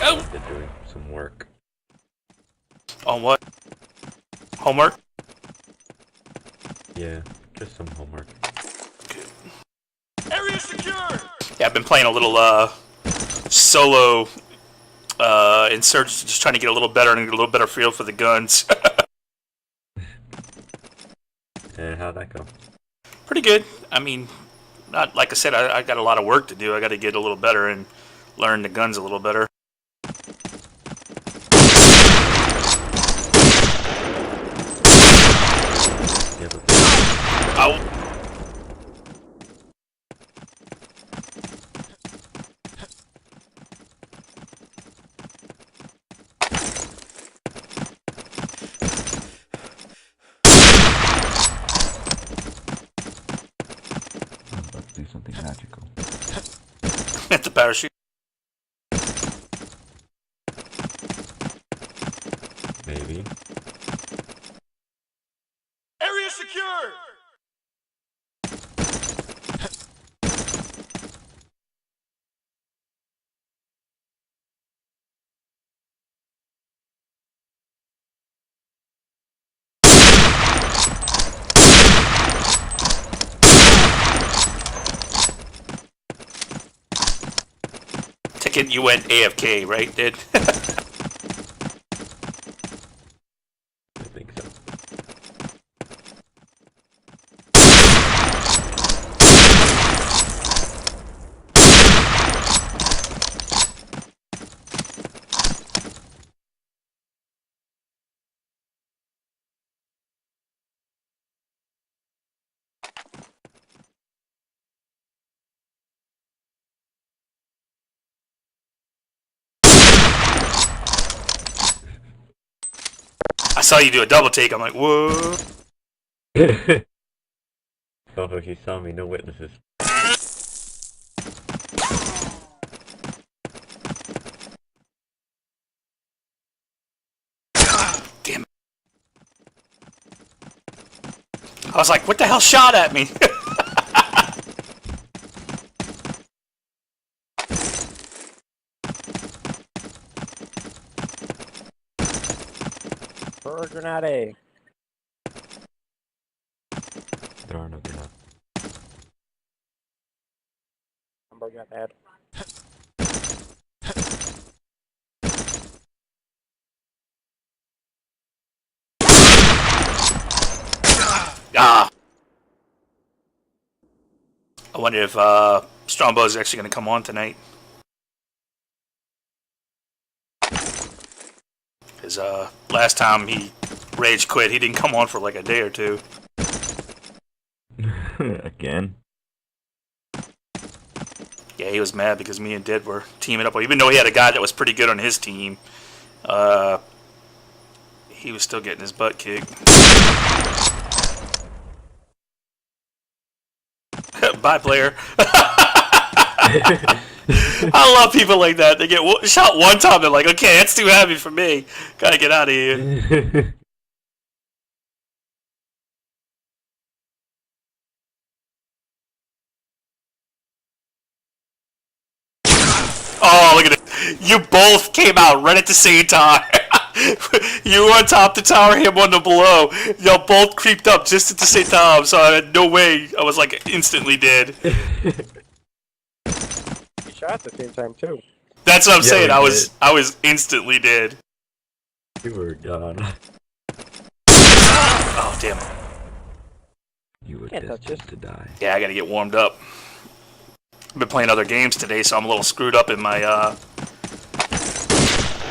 Oh! They're doing some work. On what? Homework? Yeah, just some homework. Area secure! Yeah, I've been playing a little, solo, Insurgents, just trying to get a little better and get a little better feel for the guns. And how'd that go? Pretty good. I mean, not like I said, I got a lot of work to do. I got to get a little better and learn the guns a little better. Yeah, but Ow. I was about to do something magical. At the parachute. maybe. Area secure! Ticket, you went AFK, right, dude? I think so. I saw you do a double take. I'm like, whoa. Oh, he saw me, no witnesses. Damn it. I was like, what the hell shot at me? For grenade. There are no grenades. Hamburger got bad. Ah. I wonder if Strongbow is actually going to come on tonight. Because last time he rage quit, he didn't come on for like a day or two. Again? Yeah, he was mad because me and Dead were teaming up. Even though he had a guy that was pretty good on his team, he was still getting his butt kicked. Bye, player. I love people like that. They get shot one time, they're like, okay, that's too heavy for me. Gotta get out of here. Oh, look at it. You both came out right at the same time. You were on top of the tower, him on the below. Y'all both creeped up just at the same time, so I had no way. I was like instantly dead. He shot at the same time too. That's what I'm Yeah, saying. we I was instantly dead. You were gone. Oh, damn it. You were Can't touch destined to die. Yeah, I gotta get warmed up. I've been playing other games today, so I'm a little screwed up in my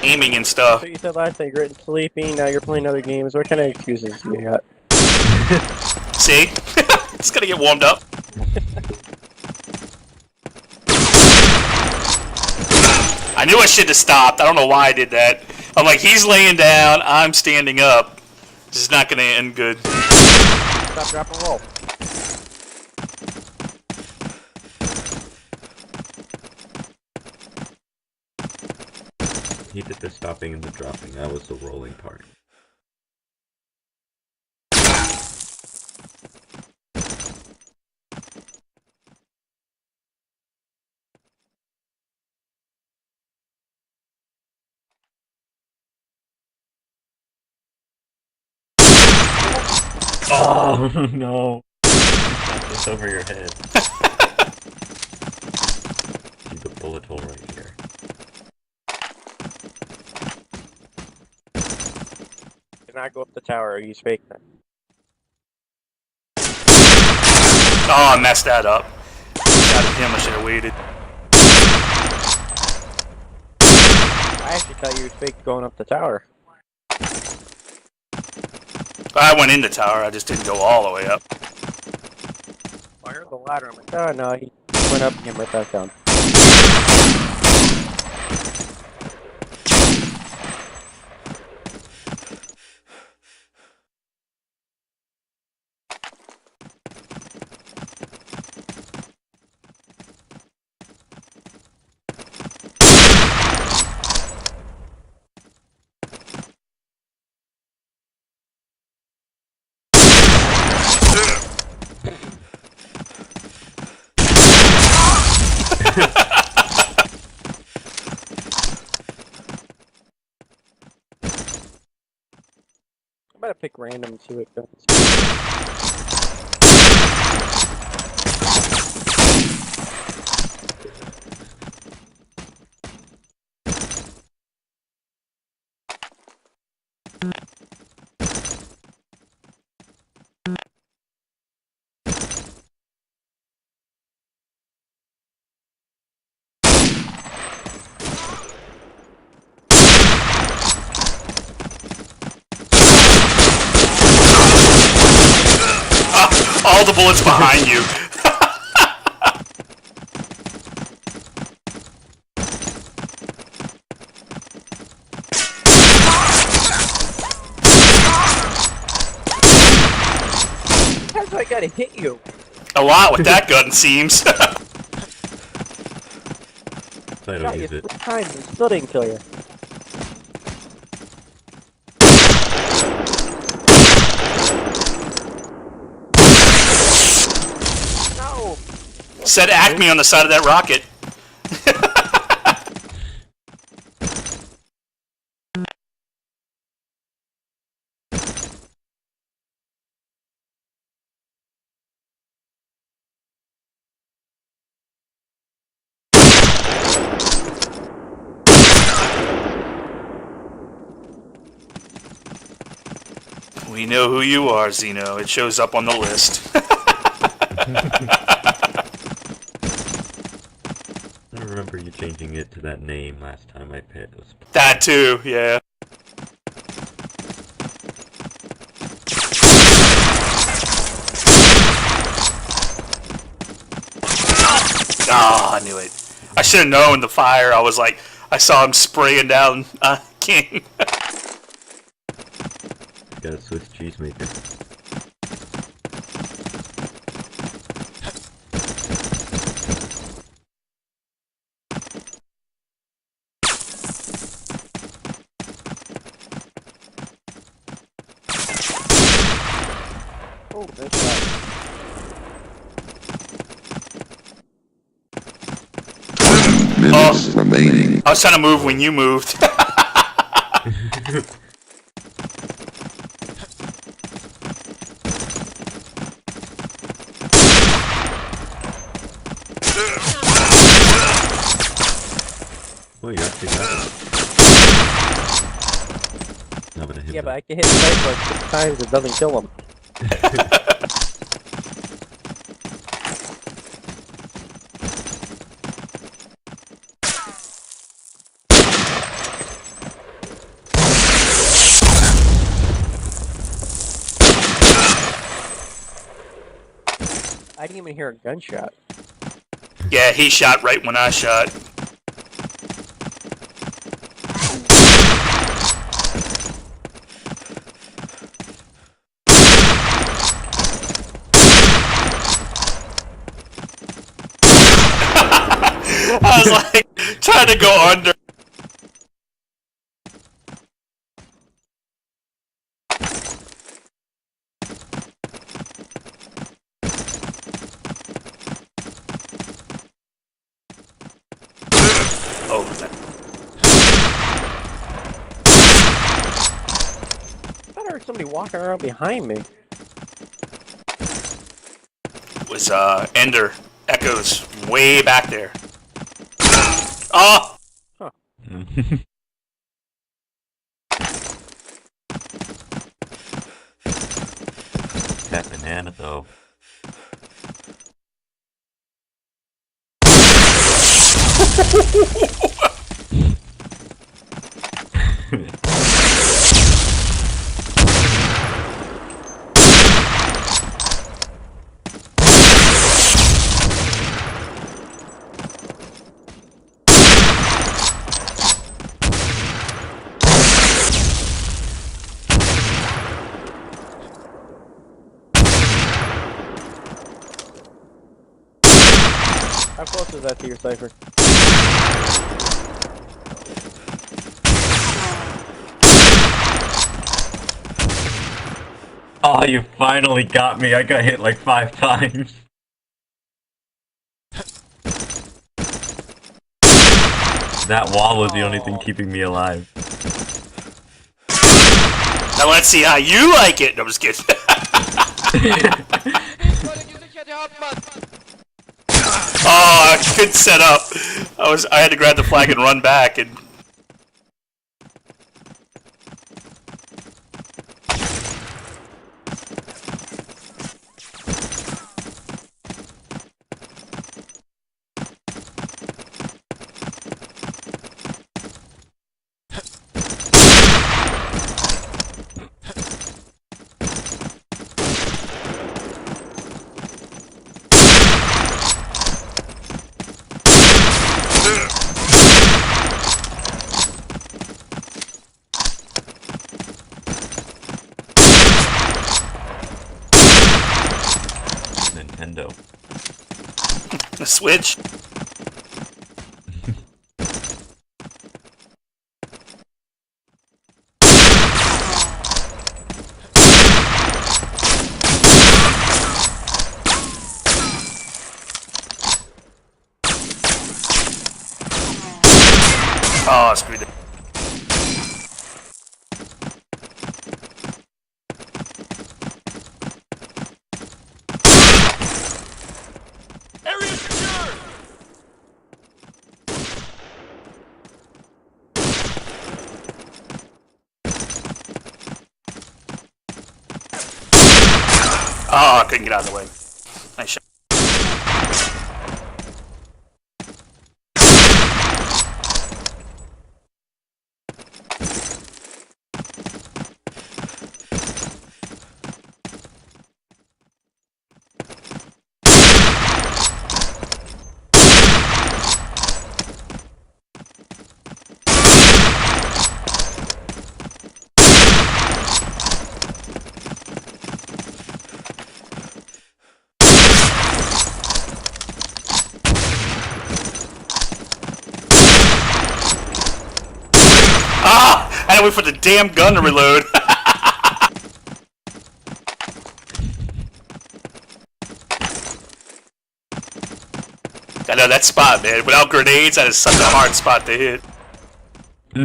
aiming and stuff. So you said last night you're getting sleeping, now you're playing other games. What kind of excuses do you got? See? Just gotta get warmed up. I knew I should have stopped. I don't know why I did that. I'm like, he's laying down, I'm standing up. This is not gonna end good. Stop, drop, and roll. He did the stopping and the dropping. That was the rolling part. Oh no! Shot this over your head. See the bullet hole right here. Do not go up the tower or use fake then. Oh, I messed that up. Shot at him, I should have waited. I actually thought you was fake going up the tower. I went in the tower, I just didn't go all the way up. I heard the ladder. I'm like, oh no, he went up and came right back down. I'm gonna pick random and see what goes. All the bullets behind you. How do I gotta hit you? A lot with that gun, seems. I Shot don't you use 3 it. times and still didn't kill you. No! Said Acme on the side of that rocket. We know who you are, Zeno. It shows up on the list. I remember you changing it to that name last time I pit. It was That too, yeah. Ah, I knew it. I should have known the fire. I was like, I saw him spraying down King. got a Swiss cheese maker. Oh, nice shot. Minutes remaining. I was trying to move when you moved. Oh, you actually got it. No, but I hit Yeah, him. but I can hit the knife like 6 times, it doesn't kill him. I didn't even hear a gunshot. Yeah, he shot right when I shot. I was like, trying to go under. Oh, I thought I heard somebody walking around behind me. was Ender Echoes way back there. Oh! That banana though. How close is that to your cipher? Oh, you finally got me. I got hit like 5 times. That wall was the only thing keeping me alive. Now let's see how you like it. No, I'm just kidding. Oh, I couldn't set up. I had to grab the flag and run back and. Nintendo. The Switch. Oh, screwed it. Area secure! Oh, I couldn't get out of the way. Nice shot. Ah! I had to wait for the damn gun to reload. I know that spot, man. Without grenades, that is such a hard spot to hit. I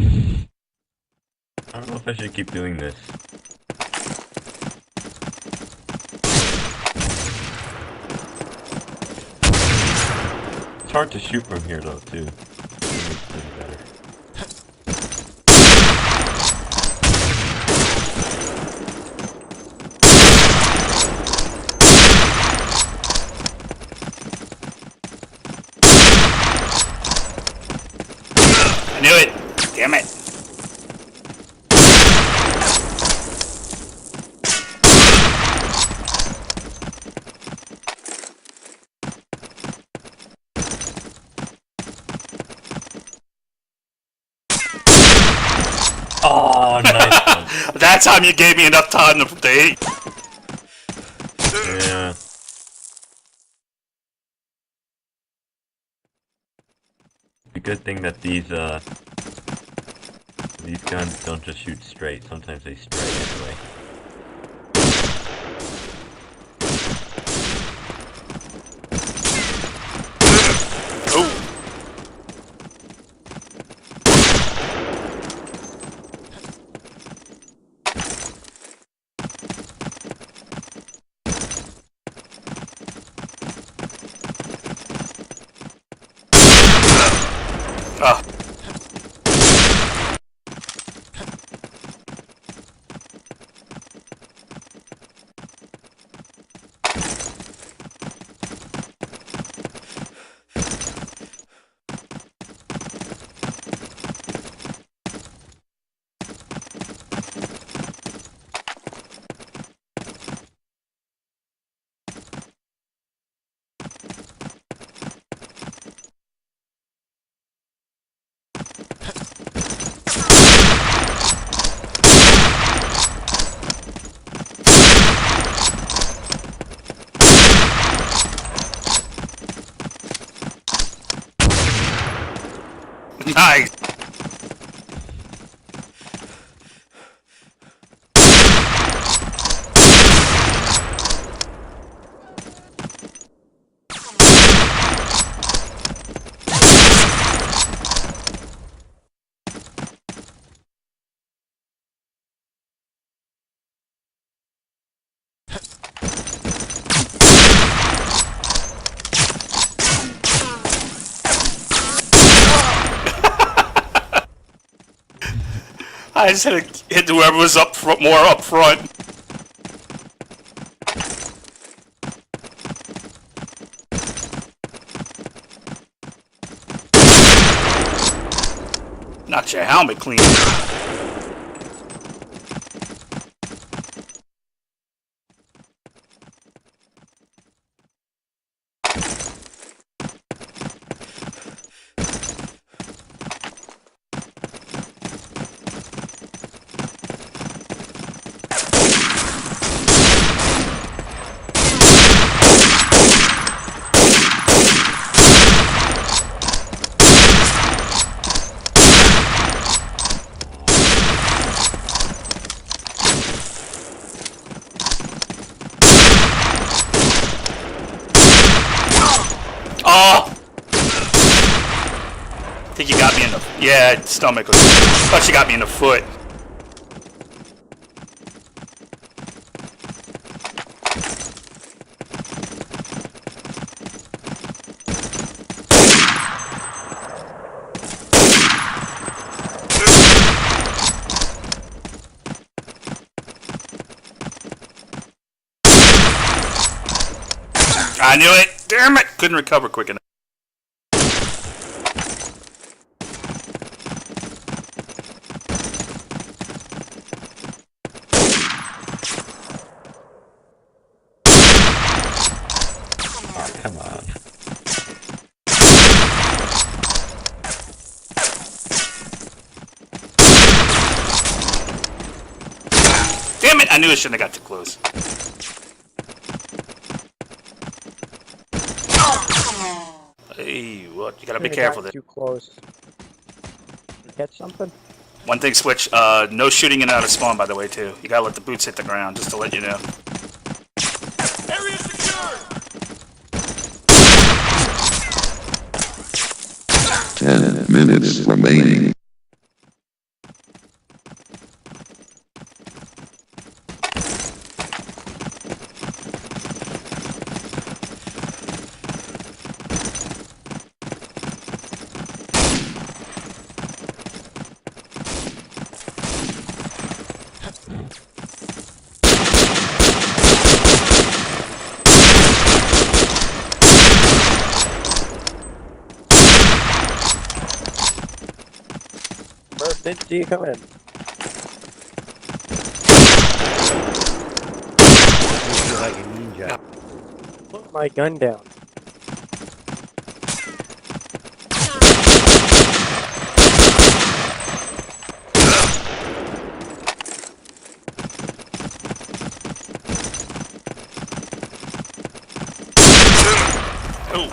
don't know if I should keep doing this. It's hard to shoot from here though, too. It's pretty better. I knew it. Damn it. Oh, nice one. That time you gave me enough time to hit. Yeah. The good thing that these guns don't just shoot straight. Sometimes they stray anyway. Oh. Nice. I just had to hit whoever was up front, more up front. Knocked your helmet clean. Oh! I think you got me in the... Yeah, stomach. Thought you got me in the foot. I knew it! Damn it! Couldn't recover quick enough. Oh, come on. Damn it! I knew I shouldn't have got too close. Hey, what? You gotta be careful there. Too close. You catch something? One thing, Switch, no shooting in and out of spawn, by the way, too. You gotta let the boots hit the ground, just to let you know. Area secured! 10 minutes remaining. Burst, didn't see you come in. Like a ninja. Put my gun down. Oh.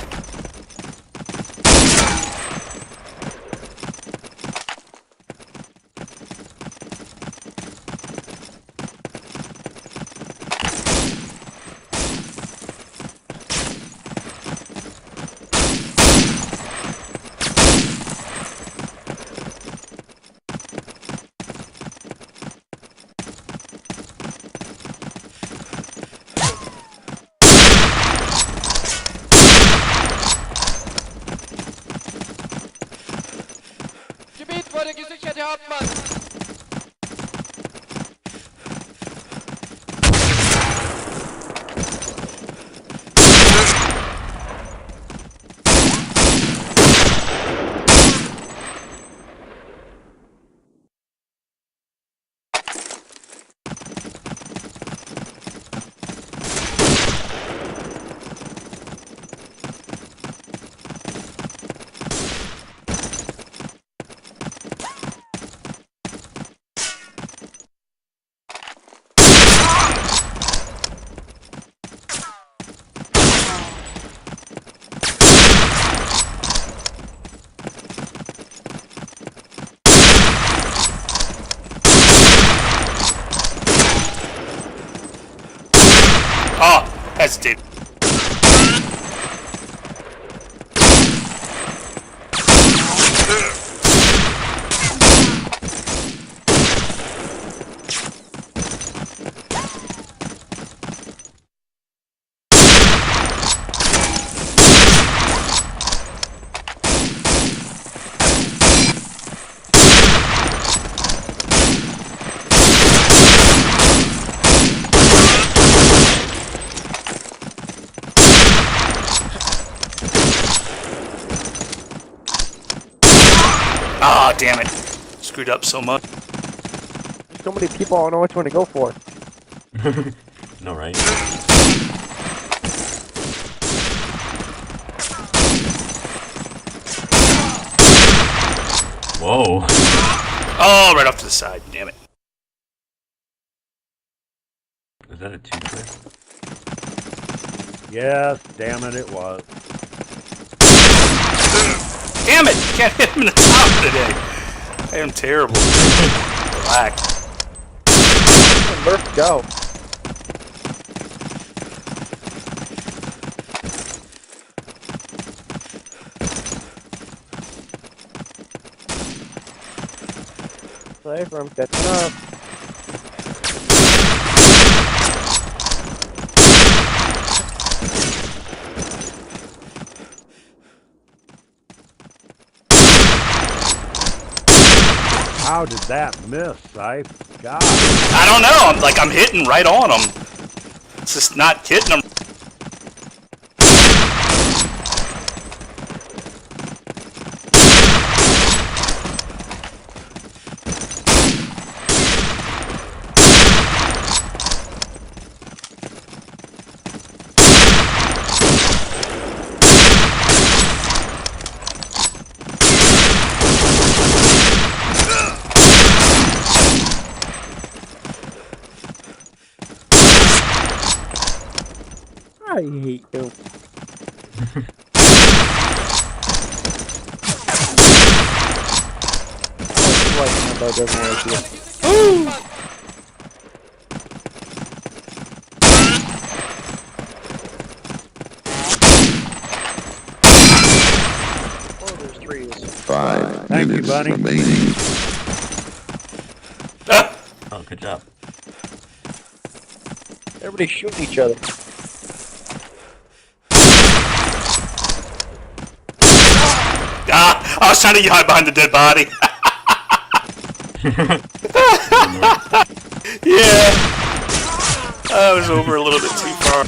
Gebiet wurde gesichert, Herr Hauptmann! hesitate. Ah, damn it. Screwed up so much. There's so many people, I don't know which one to go for. No, right? Whoa. Oh, right off to the side. Damn it. Is that a two-click? Yes, damn it, it was. Damn it! Can't hit him in the top today. I am terrible. Relax. Let Murph go. Play from catching up. How did that miss, Scythe? God. I don't know. I'm hitting right on him. It's just not hitting him. I hate you. Oh, there's trees. 5 Thank you, minutes buddy. remaining. Oh, good job. Everybody's shooting each other. Ah, I was trying to hide behind the dead body. Yeah. I was over a little bit too far.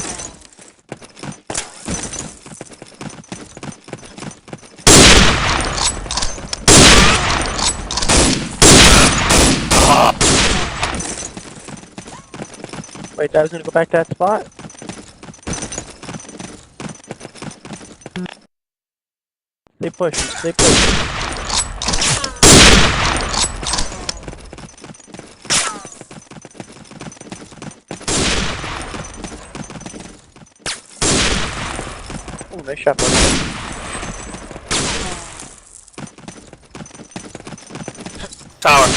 Wait, I was gonna go back to that spot. They push, they push. Oh, nice shot, buddy. Tower.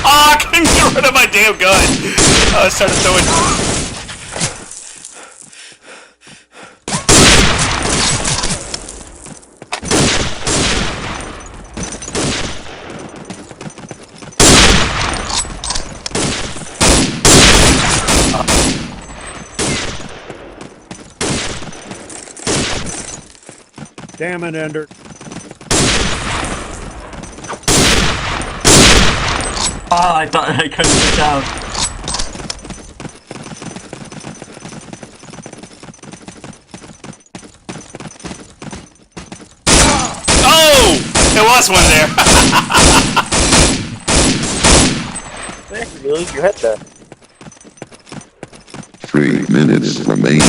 Oh, I couldn't get rid of my damn gun. I was trying to throw it. Damn it, Ender. Oh, I thought I couldn't get down. Oh! There was one there. Thank you, you lose your head there. 3 minutes remaining.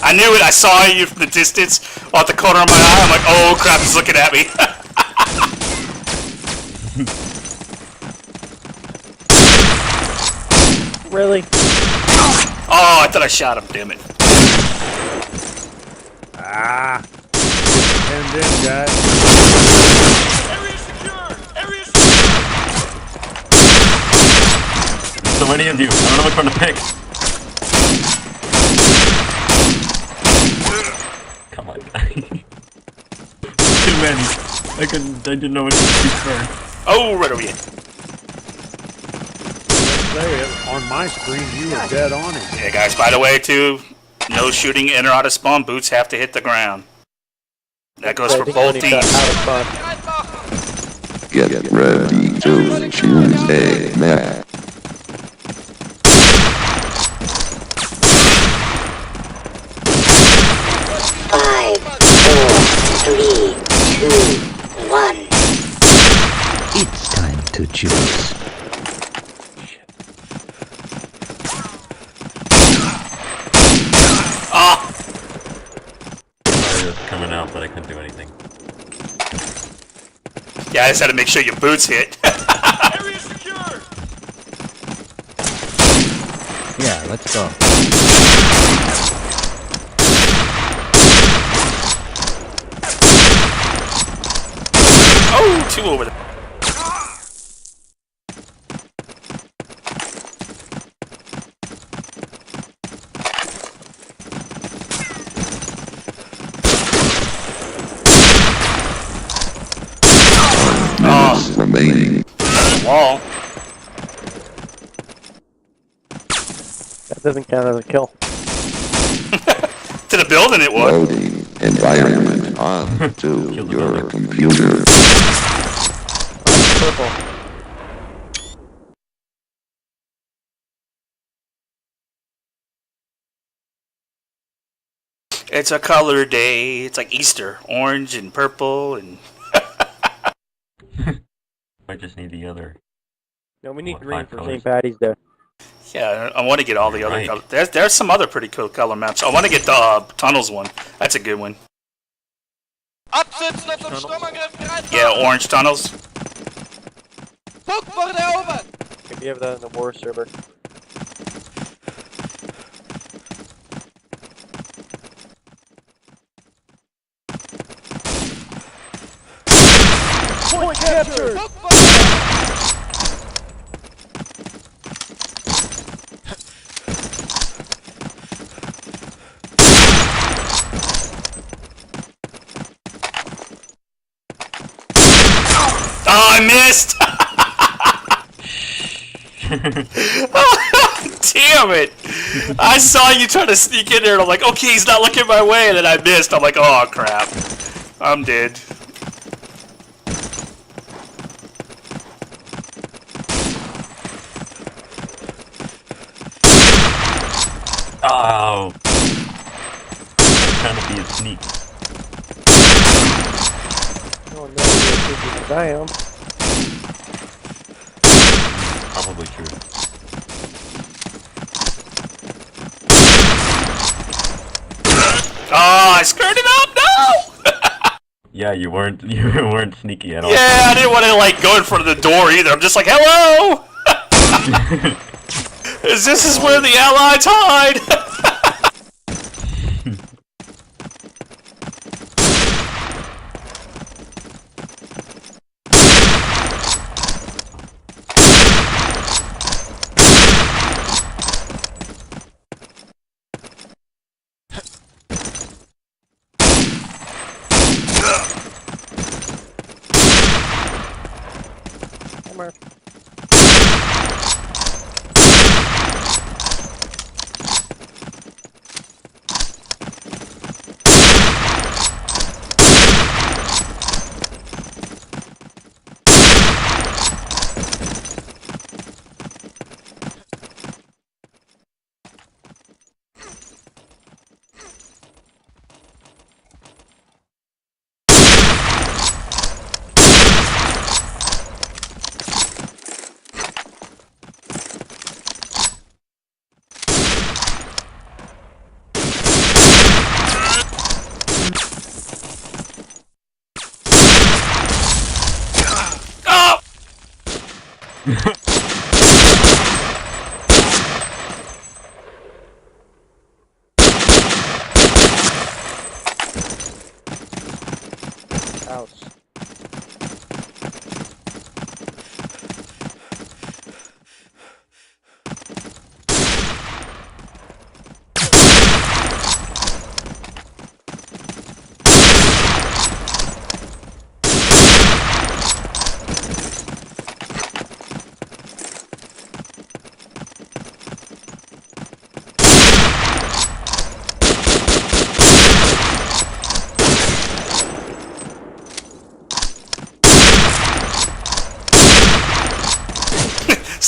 I knew it. I saw you from the distance, off the corner of my eye. I'm like, oh crap, he's looking at me. Really? Oh, I thought I shot him. Damn it. Ah. Penned in, guys. Area secure! Area secure! There's so many of you. I don't know which one to pick. Come on, guys. Too many. I didn't know what to shoot first. Oh, right over here. On my screen, you were dead on it. Yeah, guys, by the way, too, no shooting in or out of spawn. Boots have to hit the ground. That goes for both teams. Get ready to choose a map. 5, 4, 3, 2, 1. It's time to choose. Sorry, it was coming out, but I couldn't do anything. Yeah, I just had to make sure your boots hit. Area secure! Yeah, let's go. Oh, two over there. Minutes remaining. Wall. That doesn't count as a kill. To the building it was. Loading environment on to your computer. Purple. It's a color day. It's like Easter. Orange and purple and... I just need the other. No, we need What, green 5 for colors? St. Patty's Day. Yeah, I want to get all the other Right. colors. There's some other pretty cool color maps. I want to get the tunnels one. That's a good one. Absitzen und zum Sturmangriff bereit Yeah, machen! orange tunnels. Punkt wurde erobert! Maybe have that in the war server. Point captured! Punkt wurde erobert! Oh, I missed! Damn it! I saw you trying to sneak in there and I'm like, okay, he's not looking my way, and then I missed. I'm like, oh crap. I'm dead. Oh! I'm trying to be a sneak. Oh no, you're I am. Probably true. Oh, I screwed it up! No! Yeah, you weren't sneaky at all. Yeah, I didn't want to like go in front of the door either. I'm just like, hello! This is where the Allies hide! Hammer.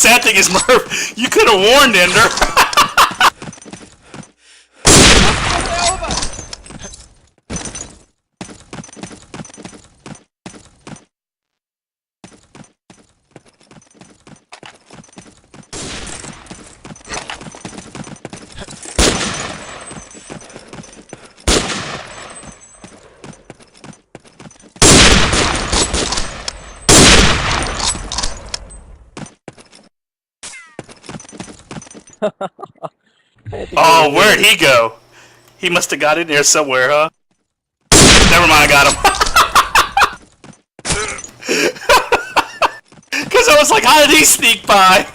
sad thing is, Murph, you could have warned Ender. Oh, where'd he go? He must have got in there somewhere, huh? Never mind, I got him. Because I was like, how did he sneak by?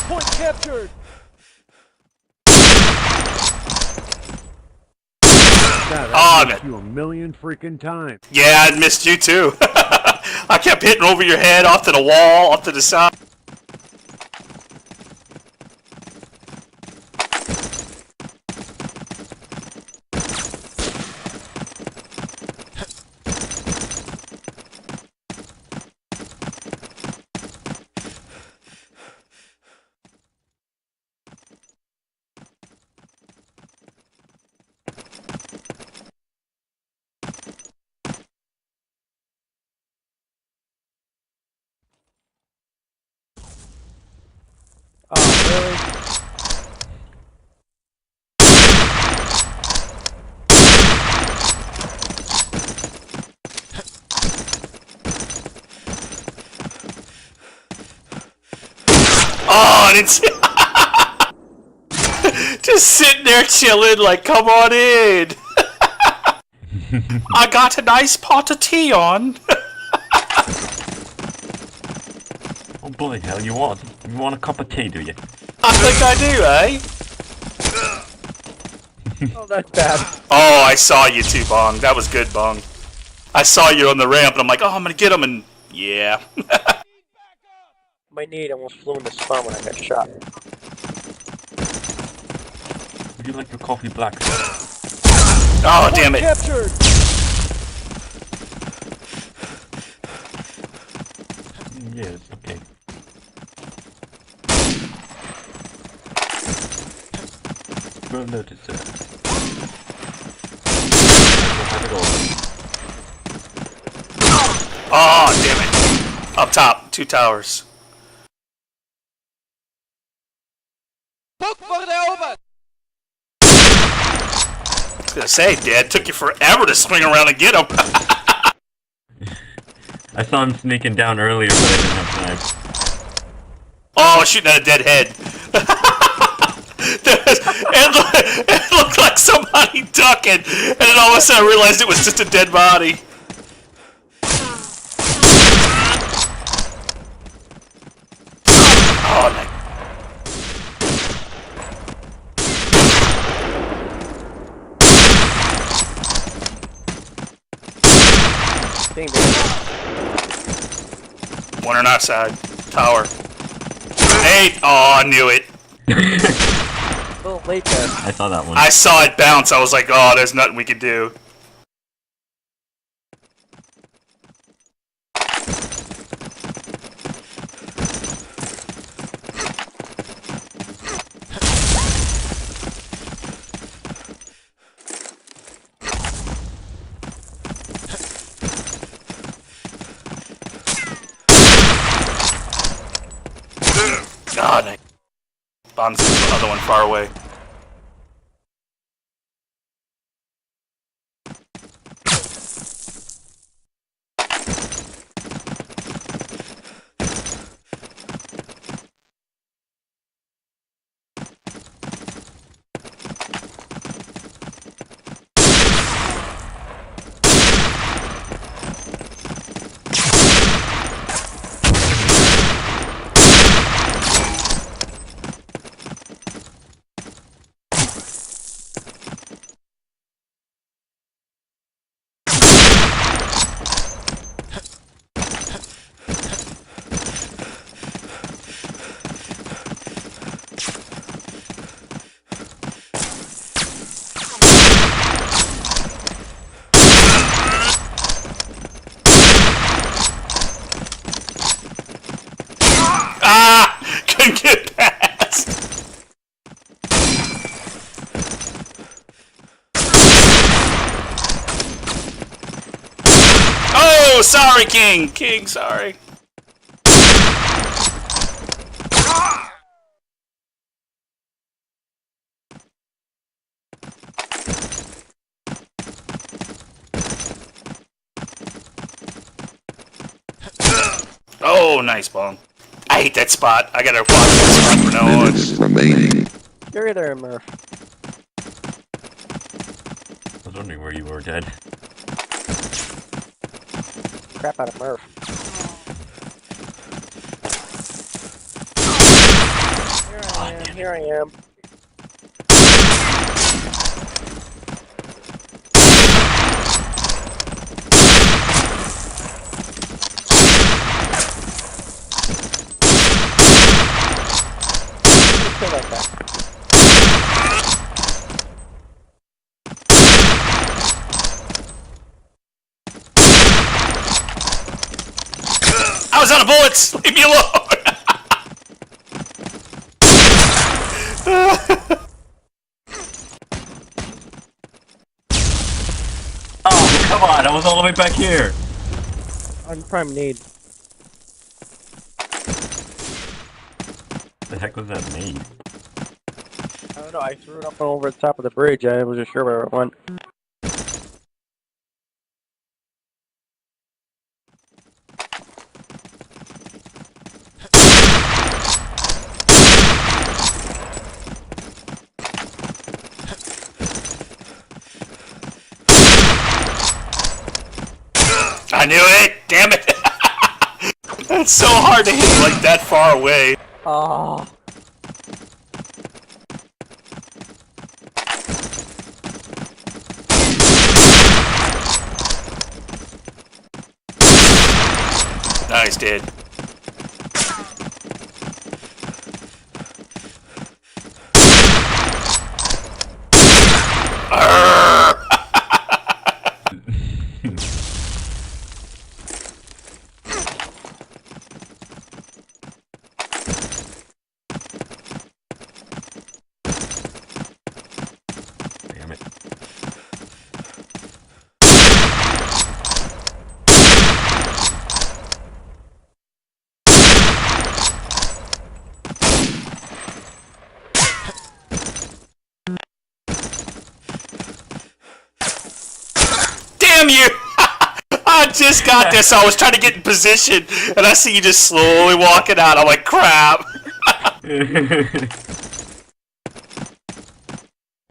Point captured. God, Oh, I man. missed you a million freaking times. Yeah, I missed you too. I kept hitting over your head, off to the wall, off to the side. Oh, really? Oh, I didn't see. Just sitting there chilling, like, come on in. I got a nice pot of tea on. Oh bloody hell, you want a cup of tea, do you? I think I do, eh? Oh, that's bad. Oh, I saw you too, Bong. That was good, Bong. I saw you on the ramp, and I'm like, oh, I'm gonna get him, and yeah. My need almost flew in the spine when I got shot. Would you like your coffee black? Oh, damn it. Captured. Yeah, it's okay. We'll notice it. Have it all. Oh, damn it. Up top, 2 towers. Guck vor der Ober. I was gonna say, Dad, took you forever to swing around and get him. I saw him sneaking down earlier, but I didn't have time. Oh, shooting at a dead head. It looked like somebody ducking, and then all of a sudden I realized it was just a dead body. Oh, my. Dang, man. One on our side. Tower. Grenade! Oh, I knew it. A little late there. I saw that one. I saw it bounce. I was like, oh, there's nothing we can do. God, Bond's the other one far away. fast. Oh, sorry, King. King, sorry. Oh, nice bomb. I hate that spot. I gotta watch that spot from now on. Minutes remaining. Carry there, Murph. I was wondering where you were, Dad. Crap out of Murph. Here I am. Like that. I was out of bullets! Leave me alone! Oh, come on! I was all the way back here! On prime need. The heck was that made? I don't know, I threw it up over the top of the bridge. I wasn't sure where it went. I knew it! Damn it! That's so hard to hit like that far away. Oh. Nice, dude. Damn it. Damn you! I just got this. I was trying to get in position, and I see you just slowly walking out. I'm like, crap.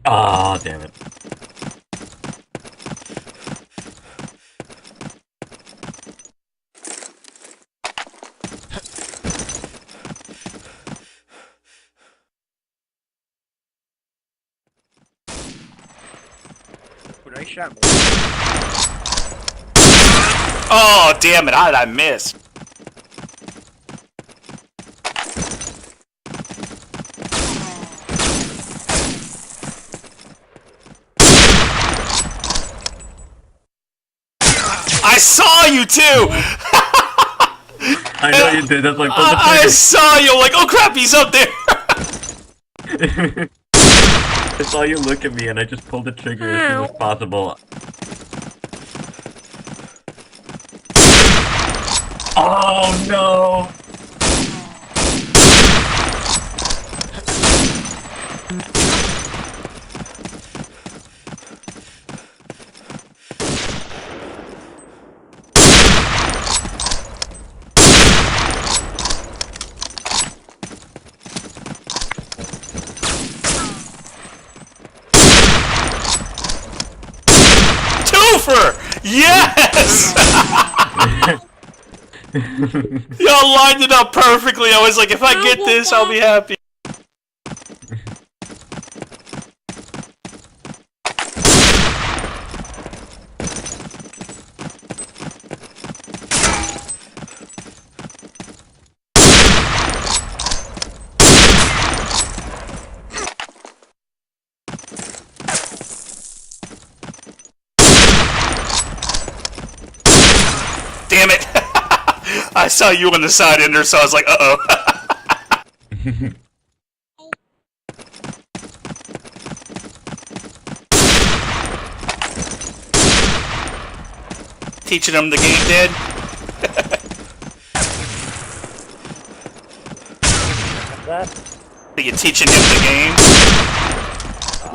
Oh, damn it. Nice shot, man. Oh, damn it. How did I miss? I saw you too! I know you did, that's like I saw you, like, oh crap, he's up there! I saw you look at me and I just pulled the trigger as soon as possible. Oh no! Twofer! Yes! Y'all lined it up perfectly. I was like, if I get this, I'll be happy. Damn it! I saw you on the side ender, so I was like, uh-oh. teaching him the game, Dad? That Are you teaching him the game?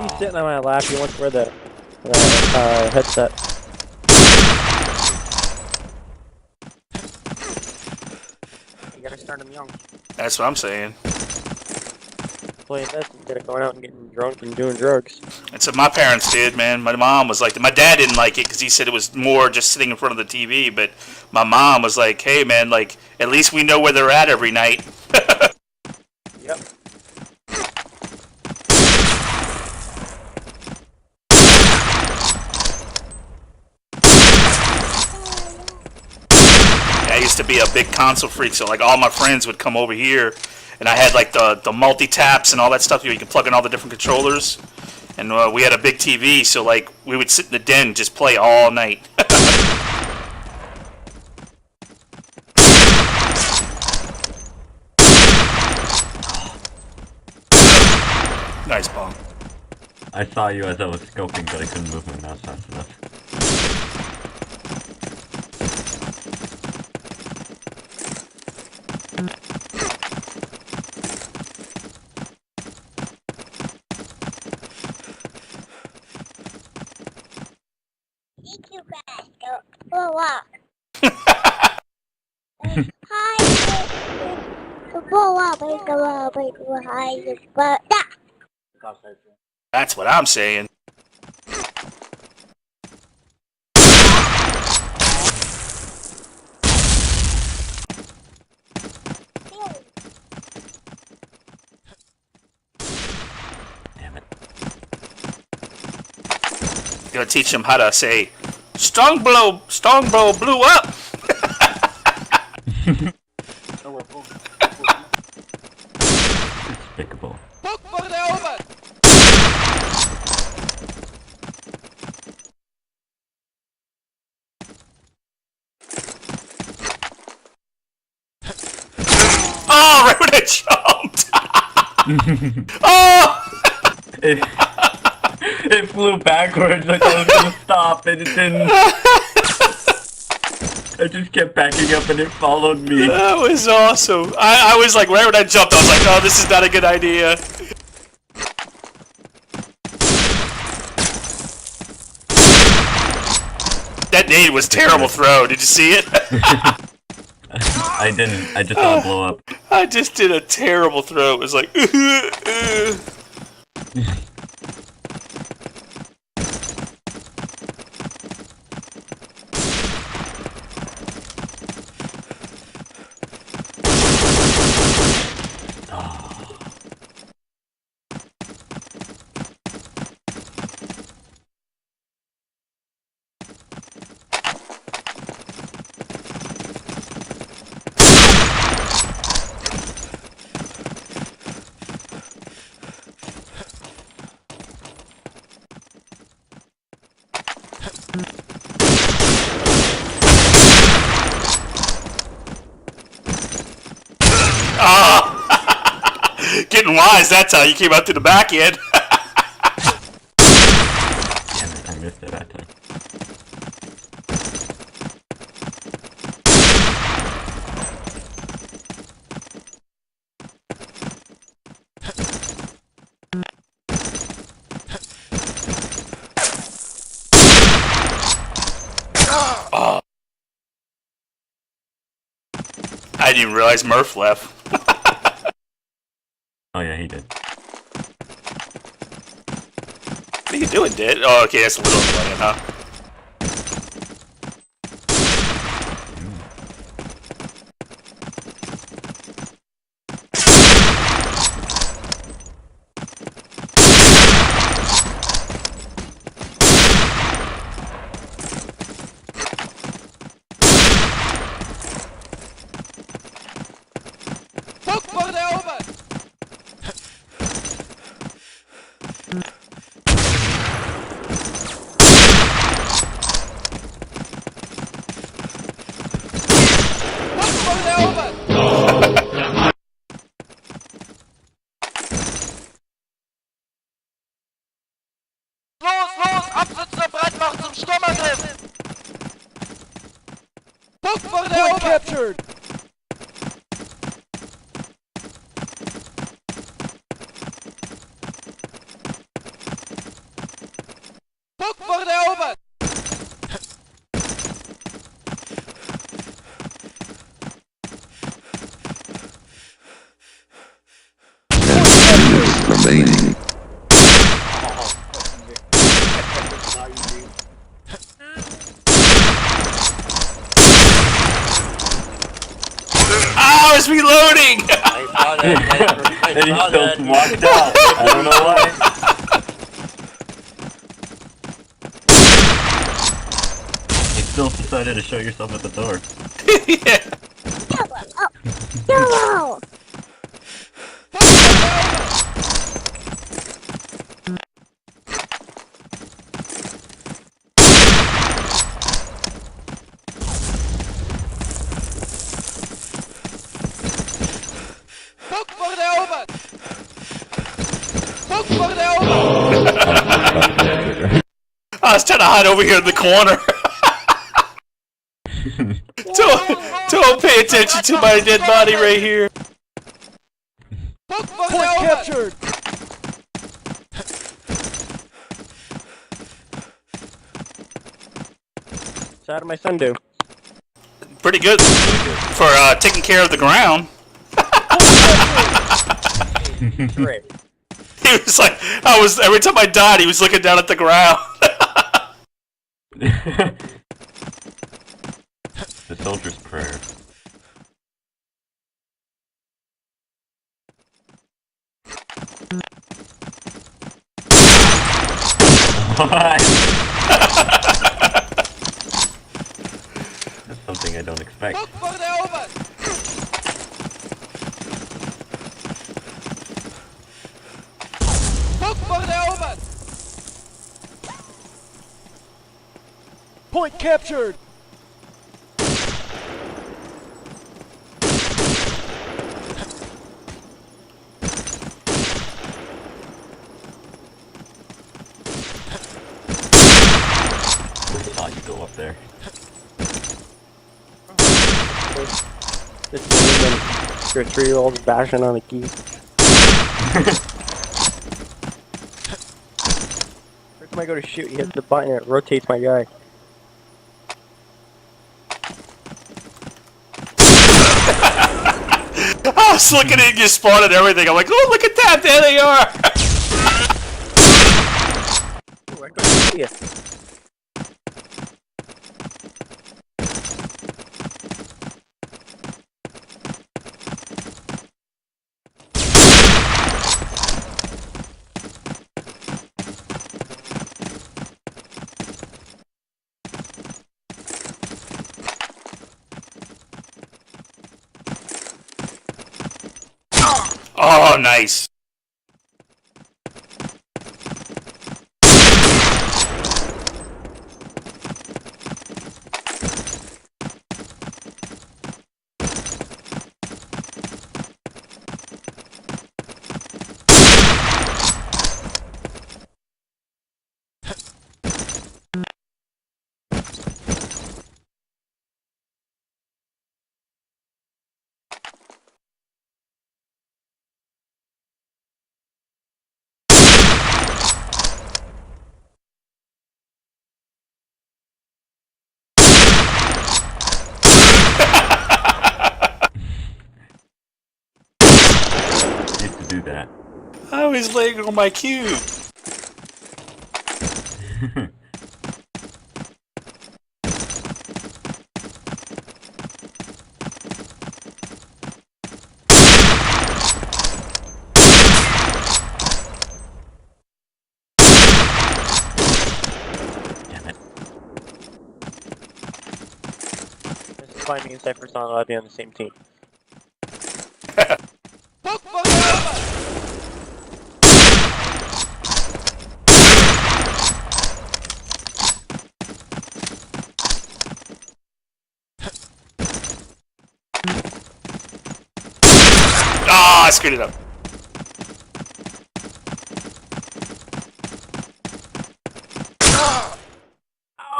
he's sitting on my lap. He wants to wear the headset. You gotta start him young. That's what I'm saying. Playing this instead of going out and getting drunk and doing drugs. That's what my parents did, man. My mom was like, my dad didn't like it because he said it was more just sitting in front of the TV. But my mom was like, hey, man, like, at least we know where they're at every night. Yep. I used to be a big console freak, so like all my friends would come over here, and I had like the multi-taps and all that stuff. You can plug in all the different controllers, and we had a big TV, so like we would sit in the den and just play all night. Nice bomb. I saw you as I was scoping, but I couldn't move my mouse fast enough. That's what I'm saying. Damn it. Gonna teach him how to say, Strongbow blew up! Despicable. Guck vor der Ober! Oh, right when it jumped! Oh! It flew backwards. I thought it was gonna stop, and it didn't. I just kept backing up, and it followed me. That was awesome. I was like, right when I jumped, I was like, oh, this is not a good idea. That nade was terrible throw. Did you see it? I didn't. I just saw it blow up. I just did a terrible throw. It was like, getting wise that time. You came out to the back end. Damn it, I missed it that time. Oh. I didn't even realize Murph left. Oh yeah, he did. What are you doing, Dad? Oh, okay, that's a little annoying, huh? Guck vor der Ober! Guck vor der Ober! Los, los! Absitzen und bereit machen zum Sturmangriff! captured! Puck wordt erover! Remaining. Oh, it's reloading! And he still walked out. I don't know why. You still decided to show yourself at the door. Yeah. Puck wordt erover! Puck wordt erover! I was trying to hide over here in the corner. Don't pay attention to my dead body right here. Puck wordt erover! Captured! So how did my son do? Pretty good for taking care of the ground. Great. He was like, every time I died, he was looking down at the ground. The soldier's prayer. What? That's something I don't expect. Puck wordt erover! Puck wordt erover! Point captured! I saw you go up there. Just when your 3-year-old's bashing on a key. Every time I go to shoot, he hits the button and it rotates my guy. I was looking at you spawn and everything. I'm like, oh, look at that. There they are. Ooh, I couldn't see it. Oh, nice. Do that. I was laying on my cube. This is why me and Cypher's not allowed to be on the same team. Puck wordt erover! Ah, I screwed it up.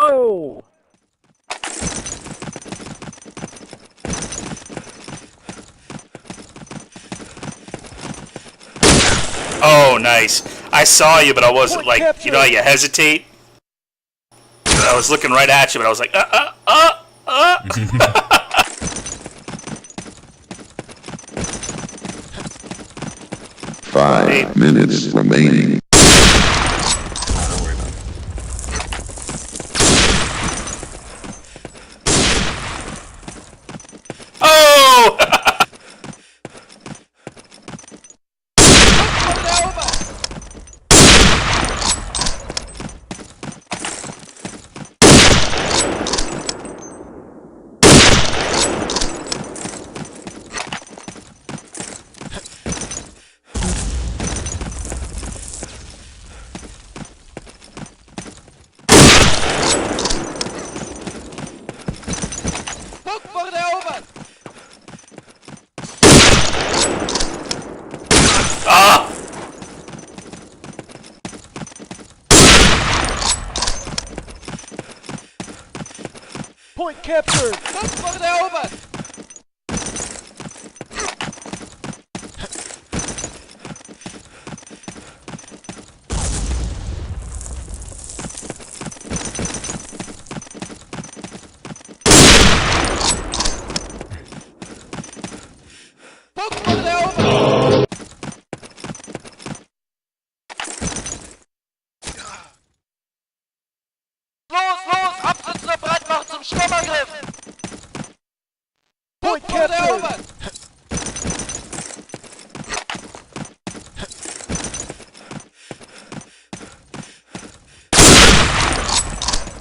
Oh! Oh, nice. I saw you, but I wasn't like, you know how you hesitate? I was looking right at you, but I was like, 5 minutes remaining. Don't worry about it. Oh! Guck, wo der erobert! Ah! Point captured! Guck, wo der erobert! Guck, wo der erobert! Los! Absitzen und bereit machen zum Sturmangriff! Point captured!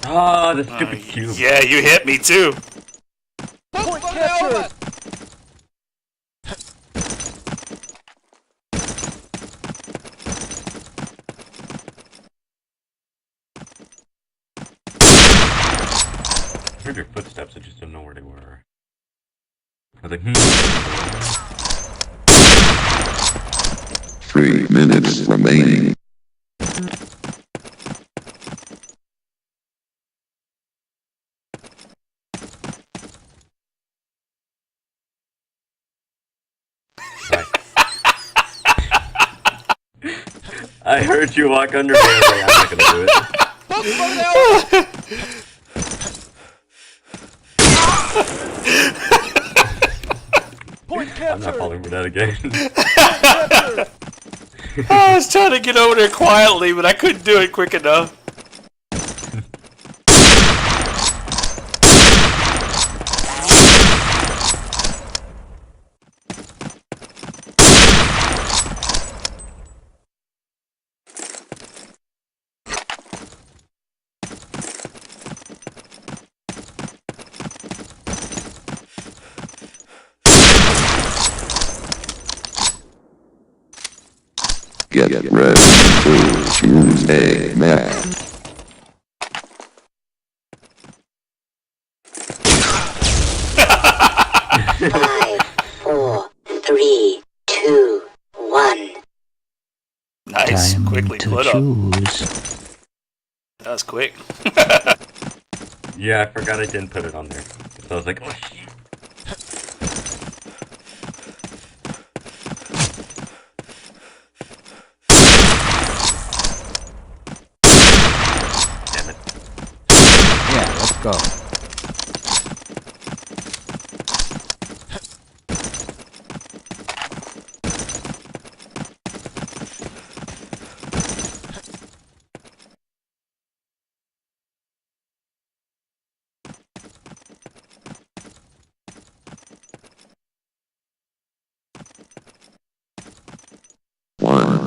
Ah, the stupid cube. Yeah, you hit me too. Point captured! I heard your footsteps, I just didn't know where they were. I was like, 3 minutes remaining. I heard you walk under me, I was like, I'm not gonna do it. Guck, wo der erobert! Point I'm captured! not falling for that again. Captured! I was trying to get over there quietly, but I couldn't do it quick enough. Get ready to choose a map. 5, 4, 3, 2, 1. Nice, Time quickly to put up. choose. That was quick. Yeah, I forgot I didn't put it on there. So I was like, oh shit. Damn it. Yeah, let's go.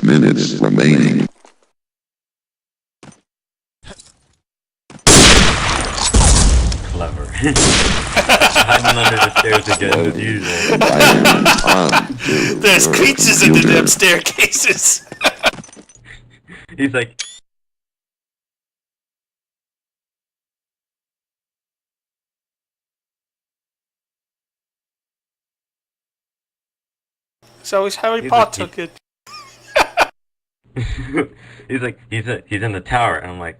Minutes remaining. Clever. Hiding under the stairs again as usual. There's creatures under them staircases. He's like, So is Harry He's Potter. like, he's in the tower, and I'm like,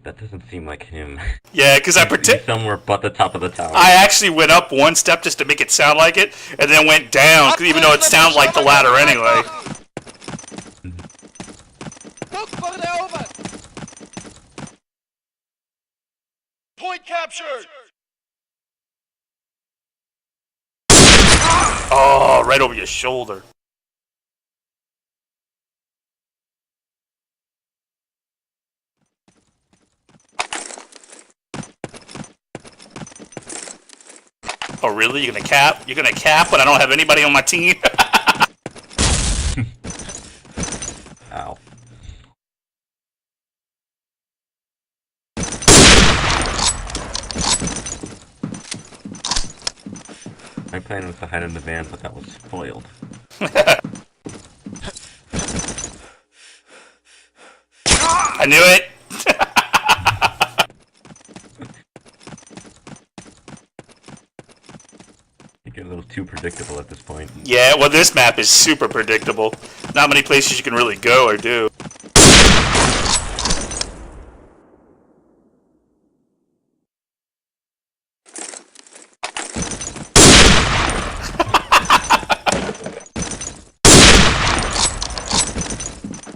that doesn't seem like him. Yeah, because I He's pretend. somewhere but the top of the tower. I actually went up one step just to make it sound like it, and then went down, 'cause even though it sounded like the ladder anyway. captured! Oh, right over your shoulder. Oh, really? You're gonna cap? You're gonna cap when I don't have anybody on my team? Ow. My plan was to hide in the van, but that was spoiled. I knew it! You get a little too predictable at this point. Yeah, well, this map is super predictable. Not many places you can really go or do.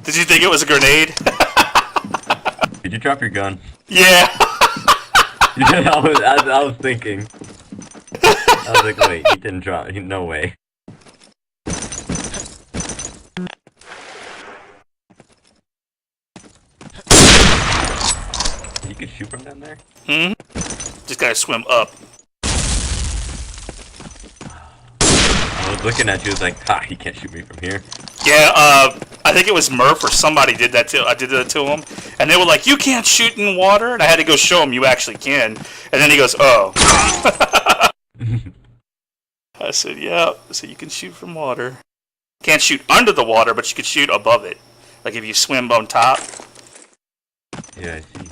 Did you think it was a grenade? Did you drop your gun? Yeah. Yeah, I was thinking. I was like, wait, he didn't drop. No way. You can shoot from down there? Hmm? Just gotta swim up. I was looking at you, I was like, ha, he can't shoot me from here. Yeah, I think it was Murph or somebody did that to. I did that to him, and they were like, "You can't shoot in water," and I had to go show him you actually can. And then he goes, "Oh." I said, "Yeah." So you can shoot from water. Can't shoot under the water, but you can shoot above it. Like if you swim on top. Yeah, I see.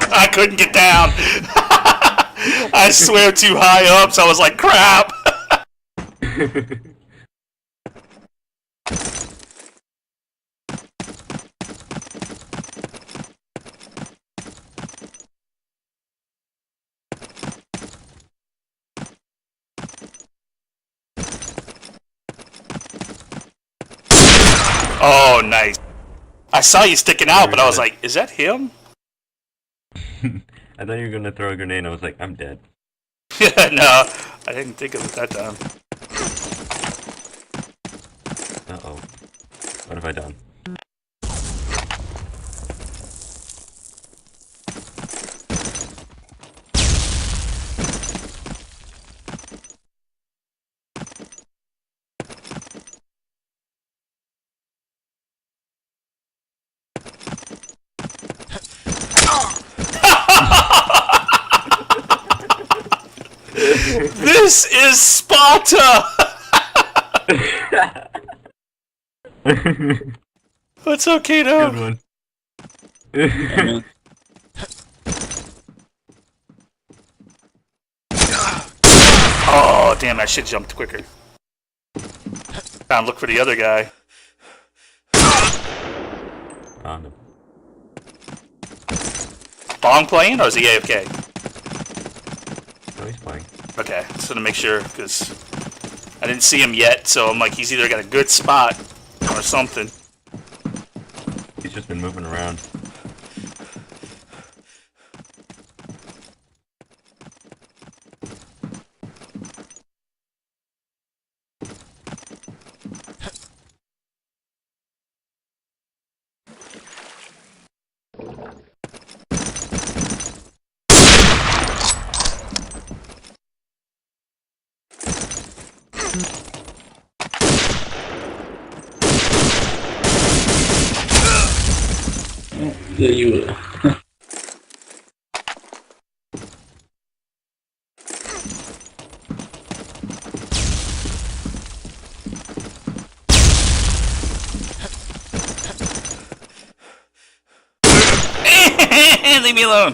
I couldn't get down. I swam too high up, so I was like, "Crap." Oh, nice. I saw you sticking out, but I was like, "Is that him?" I thought you were gonna throw a grenade, and I was like, I'm dead. No, I didn't think of it that time. Uh-oh. What have I done? This is Sparta! It's okay, though. Good one. Oh, damn, I should have jumped quicker. Time to look for the other guy. Found him. Bong playing, or is he AFK? No, he's playing. Okay, so to make sure, because I didn't see him yet, so I'm like, he's either got a good spot or something. He's just been moving around. Yeah, you will. Leave me alone.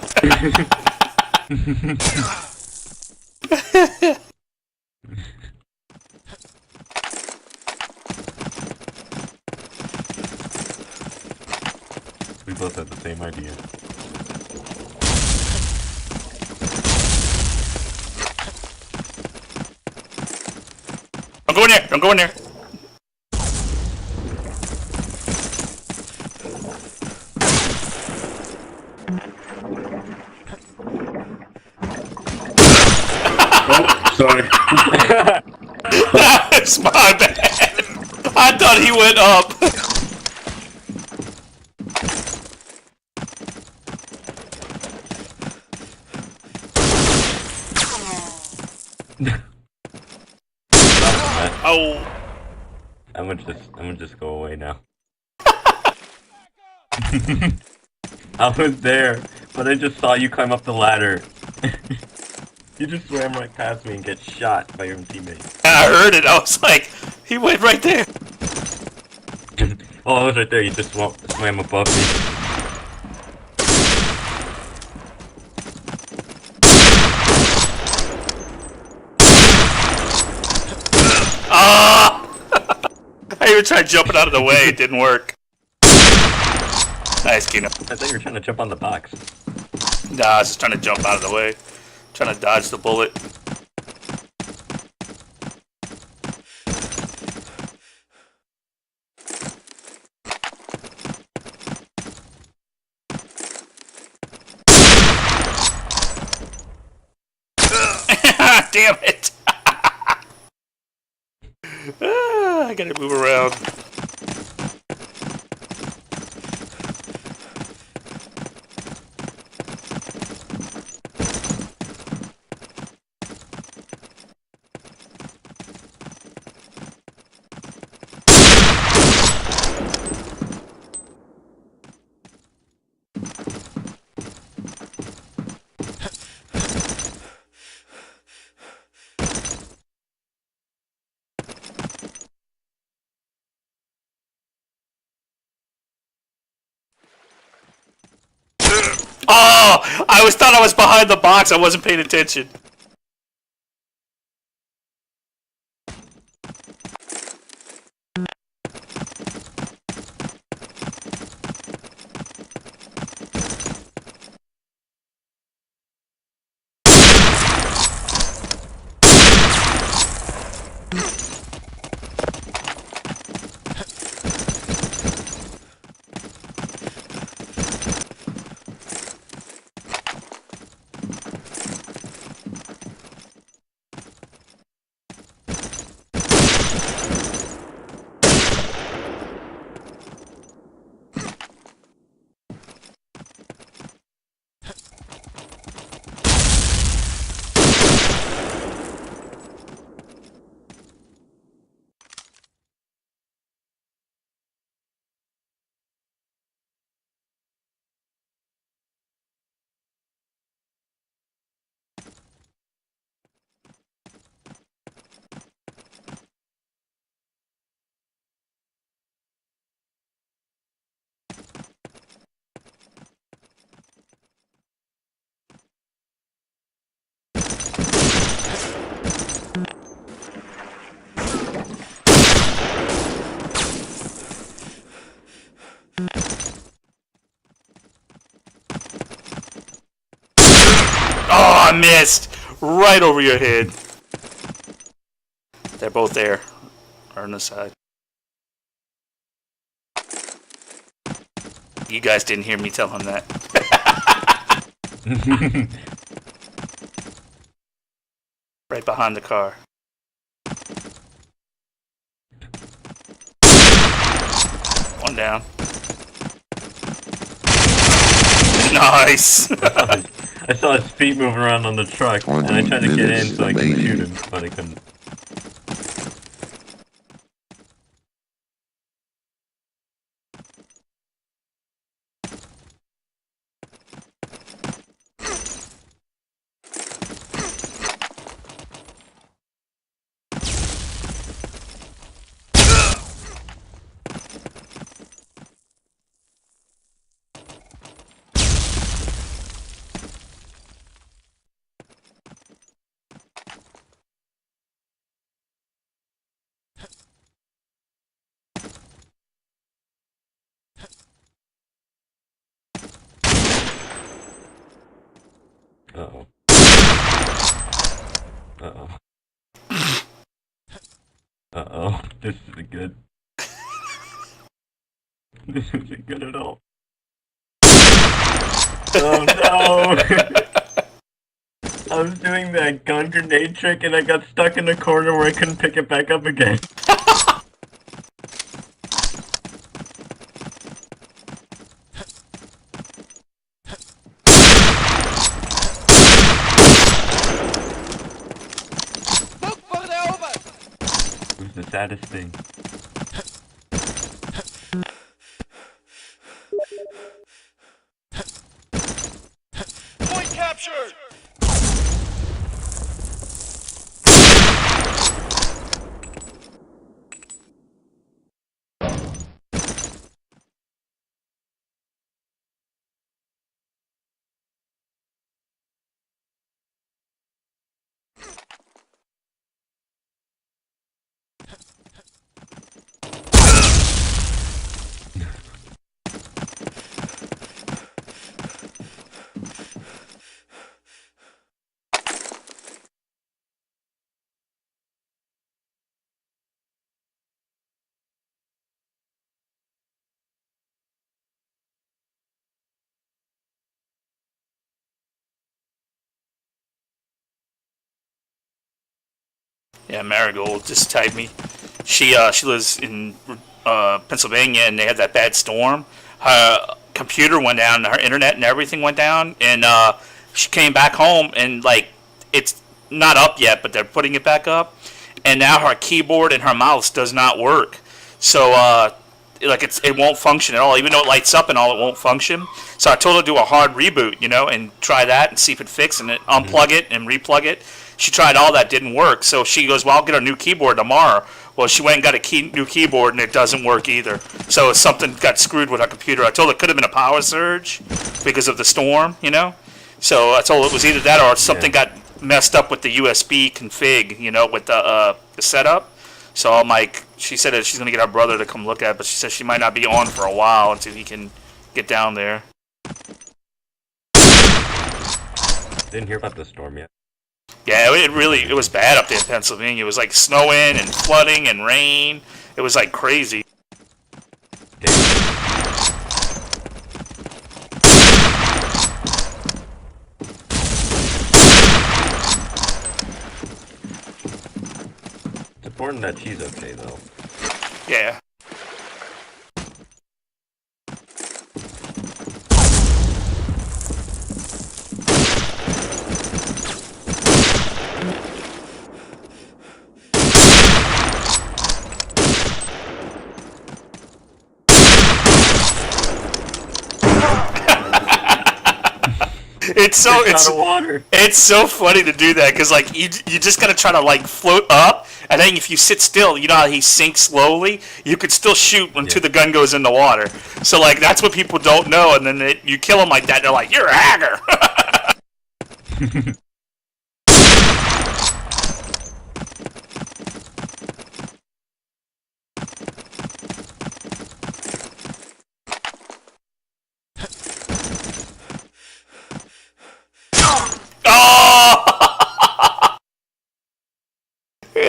both had the same idea. Don't go in there! Don't go in there! Sorry. It's my bad! I thought he went up! Oh! I'm gonna just go away now. I was there, but I just saw you climb up the ladder. You just swam right past me and get shot by your teammate. I heard it, I was like, he went right there! Oh, I was right there, you just swam above me. Ah! I even tried jumping out of the way, it didn't work. Nice, Kino. I thought you were trying to jump on the box. Nah, I was just trying to jump out of the way. Trying to dodge the bullet. Damn it! I gotta move around. Oh! I thought I was behind the box, I wasn't paying attention. Oh, I missed! Right over your head. They're both there. Or on the side. You guys didn't hear me tell him that. Right behind the car. One down. Nice! I saw his feet moving around on the truck, and I tried to get in so I could shoot him, but I couldn't. This isn't good. This isn't good at all. Oh no! I was doing that gun grenade trick and I got stuck in the corner where I couldn't pick it back up again. Look for the over! It was the saddest thing. Point captured! Yeah, Marigold just typed me. She lives in Pennsylvania, and they had that bad storm. Her computer went down, her internet and everything went down, and she came back home, and like it's not up yet, but they're putting it back up, and now her keyboard and her mouse does not work. So like it won't function at all, even though it lights up and all, it won't function. So I told her to do a hard reboot, and try that and see if it fixes, and unplug it and replug it. She tried all that, didn't work. So she goes, well, I'll get a new keyboard tomorrow. Well, she went and got a new keyboard, and it doesn't work either. So something got screwed with her computer. I told her it could have been a power surge because of the storm, So I told her it was either that or something got messed up with the USB config, with the setup. So I'm like, she said that she's going to get her brother to come look at it, but she says she might not be on for a while until he can get down there. Didn't hear about the storm yet. Yeah, it was bad up there in Pennsylvania. It was like snowing and flooding and rain. It was like crazy. It's important that she's okay though. Yeah. It's so funny to do that because like you just gotta try to like float up, and then if you sit still, you know how he sinks slowly. You could still shoot until the gun goes in the water. So like that's what people don't know, and then you kill them like that. They're like, you're a hacker.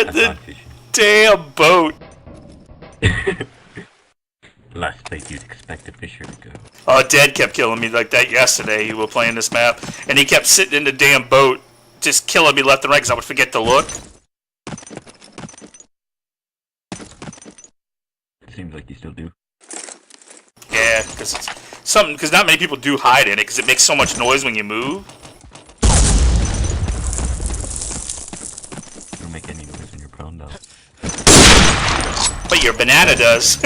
The damn boat. Last place you'd expect a fisher to go. Oh, Dad kept killing me like that yesterday. We were playing this map, and he kept sitting in the damn boat, just killing me left and right because I would forget to look. It seems like you still do. Yeah, because not many people do hide in it because it makes so much noise when you move. You don't make any noise when you're prone though. But your banana does.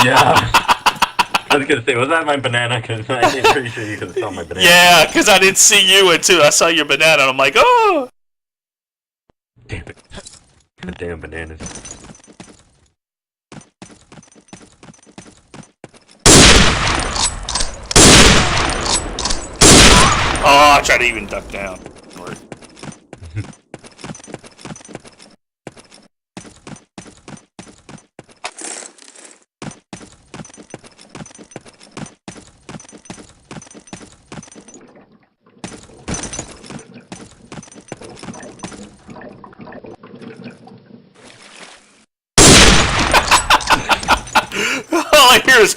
Yeah. I was gonna say, was that my banana? Because I'm pretty sure you could have saw my banana. Yeah, because I didn't see you until I saw your banana, and I'm like, oh! Damn it. God damn bananas. Oh, I tried to even duck down. hear is.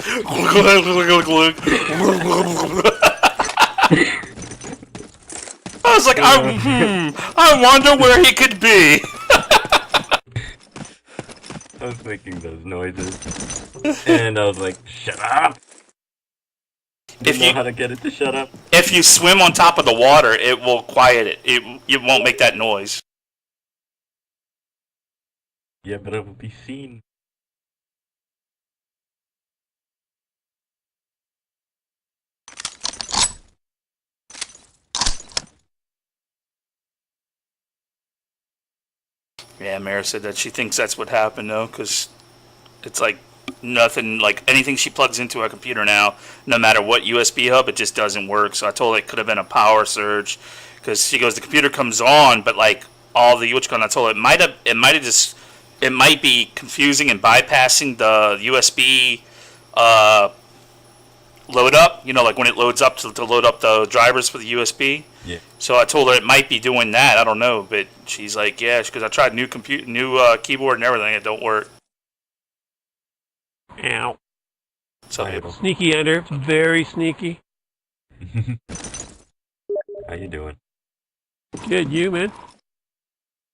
I was like, I wonder where he could be. I was making those noises, and I was like, "Shut up!" Didn't know how to get it to shut up. If you swim on top of the water, it will quiet it. It won't make that noise. Yeah, but it will be seen. Yeah, Mara said that she thinks that's what happened though, because it's like nothing, like anything she plugs into her computer now, no matter what USB hub, it just doesn't work. So I told her it could have been a power surge, because she goes, the computer comes on, but like all the I told her it might be confusing and bypassing the USB load up. You know, like when it loads up to load up the drivers for the USB. Yeah. So I told her it might be doing that. I don't know, but she's like, yeah, because I tried new keyboard and everything. It don't work. Ow. So Sneaky ender. Very sneaky. How you doing? Good, you, man?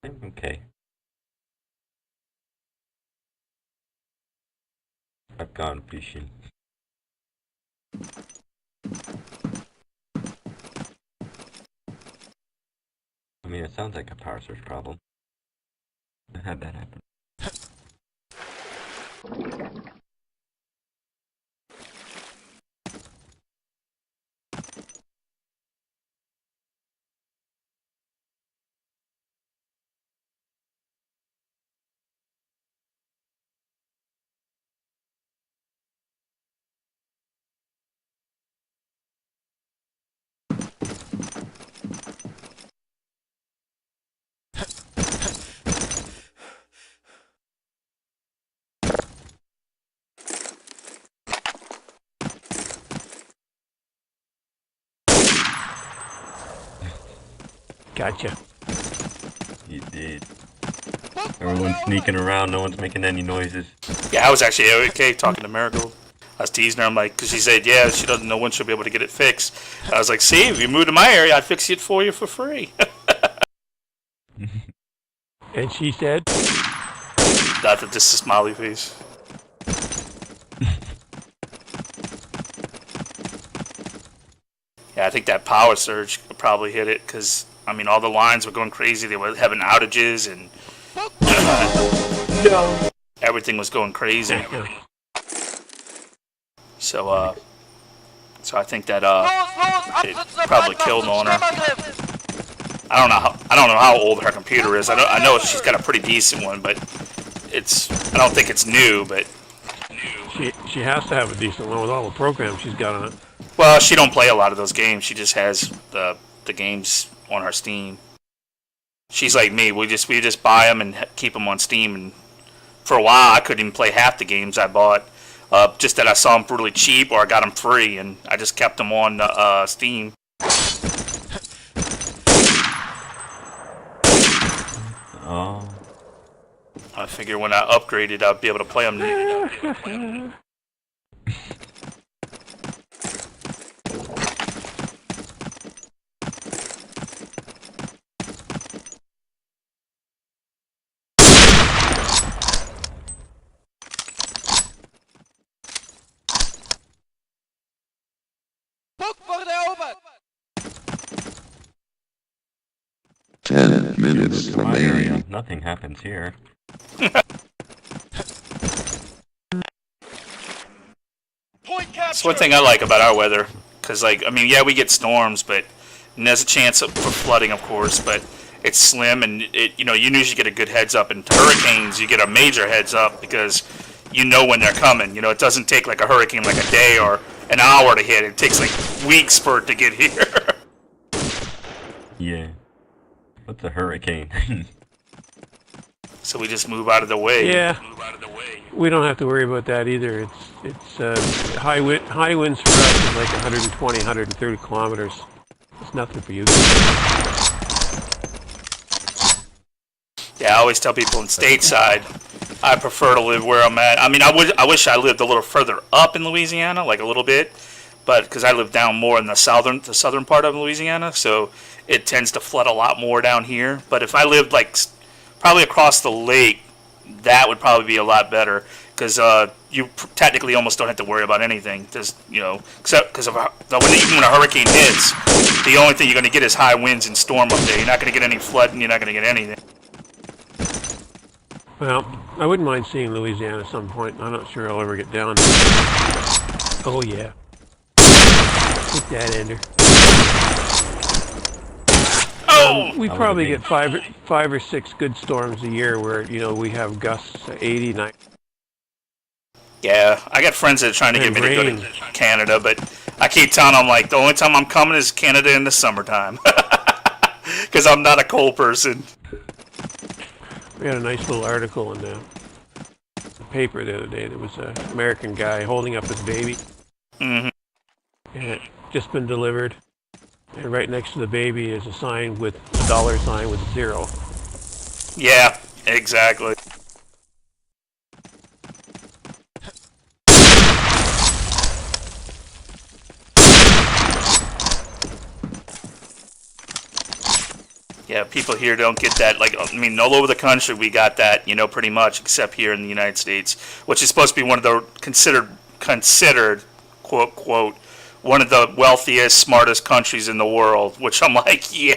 I'm okay. I've gone fishing. I mean, it sounds like a power surge problem. I had that happen. Gotcha. You did. Everyone's sneaking around, no one's making any noises. yeah, I was actually okay talking to Marigold. I was teasing her. I'm like, because she said, yeah, she doesn't know when she'll be able to get it fixed. I was like, see, if you move to my area, I'd fix it for you for free. And she said, Not that this is smiley face. Yeah, I think that power surge probably hit it because, I mean, all the lines were going crazy. They were having outages and everything was going crazy. So I think that it probably killed on her. I don't know how old her computer is. I know she's got a pretty decent one, but I don't think it's new, but she has to have a decent one with all the programs she's got on it. well, she don't play a lot of those games. She just has the games on her Steam. She's like me. We just buy them and keep them on Steam. And for a while, I couldn't even play half the games I bought. Just that I saw them brutally cheap, or I got them free, and I just kept them on Steam. Oh. I figure when I upgraded, I'd be able to play them. Boek voor de open! 10 minutes My area, remaining. nothing happens here. Point That's capture! one thing I like about our weather, because like I mean, yeah, we get storms, but and there's a chance for flooding, of course, but it's slim, and you usually get a good heads up. And hurricanes, you get a major heads up because you know when they're coming. You know, it doesn't take like a hurricane like a day or an hour to hit. It takes like weeks for it to get here. Yeah. What's a hurricane? So we just move out of the way. Yeah. We don't have to worry about that either. It's high winds for us is like 120, 130 kilometers. It's nothing for you. Yeah, I always tell people in stateside, I prefer to live where I'm at. I mean, I wish I lived a little further up in Louisiana, like a little bit, but because I live down more in the southern part of Louisiana, so it tends to flood a lot more down here. But if I lived like probably across the lake, that would probably be a lot better because you technically almost don't have to worry about anything. Just except because even when a hurricane hits, the only thing you're going to get is high winds and storm up there. You're not going to get any flooding. You're not going to get anything. Well, I wouldn't mind seeing Louisiana at some point. I'm not sure I'll ever get down. Oh yeah. Take that, Ender. Oh! We probably get five or six good storms a year where, we have gusts 80, 90. Yeah, I got friends that are trying to get me to go to Canada, but I keep telling them, like, the only time I'm coming is Canada in the summertime. Because I'm not a cold person. We had a nice little article in the paper the other day. There was an American guy holding up his baby. Mm-hmm. And it just been delivered. And right next to the baby is a sign with a dollar sign with 0. Yeah, exactly. Yeah, people here don't get that. Like, I mean, all over the country we got that, pretty much, except here in the United States, which is supposed to be one of the considered, quote, quote, one of the wealthiest, smartest countries in the world, which I'm like, yeah.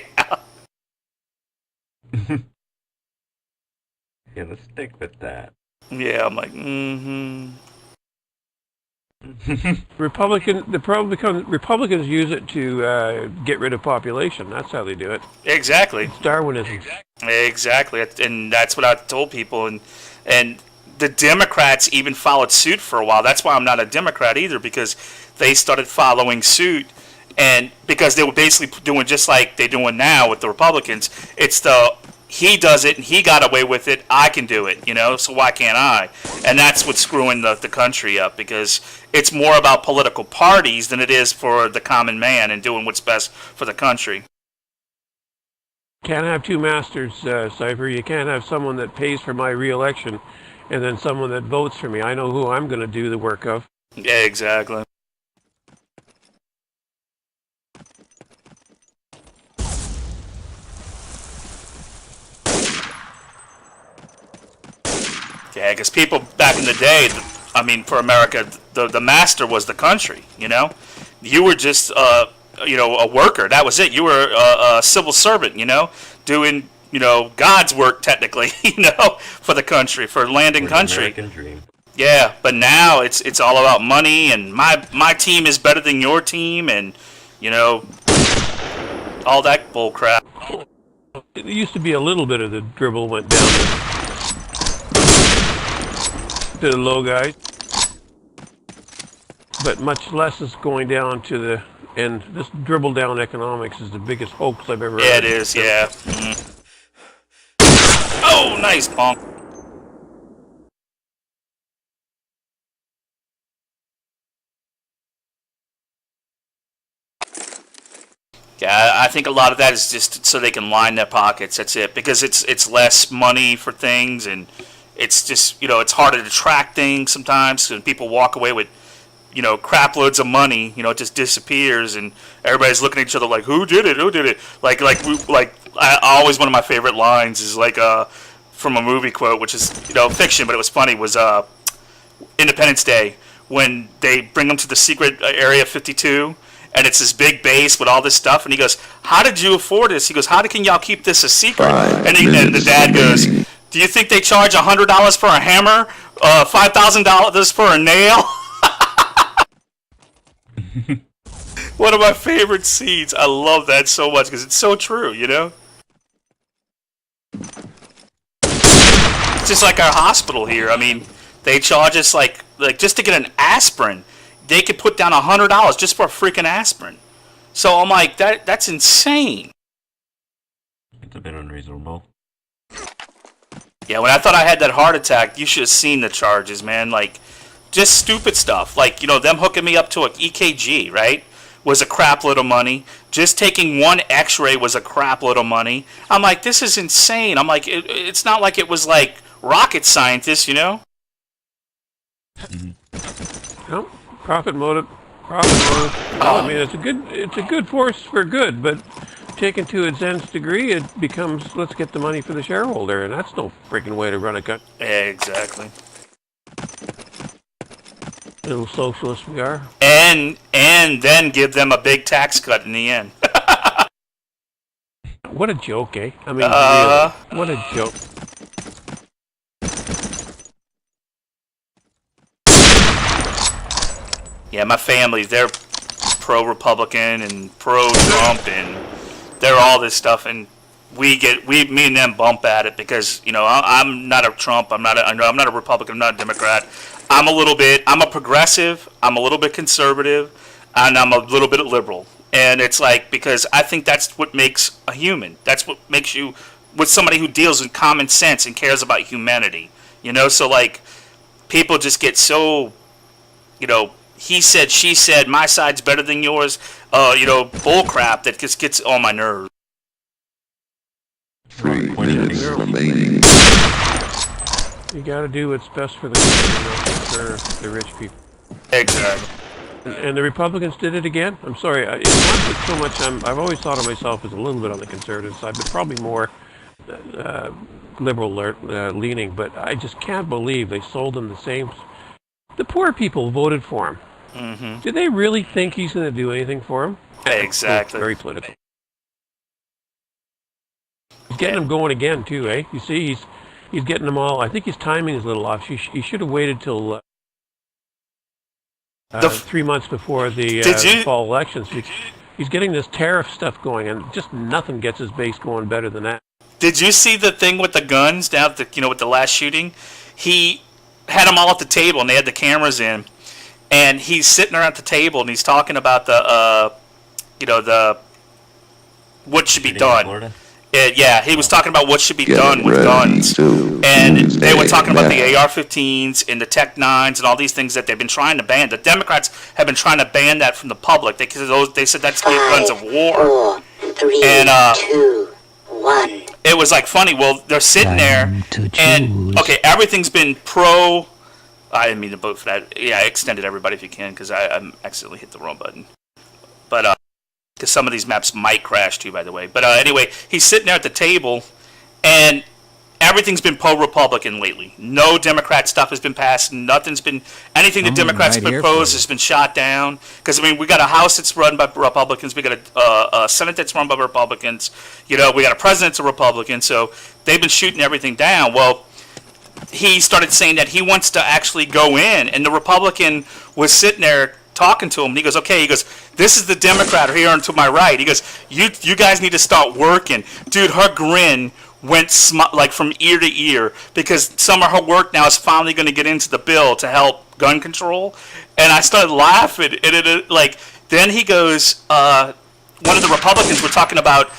Yeah, let's stick with that. Yeah, I'm like, mm-hmm. Republicans use it to get rid of population. That's how they do it. Exactly. It's Darwinism. Exactly, and that's what I told people, and the Democrats even followed suit for a while. That's why I'm not a Democrat either, because they started following suit, and because they were basically doing just like they're doing now with the Republicans. It's he does it and he got away with it, I can do it, so why can't I? And that's what's screwing the country up, because it's more about political parties than it is for the common man and doing what's best for the country. Can't have two masters, Cypher. You can't have someone that pays for my re-election and then someone that votes for me. I know who I'm going to do the work of. Yeah, exactly. Yeah, because people back in the day, for America, the master was the country, You were just, a worker. That was it. You were a civil servant, doing, God's work, technically, for the country, for land and country. American dream. Yeah, but now it's all about money, and my team is better than your team, and, all that bull crap. It used to be a little bit of the dribble went down to the low guys, but much less is going down to the end. This dribble down economics is the biggest hoax I've ever heard. Yeah, it is, yeah. Mm. Oh, nice bonk. Yeah, I think a lot of that is just so they can line their pockets. That's it, because it's less money for things, and it's just it's harder to track things sometimes, and people walk away with crap loads of money. It just disappears, and everybody's looking at each other like, who did it? Who did it? Like I always, one of my favorite lines is like from a movie quote, which is fiction, but it was funny. Was Independence Day, when they bring them to the secret Area 52. And it's this big base with all this stuff, and he goes, "How did you afford this?" He goes, "How can y'all keep this a secret?" And the dad goes, "Do you think they charge $100 for a hammer, $5,000 for a nail?" One of my favorite scenes. I love that so much because it's so true, It's just like our hospital here. I mean, they charge us like just to get an aspirin. They could put down $100 just for a freaking aspirin. So I'm like, that's insane. It's a bit unreasonable. Yeah, when I thought I had that heart attack, you should have seen the charges, man. Like, just stupid stuff. Like, them hooking me up to an EKG, right? Was a crap load of money. Just taking one x-ray was a crap load of money. I'm like, this is insane. I'm like, it's not like it was like rocket scientists, you know. No, profit motive. Profit motive. Well, I mean, it's a good force for good, but taken to its nth degree, it becomes let's get the money for the shareholder, and that's no freaking way to run a country. Exactly. Little socialists we are. And then give them a big tax cut in the end. What a joke, eh? I mean, really, what a joke. Yeah, my family, they're pro-Republican and pro-Trump, and they're all this stuff, and me and them bump at it because, you know, I'm not a Trump, I'm not a Republican, I'm not a Democrat. I'm a progressive, I'm a little bit conservative, and I'm a little bit liberal. And it's like, because I think that's what makes a human. That's what makes you, with somebody who deals in common sense and cares about humanity. You know, so like, people just get so, you know, he said, she said, my side's better than yours, you know, bull crap that just gets on my nerves. 3 minutes remaining. You got to do what's best for the country, not for the rich people. Exactly. And the Republicans did it again. I'm sorry, it's not that so much. I've always thought of myself as a little bit on the conservative side, but probably more liberal leaning. But I just can't believe they sold him the same. The poor people voted for him. Mm-hmm. Do they really think he's going to do anything for them? Exactly. Very political. He's getting them going again too, eh? You see, he's getting them all. I think his timing is a little off. He should have waited till 3 months before the fall elections. He's getting this tariff stuff going, and just nothing gets his base going better than that. Did you see the thing with the guns now? With the last shooting, he had them all at the table, and they had the cameras in, and he's sitting there at the table, and he's talking about the what should be done. Yeah, he was talking about what should be done with guns, and they were talking about the AR-15s and the Tech 9s and all these things that they've been trying to ban. The Democrats have been trying to ban that from the public. They said that's guns of war. 4, 3, And 2, 1. it was like funny. Well, they're sitting there, and okay, everything's been pro. I didn't mean to vote for that. Yeah, extend it everybody if you can, because I accidentally hit the wrong button. But because some of these maps might crash too, by the way. But anyway, he's sitting there at the table, and everything's been pro-Republican lately. No Democrat stuff has been passed. Anything the Democrats proposed has been shot down. Because I mean, we got a House that's run by Republicans. We got a Senate that's run by Republicans. You know, we got a president that's a Republican. So they've been shooting everything down. Well, he started saying that he wants to actually go in, and the Republican was sitting there talking to him, and he goes, okay, he goes, this is the Democrat here on to my right. He goes, you guys need to start working. Dude, her grin went like from ear to ear, because some of her work now is finally going to get into the bill to help gun control. And I started laughing, and then he goes, one of the Republicans were talking about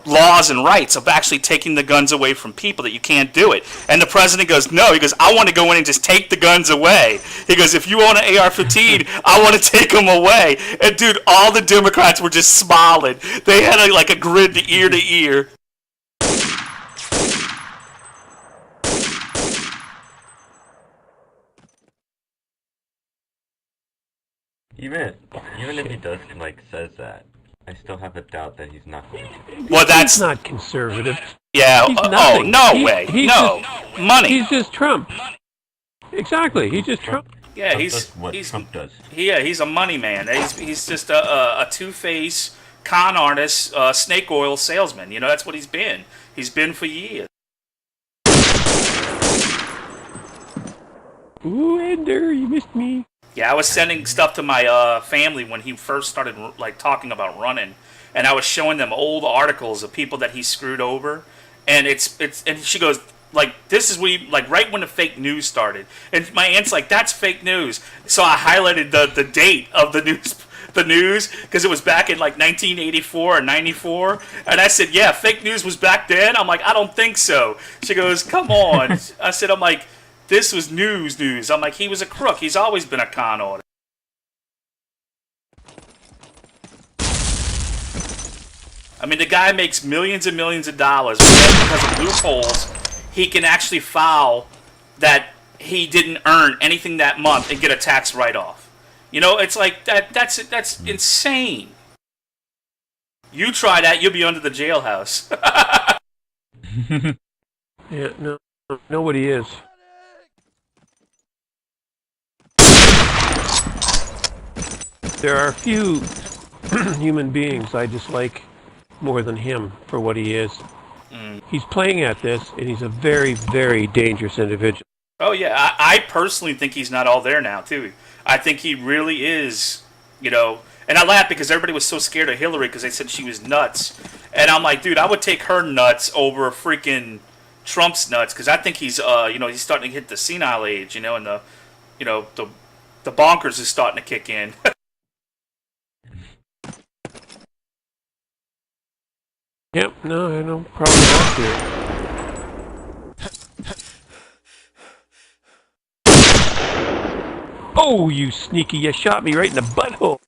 laws and rights of actually taking the guns away from people, that you can't do it. And the president goes, no, he goes, I want to go in and just take the guns away. He goes, if you own an AR-15, I want to take them away. And dude, all the Democrats were just smiling. They had a grin to ear. Even if he does says that, I still have a doubt that he's not going to. Well, that's he's not conservative. Yeah. Oh, no way. No. Money. He's just Trump. Exactly. He's just Trump. Yeah, he's what Trump does. Yeah, he's a money man. He's just a two-faced con artist, snake oil salesman. You know, that's what he's been. He's been for years. Ooh, Ender, you missed me. Yeah, I was sending stuff to my family when he first started talking about running, and I was showing them old articles of people that he screwed over, and and she goes, this is right when the fake news started, and my aunt's like, that's fake news. So I highlighted the date of the news because it was back in 1984 or 94, and I said, yeah, fake news was back then. I'm like, I don't think so. She goes, come on. I said, I'm like, this was news. I'm like, he was a crook. He's always been a con artist. I mean, the guy makes millions and millions of dollars because of loopholes he can actually file that he didn't earn anything that month and get a tax write-off. You know, it's like that's insane. You try that, you'll be under the jailhouse. Yeah, no, nobody is. There are a few human beings I dislike more than him for what he is. He's playing at this, and he's a very, very dangerous individual. Oh yeah, I personally think he's not all there now too. I think he really is, you know. And I laugh because everybody was so scared of Hillary because they said she was nuts, and I'm like, dude, I would take her nuts over freaking Trump's nuts because I think he's, you know, he's starting to hit the senile age, you know, and the bonkers is starting to kick in. Yep, no, I know, probably not here. Oh, you sneaky, you shot me right in the butthole.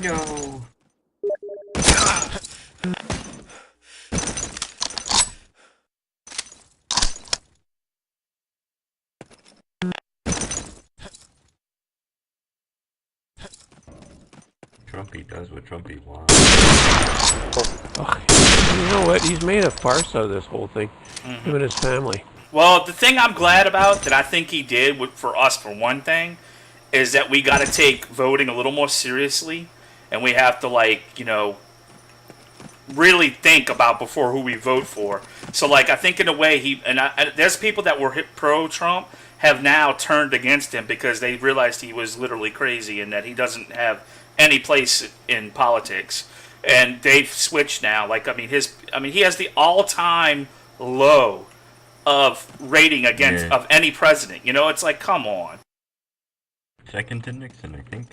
No. Trumpy does what Trumpy wants. Oh, you know what? He's made a farce out of this whole thing. Him and his family. Well, the thing I'm glad about that I think he did for us, for one thing, is that we got to take voting a little more seriously, and we have to, like, you know, really think about before who we vote for. So, like, I think in a way there's people that were pro-Trump have now turned against him because they realized he was literally crazy and that he doesn't have any place in politics. And they've switched now. Like, I mean, he has the all-time low of rating against of any president. You know, it's like, come on. Second to Nixon, I think.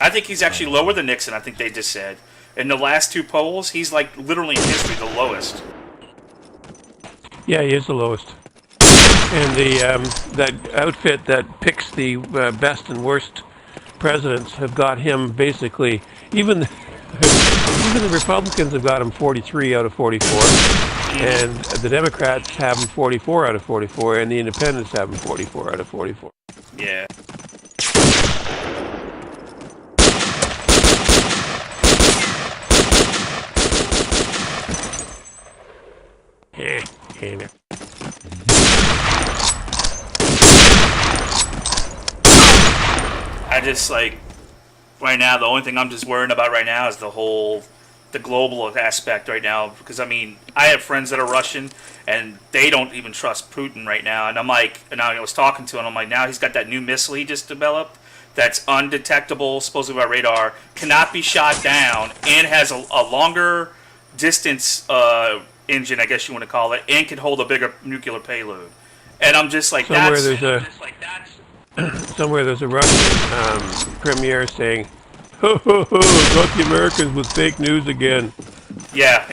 I think he's actually lower than Nixon, I think they just said. In the last two polls, he's like literally in history the lowest. Yeah, he is the lowest. And the that outfit that picks the best and worst presidents have got him basically, even the Republicans have got him 43 out of 44, and the Democrats have him 44 out of 44, and the Independents have him 44 out of 44. Yeah. I just, like, right now, the only thing I'm just worrying about right now is the global aspect right now. Because, I mean, I have friends that are Russian, and they don't even trust Putin right now. And I'm like, and I was talking to him, I'm like, now he's got that new missile he just developed that's undetectable, supposedly by radar, cannot be shot down, and has a longer distance engine, I guess you want to call it, and can hold a bigger nuclear payload. And I'm just like, somewhere there's a Russian premier saying, "Ho ho ho! Got the Americans with fake news again." Yeah.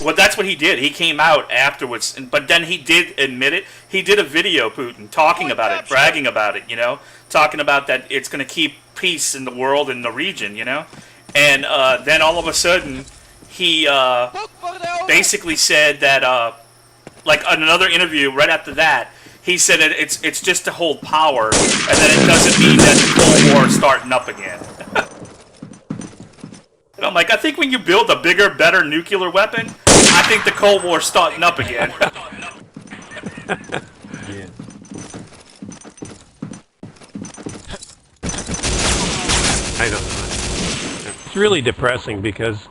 Well, that's what he did. He came out afterwards, but then he did admit it. He did a video, Putin, talking about it, bragging about it, you know, talking about that it's going to keep peace in the world and the region, you know. And then all of a sudden, he basically said that, like in another interview right after that, he said that it's just to hold power, and that it doesn't mean that the Cold War is starting up again. And I'm like, I think when you build a bigger, better nuclear weapon, I think the Cold War's starting up again. Yeah. I don't know. It's really depressing because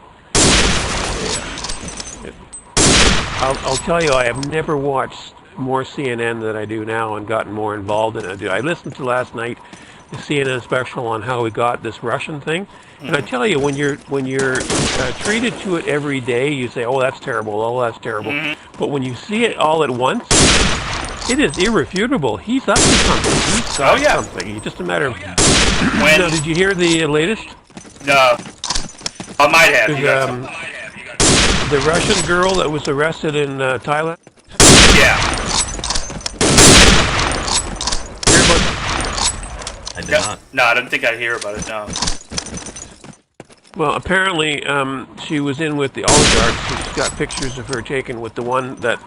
I'll tell you, I have never watched more CNN than I do now and gotten more involved in it. I listened to last night the CNN special on how we got this Russian thing, and I tell you, when you're treated to it every day, you say, "Oh, that's terrible. Oh, that's terrible." But when you see it all at once, It is irrefutable. He's up to something. He's got yeah. something. It's just a matter of... When? Now, did you hear the latest? No. I might have. You got There's, the Russian girl that was arrested in Thailand? Yeah. Hear about I did not. No, I didn't think I'd hear about it, no. Well, apparently, she was in with the oligarchs, so she's got pictures of her taken with the one that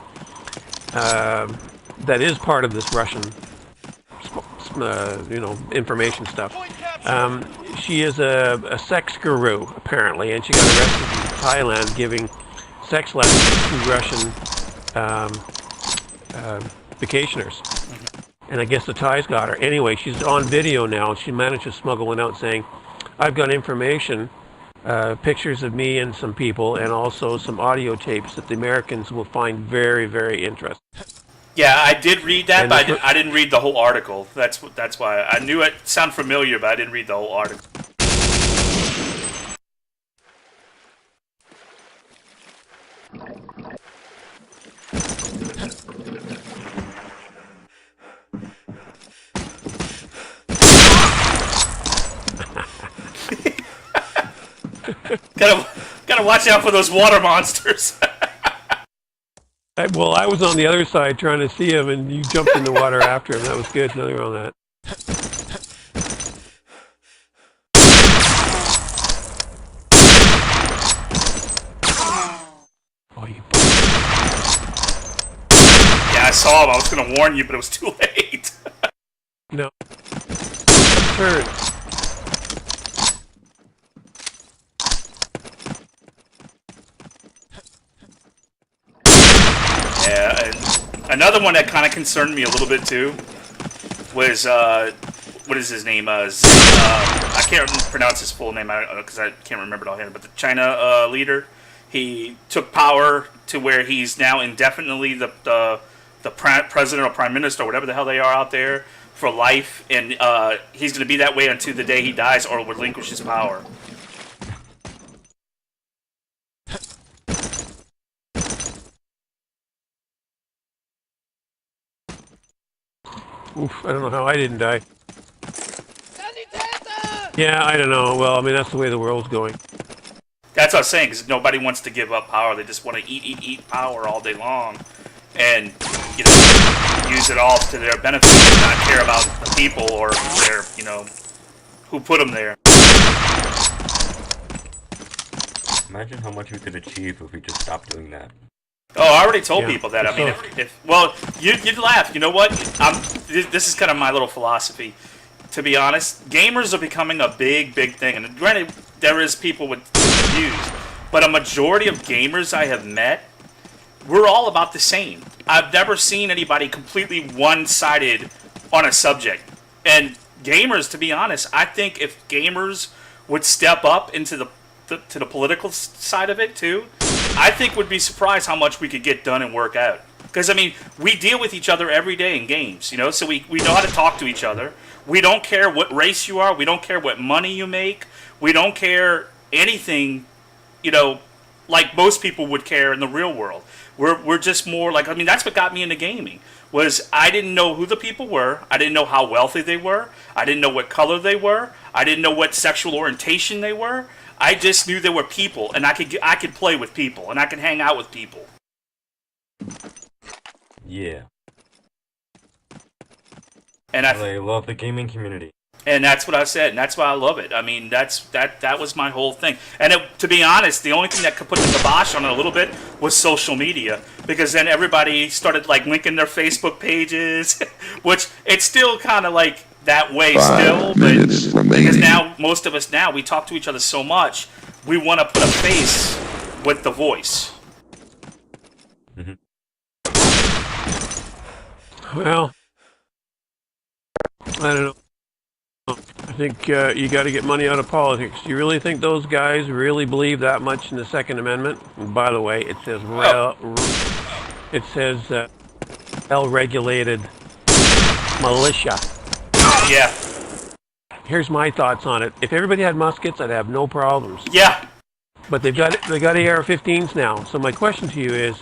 that is part of this Russian, information stuff. She is a sex guru, apparently, and she got arrested in Thailand giving sex lessons to Russian vacationers. And I guess the Thais got her. Anyway, she's on video now. She managed to smuggle one out saying, I've got information, pictures of me and some people, and also some audio tapes that the Americans will find very, very interesting. Yeah, I did read that, And but this I didn't read the whole article. That's why. I knew it sounded familiar, but I didn't read the whole article. Gotta watch out for those water monsters. Well, I was on the other side trying to see him, and you jumped in the water after him. That was good. Nothing wrong with that. Oh, you... Yeah, I saw him. I was gonna warn you, but it was too late. No. Turn. Yeah, and another one that kind of concerned me a little bit too was what is his name? I can't pronounce his full name because I can't remember it offhand. But the China leader, he took power to where he's now indefinitely the president or prime minister or whatever the hell they are out there for life, and he's going to be that way until the day he dies or relinquishes power. Oof, I don't know how I didn't die. Yeah, I don't know. Well, I mean, that's the way the world's going. That's what I'm saying, because nobody wants to give up power. They just want to eat power all day long. And, use it all to their benefit and not care about the people or their, who put them there. Imagine how much we could achieve if we just stopped doing that. Oh, I already told Yeah. people that. I mean, well, you'd laugh. You know what? This is kind of my little philosophy. To be honest, gamers are becoming a big thing. And granted, there is people with views, but a majority of gamers I have met, we're all about the same. I've never seen anybody completely one-sided on a subject. And gamers, to be honest, I think if gamers would step up into the political side of it too, I think would be surprised how much we could get done and work out. Because, I mean, we deal with each other every day in games, so we know how to talk to each other. We don't care what race you are. We don't care what money you make. We don't care anything, like most people would care in the real world. We're just more like, I mean, that's what got me into gaming, was I didn't know who the people were. I didn't know how wealthy they were. I didn't know what color they were. I didn't know what sexual orientation they were. I just knew there were people, and I could play with people, and I could hang out with people. Yeah. And I love the gaming community. And that's what I said, and that's why I love it. I mean, that was my whole thing. And to be honest, the only thing that could put the kibosh on it a little bit was social media, because then everybody started linking their Facebook pages, which it's still kind of like that way still, but because now most of us we talk to each other so much, we want to put a face with the voice. Mm-hmm. Well, I don't know. I think you got to get money out of politics. Do you really think those guys really believe that much in the Second Amendment? And by the way, it says well-regulated militia. Yeah. Here's my thoughts on it. If everybody had muskets, I'd have no problems. Yeah. But they got AR-15s now. So my question to you is,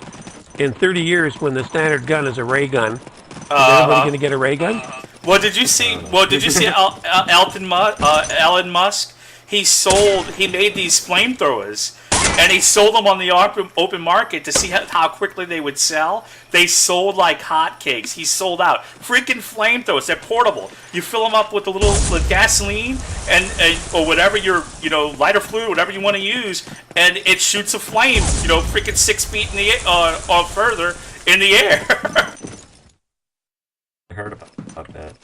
in 30 years, when the standard gun is a ray gun, everybody going to get a ray gun? Well, did you see? Elon Musk? He made these flamethrowers, and he sold them on the open market to see how quickly they would sell. They sold like hotcakes. He sold out. Freaking flamethrowers. They're portable. You fill them up with a little gasoline and or whatever your lighter fluid, whatever you want to use, and it shoots a flame. Freaking 6 feet in the air or further in the air. I heard about that.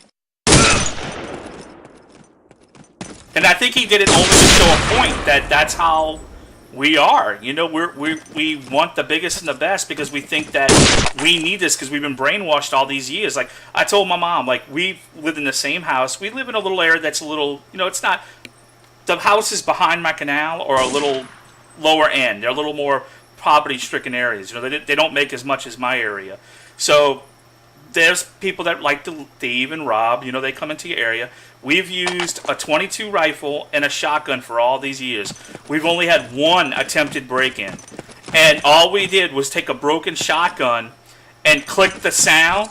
And I think he did it only to show a point that that's how we are. We want the biggest and the best because we think that we need this because we've been brainwashed all these years. Like, I told my mom, like, we've lived in the same house. We live in a little area that's a little, it's not, the houses behind my canal are a little lower end. They're a little more poverty-stricken areas. They don't make as much as my area. So there's people that like to thieve and rob. They come into your area. We've used a .22 rifle and a shotgun for all these years. We've only had one attempted break-in. And all we did was take a broken shotgun and click the sound,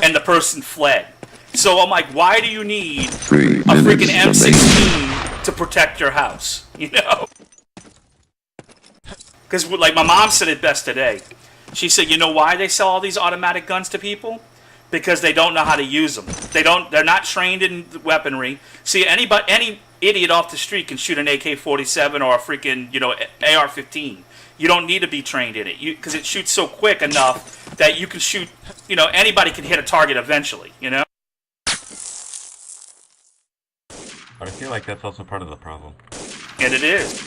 and the person fled. So I'm like, why do you need a freaking M16 to protect your house? Because, like, my mom said it best today. She said, you know why they sell all these automatic guns to people? Because they don't know how to use them. They're not trained in weaponry. See, any idiot off the street can shoot an AK-47 or a freaking, AR-15. You don't need to be trained in it because it shoots so quick enough that you can shoot, anybody can hit a target eventually, But I feel like that's also part of the problem. And it is.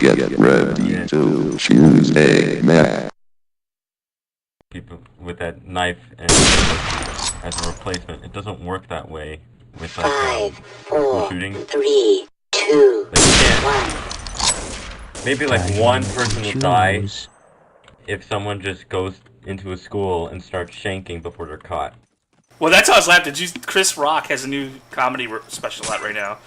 Get ready to choose a map. People with that knife and as a replacement, it doesn't work that way with like 5, 4, shooting. 3, 2, Like, 1. Maybe like one person will die if someone just goes into a school and starts shanking before they're caught. Well, that's how I was laughing. Chris Rock has a new comedy special out right now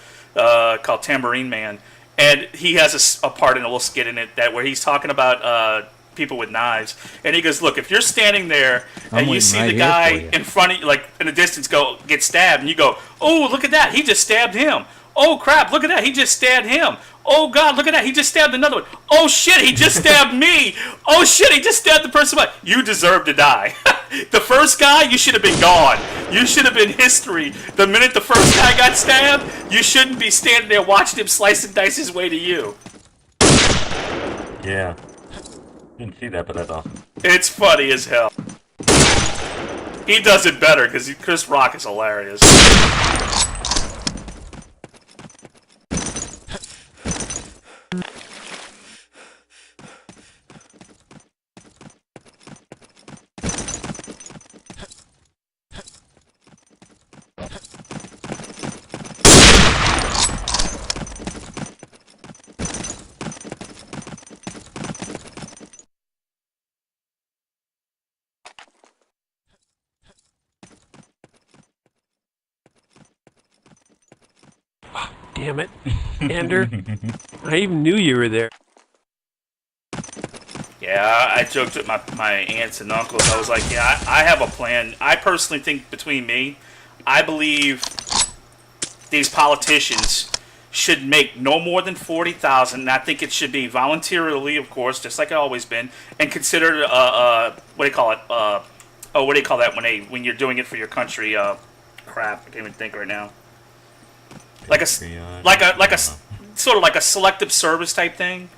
called Tambourine Man. And he has a part in a little skit in it where he's talking about people with knives. And he goes, look, if you're standing there and you see the guy in front of you, like in the distance, get stabbed, and you go, oh, look at that, he just stabbed him. Oh, crap, look at that, he just stabbed him. Oh, God, look at that, he just stabbed another one. Oh, shit, he just stabbed me. Oh, shit, he just stabbed the person. You deserve to die. The first guy, you should have been gone. You should have been history. The minute the first guy got stabbed, you shouldn't be standing there watching him slice and dice his way to you. Yeah. Didn't see that, but that's awesome. It's funny as hell. He does it better because Chris Rock is hilarious. Damn it, Ender. I even knew you were there. Yeah, I joked with my aunts and uncles. I was like, yeah, I have a plan. I personally think between me, I believe these politicians should make no more than $40,000, and I think it should be voluntarily, of course, just like it's always been, and considered what do you call it? What do you call that when you're doing it for your country? Crap, I can't even think right now. Like a sort of like a selective service type thing,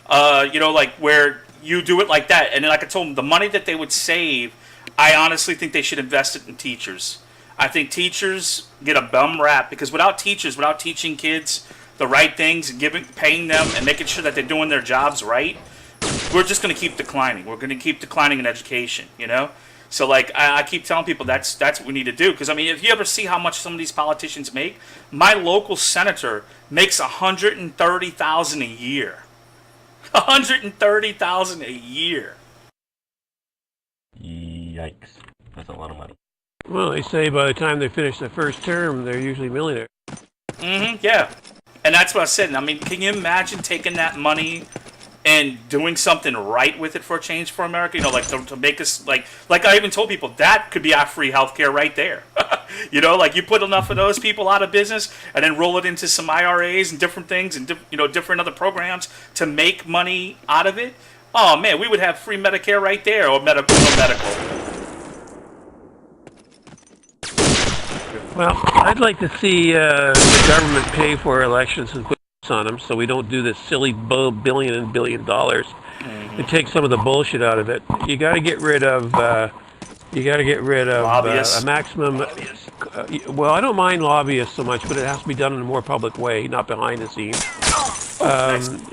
like where you do it like that, and then like I told them, the money that they would save, I honestly think they should invest it in teachers. I think teachers get a bum rap because without teaching kids the right things and paying them and making sure that they're doing their jobs right, we're just going to keep declining. We're going to keep declining in education, So like I keep telling people that's what we need to do, because I mean if you ever see how much some of these politicians make, my local senator makes $130,000 a year. $130,000 a year. Yikes. That's a lot of money. Well, they say by the time they finish the first term, they're usually millionaires. Yeah. And that's what I said. I mean, can you imagine taking that money and doing something right with it for a change for America? You know, like to make us like I even told people that could be our free healthcare right there. You know, like you put enough of those people out of business and then roll it into some IRAs and different things and different other programs to make money out of it. Oh man, we would have free Medicare right there, or medical. Well, I'd like to see the government pay for elections and put on them, so we don't do this silly billion and billion dollars. And take some of the bullshit out of it. You got to get rid of. Lobbyists. A maximum. Well, I don't mind lobbyists so much, but it has to be done in a more public way, not behind the scenes.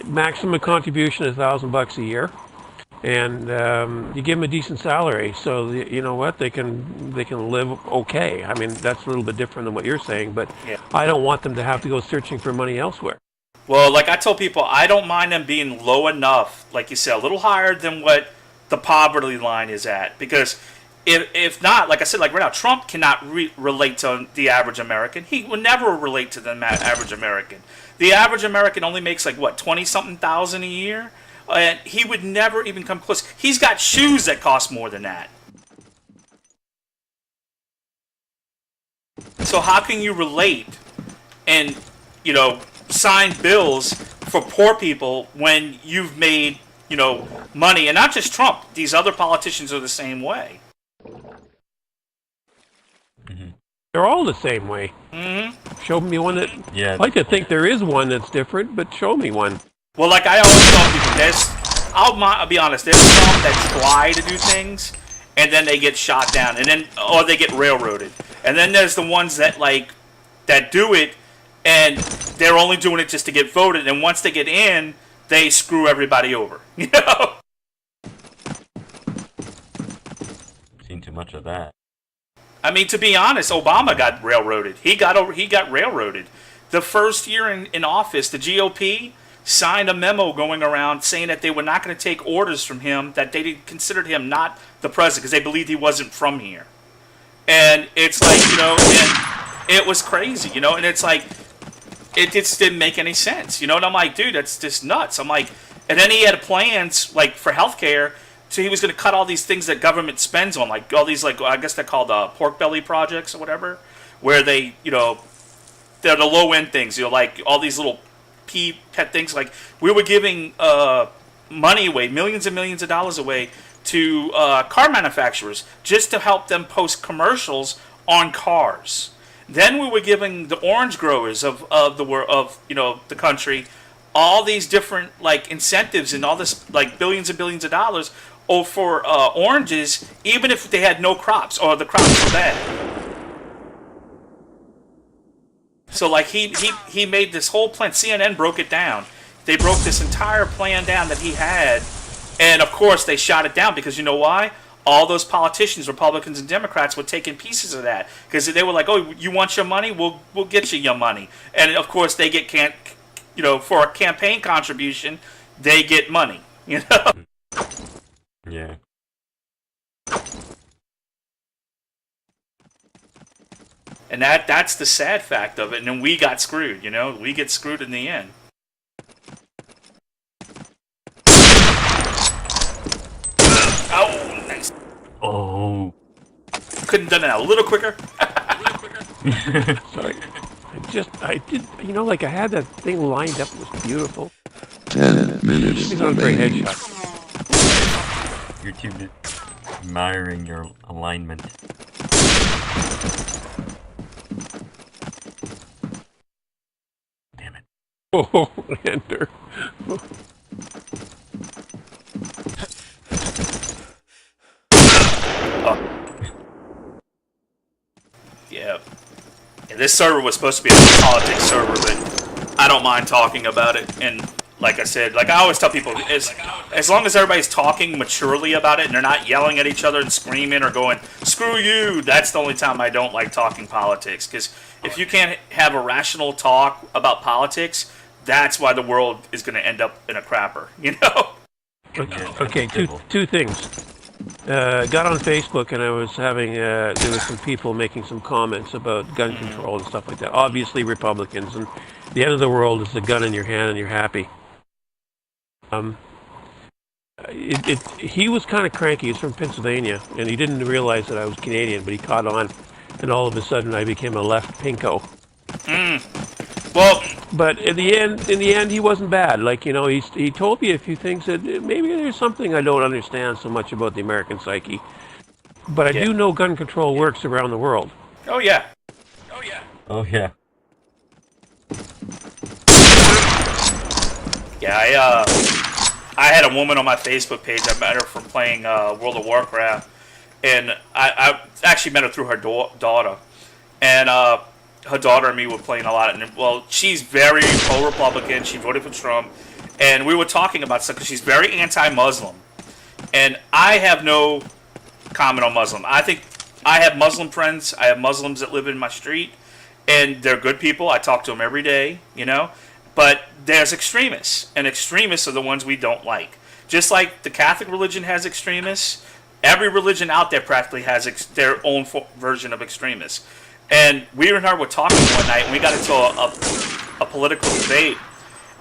Maximum contribution is $1,000 a year, and you give them a decent salary, so you know what, they can live okay. I mean, that's a little bit different than what you're saying, but Yeah. I don't want them to have to go searching for money elsewhere. Well, like I told people, I don't mind them being low enough, like you said, a little higher than what the poverty line is at. Because if not, like I said, like right now, Trump cannot relate to the average American. He will never relate to the average American. The average American only makes like, what, 20-something thousand a year? And he would never even come close. He's got shoes that cost more than that. So how can you relate and, sign bills for poor people when you've made, money? And not just Trump. These other politicians are the same way. They're all the same way. Show me one that. Yeah. I'd like to think there is one that's different, but show me one. Well, like I always tell people, I'll be honest, there's some that try to do things, and then they get shot down, or they get railroaded. And then there's the ones that do it, and they're only doing it just to get voted, and once they get in, they screw everybody over. Seen too much of that. I mean, to be honest, Obama got railroaded. He got railroaded. The first year in office, the GOP signed a memo going around saying that they were not going to take orders from him, that they considered him not the president because they believed he wasn't from here. And it's like, and it was crazy, and it's like, it just didn't make any sense, and I'm like, dude, that's just nuts. I'm like, and then he had plans, like, for healthcare, so he was going to cut all these things that government spends on, like, all these, like, I guess they're called pork belly projects or whatever, where they, they're the low-end things, like, all these little pet things. Like, we were giving money away, millions and millions of dollars away to car manufacturers just to help them post commercials on cars. Then we were giving the orange growers of the country all these different like incentives and all this like billions and billions of dollars for oranges, even if they had no crops or the crops were bad. So like he made this whole plan. CNN broke it down. They broke this entire plan down that he had, and of course they shot it down because you know why? All those politicians, Republicans and Democrats, were taking pieces of that because they were like, "Oh, you want your money? We'll get you your money." And of course they get for a campaign contribution, they get money. Yeah. And that's the sad fact of it. And then we got screwed. We get screwed in the end. Oh, nice. Oh. Couldn't have done that a little quicker. Sorry. I did, like I had that thing lined up. It was beautiful. 10 minutes He's on for a remaining. headshot. You're too admiring your alignment. Damn it. Oh, enter. Yeah. This server was supposed to be a politics server, but I don't mind talking about it. And like I said, like I always tell people, as long as everybody's talking maturely about it and they're not yelling at each other and screaming or going, screw you, that's the only time I don't like talking politics. Because if you can't have a rational talk about politics, that's why the world is going to end up in a crapper, you know? Okay, two things. Got on Facebook and I was having, there was some people making some comments about gun control and stuff like that. Obviously Republicans, and the end of the world is the gun in your hand and you're happy. He was kind of cranky. He's from Pennsylvania, and he didn't realize that I was Canadian, but he caught on, and all of a sudden I became a left pinko. Well, but in the end, he wasn't bad. Like, you know, he told me a few things that maybe there's something I don't understand so much about the American psyche. But I do know gun control works around the world. Oh yeah. Oh yeah. Yeah, I had a woman on my Facebook page. I met her from playing World of Warcraft, and I actually met her through her daughter, and her daughter and me were playing a lot. And well, she's very pro-Republican. She voted for Trump, and we were talking about stuff because she's very anti-Muslim, and I have no comment on Muslim. I think I have Muslim friends. I have Muslims that live in my street, and they're good people. I talk to them every day, you know. But there's extremists, and extremists are the ones we don't like. Just like the Catholic religion has extremists, every religion out there practically has their own version of extremists. And we and her were talking one night, and we got into a political debate.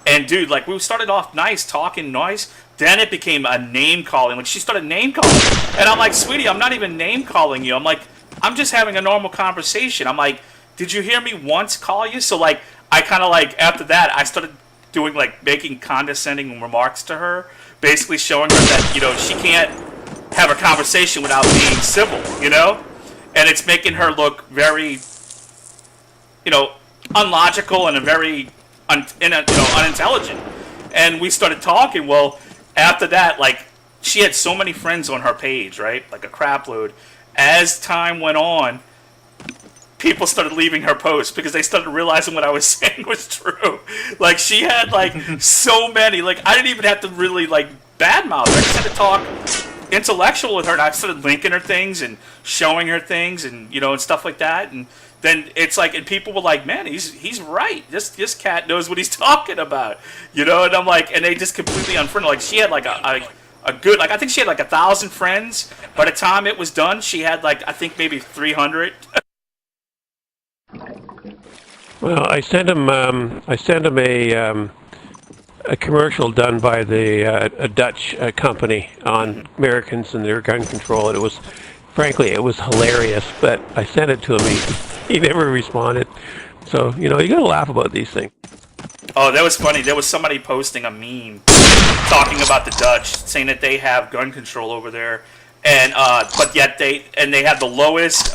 And dude, like we started off nice, talking nice, then it became a name calling. Like she started name calling, and I'm like, sweetie, I'm not even name calling you. I'm like, I'm just having a normal conversation. I'm like, did you hear me once call you? So like, I kind of like, after that, I started doing like making condescending remarks to her, basically showing her that, you know, she can't have a conversation without being civil, you know? And it's making her look very, you know, unlogical and a very, unintelligent. And we started talking. Well, after that, like, she had so many friends on her page, right? Like a crap load. As time went on, people started leaving her posts because they started realizing what I was saying was true. Like, she had, like, so many. Like, I didn't even have to really, like, badmouth her. I just had to talk intellectual with her, and I started linking her things and showing her things and, you know, and stuff like that. And then it's like, and people were like, man, he's right. This cat knows what he's talking about. You know, and I'm like, and they just completely unfriended. Like, she had, like, a good, like, I think she had, like, 1,000 friends. By the time it was done, she had, like, I think maybe 300. Well, I sent him a commercial done by a Dutch company on Americans and their gun control, and it was, frankly, it was hilarious. But I sent it to him. He never responded. So, you know, you gotta laugh about these things. Oh, that was funny. There was somebody posting a meme talking about the Dutch, saying that they have gun control over there, and but yet they have the lowest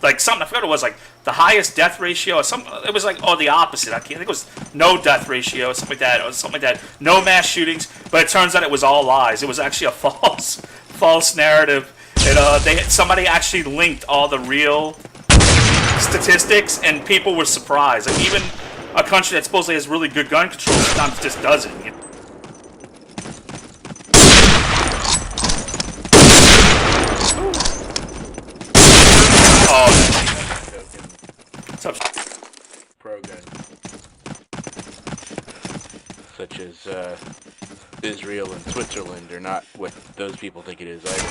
like something, I forgot what it was, like the highest death ratio or something. It was like, oh, the opposite. I think it was no death ratio or something like that, or something like that. No mass shootings, but it turns out it was all lies. It was actually a false narrative. And somebody actually linked all the real statistics, and people were surprised. Like, even a country that supposedly has really good gun control sometimes just doesn't. You know? Pro-gun, such as Israel and Switzerland, are not what those people think it is either.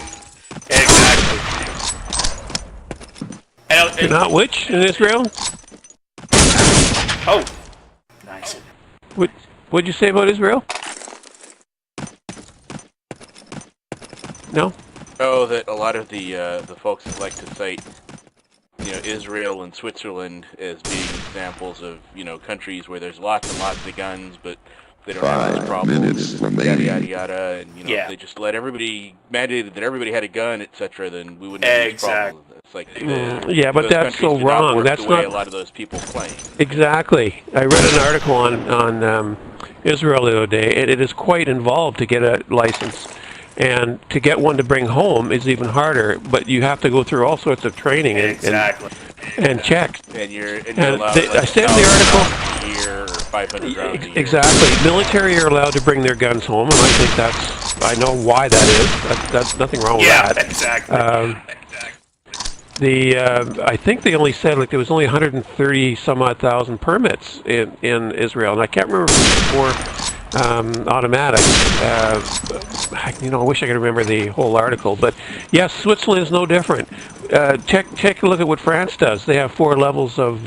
Exactly. You're not which in Israel? Oh, nice. What'd you say about Israel? No? Oh, that a lot of the folks that like to cite, you know, Israel and Switzerland as being examples of, you know, countries where there's lots and lots of guns, but they don't have those 5 problems, minutes and remaining. yada yada yada, and you know, Yeah. if they just let everybody mandated that everybody had a gun, etc., then we wouldn't have these problems. It's like Yeah, but those that's so countries do not wrong. work That's the way not a lot of those people claim. exactly. I read an article on Israel the other day, and it is quite involved to get a license. And to get one to bring home is even harder, but you have to go through all sorts of training and checks. And you're And allowed I like sent the article. $1,000 a year, 500 rounds a year. Exactly. Military are allowed to bring their guns home, and I think I know why that is. That's nothing wrong with that. Yeah, exactly. I think they only said like there was only 130 some odd thousand permits in Israel, and I can't remember if it was for automatic. I wish I could remember the whole article, but yes, Switzerland is no different. Take a look at what France does. They have 4 levels of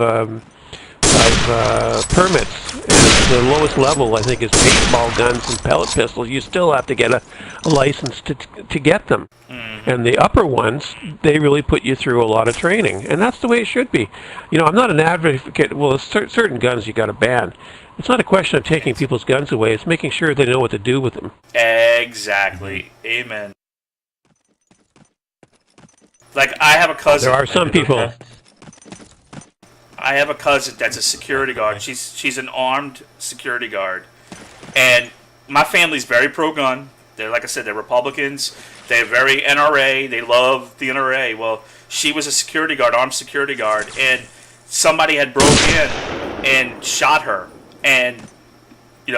permits, and the lowest level I think is paintball guns and pellet pistols. You still have to get a license to get them. And the upper ones, they really put you through a lot of training, and that's the way it should be. I'm not an advocate. Well, certain guns you got to ban. It's not a question of taking people's guns away. It's making sure they know what to do with them. Exactly. Amen. Like, I have a cousin. There are some people. I have a cousin that's a security guard. She's an armed security guard, and my family's very pro-gun. They're, like I said, they're Republicans. They're very NRA. They love the NRA. Well, she was a security guard, armed security guard, and somebody had broke in and shot her. And,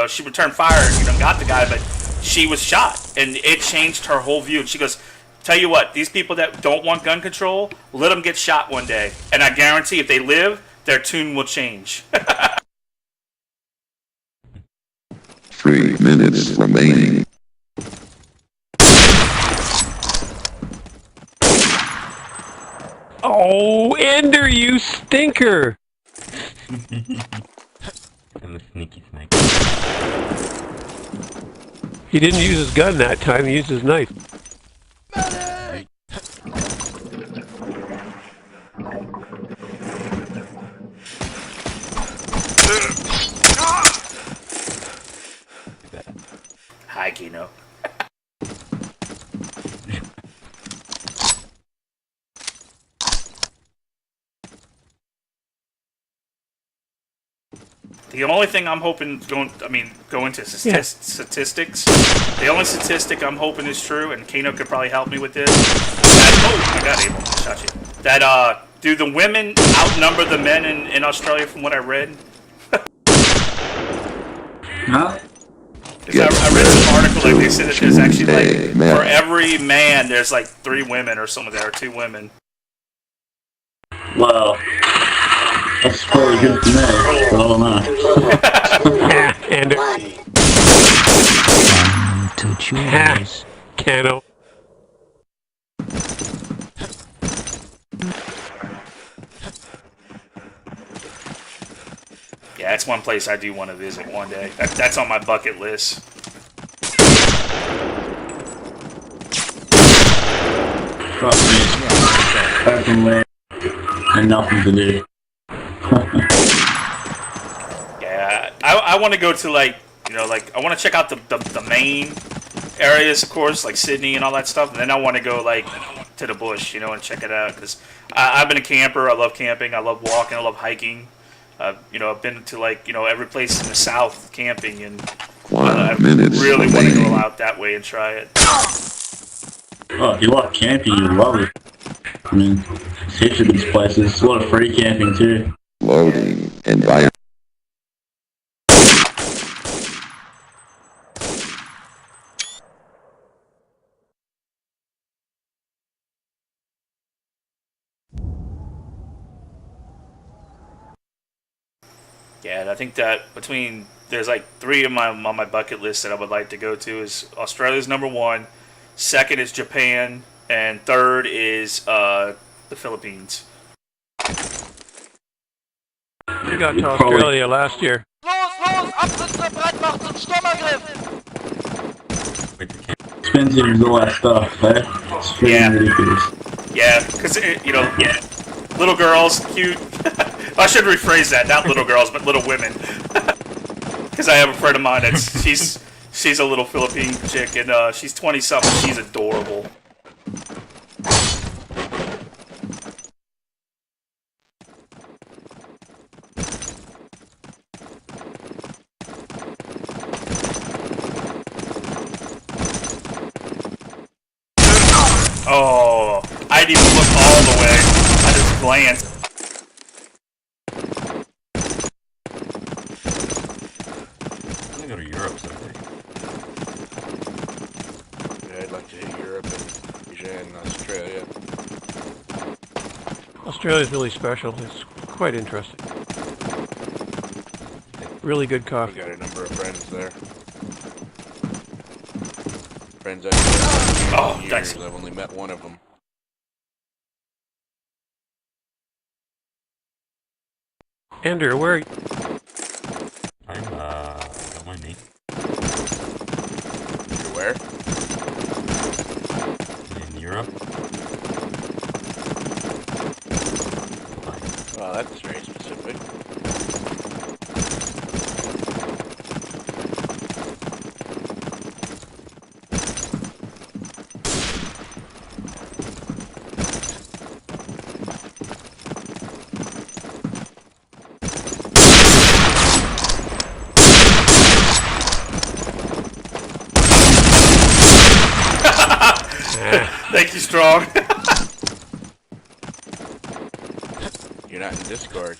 she returned fire, got the guy, but she was shot. And it changed her whole view. And she goes, tell you what, these people that don't want gun control, let them get shot one day. And I guarantee if they live, their tune will change. 3 minutes remaining. Oh, Ender, you stinker! I'm a sneaky snake. He didn't use his gun that time, he used his knife. Hi, Kino. The only thing I'm hoping going to statistics. The only statistic I'm hoping is true, and Kano could probably help me with this. I got Abel. Shot you. That do the women outnumber the men in Australia? From what I read. Huh? I read some article like they said that there's actually for every man there's like 3 women or something. There are 2 women. Well, that's probably good to know. I don't know. And to choose. Cano. Yeah, that's one place I do want to visit one day. That's on my bucket list. Trust me, open land and nothing to do. Yeah, I want to go to I want to check out the main areas, of course, like Sydney and all that stuff, and then I want to go to the bush, and check it out, because I've been a camper. I love camping. I love walking. I love hiking. I've been to every place in the South camping, and I really want to go out that way and try it. Oh, if you like camping, you'll love it. I mean, it's heaps of these places. There's a lot of free camping too. Loading environment. Yeah, and I think that there's 3 on my bucket list that I would like to go to. Is Australia's number 1, second is Japan, and third is the Philippines. We got to Australia last year. Expensive and all that stuff, eh? It's really ridiculous. Yeah, because little girls, cute. I should rephrase that, not little girls, but little women. Because I have a friend of mine that's she's a little Philippine chick, and she's 20-something. She's adorable. Oh, I didn't even look all the way. I just glanced. go to Europe someday. Yeah, I'd like to hit Europe and Asia and Australia. Australia's really special. It's quite interesting. Really good I've coffee. got a number of friends there. Friends I've Oh, known for thanks. years. I've only met one of them. Andrew, where? Don't mind me. You're where? In Europe. Well, that's very specific. Thank you, Strong. You're not in Discord.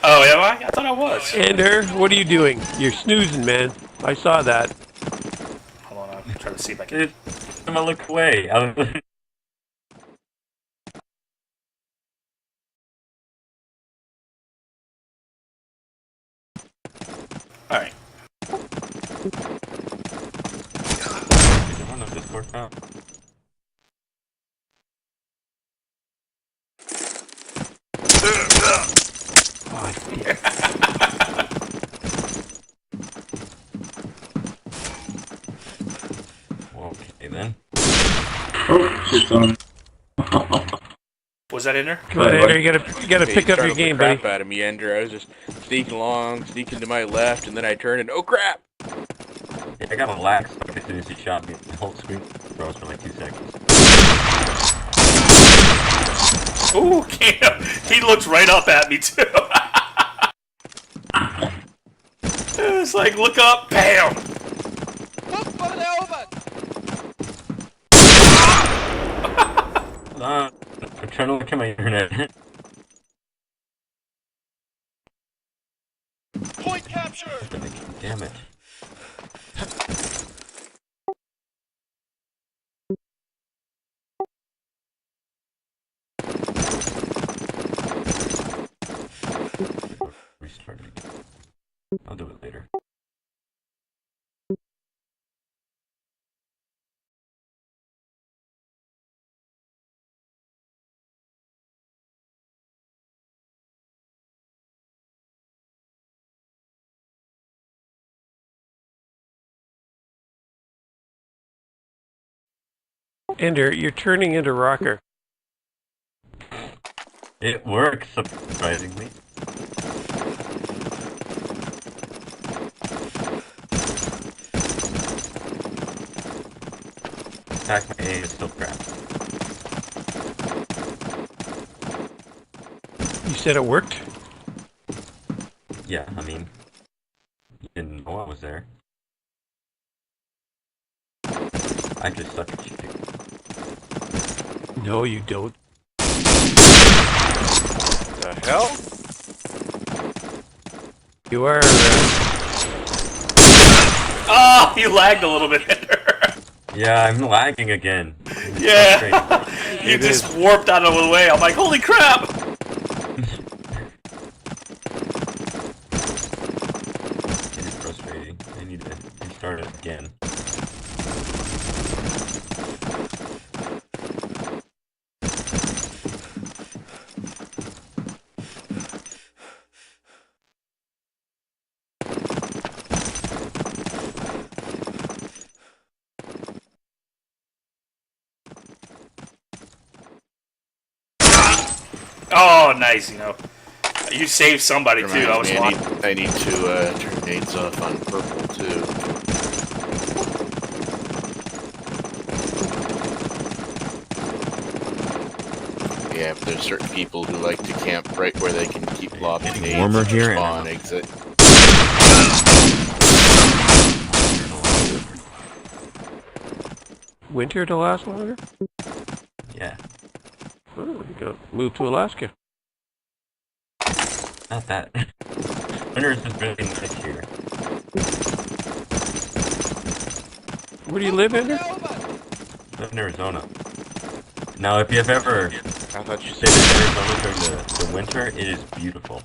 Oh, am I? I thought I was. Andrew, what are you doing? You're snoozing, man. I saw that. Hold on, I'm trying to see if I can. Dude, I'm gonna look away. Alright. on the Discord now. Okay then. Oh, shit's on. Was that in there? Come on, Andrew, you gotta pick up your game, buddy. Crap out of me, Ender. I was just sneaking along, sneaking to my left, and then I turned and oh crap! Yeah, I got a lag as soon as he shot me. The whole screen froze for like 2 seconds. Ooh, Cam. He looks right up at me too. It's like, look up, bam! I'm trying to look at my internet. Point capture! Damn it. Restart it again. I'll do it later. Ender, you're turning into Rocker. It works, surprisingly. Attack, my aim is still crap. You said it worked? Yeah, I mean, you didn't know I was there. I just suck at shooting. No, you don't. The hell? You are. Oh, you lagged a little bit. Yeah, I'm lagging again. Yeah. You just warped out of the way. I'm like, holy crap! It is frustrating. I need to restart it again. Oh, nice, you know. You saved somebody too. I was Reminds me, I need to turn nades off on purple too. Yeah, but there's certain people who like to camp right where they can keep lobbing nades warmer and here, spawn exit. Winter to last longer? Yeah, Oh, you gotta move to Alaska. not that. Winter is just really nice here. Where do you live, Ender? I live in Arizona. Now, if you've ever I thought you stayed said in Arizona during the winter, it is beautiful.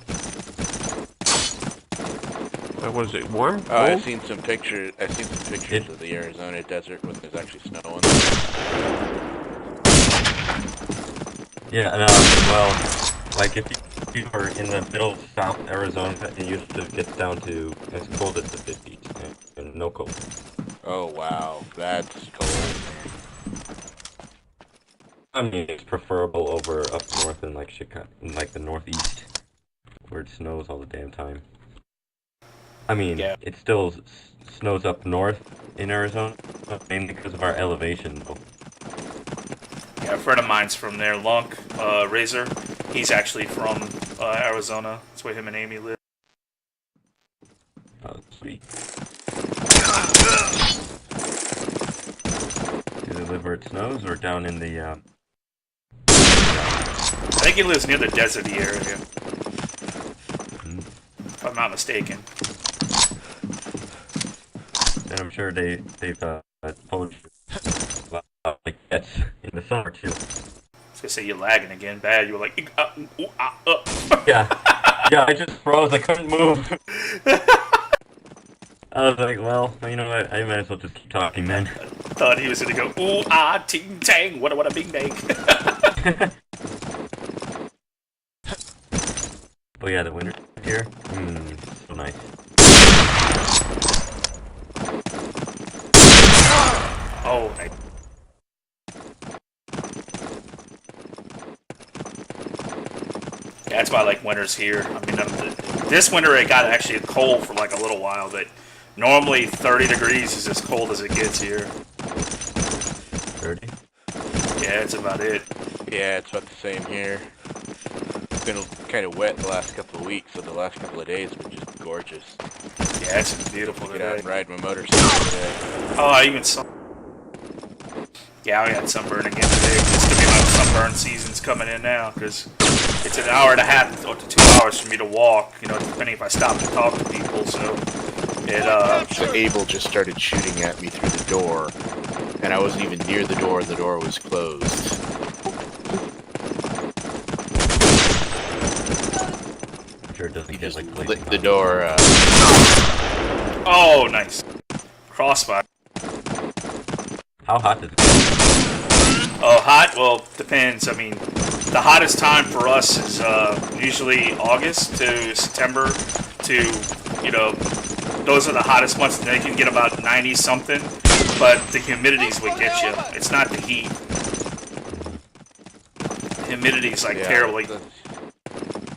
What is it, warm? Oh, I've Cold? seen some pictures. I've seen some pictures of the Arizona desert when there's actually snow on there. Yeah, well, like if you were in the middle of South Arizona, it usually gets down to as cold as the 50s and no cold. Oh wow, that's cold. I mean, it's preferable over up north in like Chicago, in like the Northeast, where it snows all the damn time. I mean, Yeah. it still snows up north in Arizona, mainly because of our elevation, though. Yeah, a friend of mine's from there, Lunk, Razor. He's actually from Arizona. That's where him and Amy live. Oh, sweet. Do they live where it snows or down in the, I think he lives near the deserty area, if I'm not mistaken. and I'm sure they've told you like that's in the summer too. I was gonna say you're lagging again, bad. You were like, Yeah, I just froze. I couldn't move. I was like, well, you know what? I might as well just keep talking then. Thought he was gonna go, ooh, ah, ting, tang, what a bing bang. But yeah, the winter here, so nice. Oh, nice. Yeah, that's why I like winters here. I mean, this winter it got actually cold for like a little while, but normally 30 degrees is as cold as it gets here. 30? Yeah, that's about it. Yeah, it's about the same here. It's been kind of wet the last couple of weeks, so the last couple of days have been just gorgeous. Yeah, it's beautiful Get out today. and ride my motorcycle today. Oh, I even saw. Yeah, I got sunburn again today. It's gonna be my sunburn season's coming in now because it's an hour and a half or to 2 hours for me to walk. You know, depending if I stop to talk to people. So it So Abel just started shooting at me through the door, and I wasn't even near the door, and the door was closed. I'm sure it doesn't He get just like lit the door. Oh, nice crossfire. How hot does it get? Oh, hot? Well, depends. I mean, the hottest time for us is usually August to September to, you know, those are the hottest months. They can get about 90 something, but the humidity's what gets you. It's not the heat. Humidity's like terrible. Like,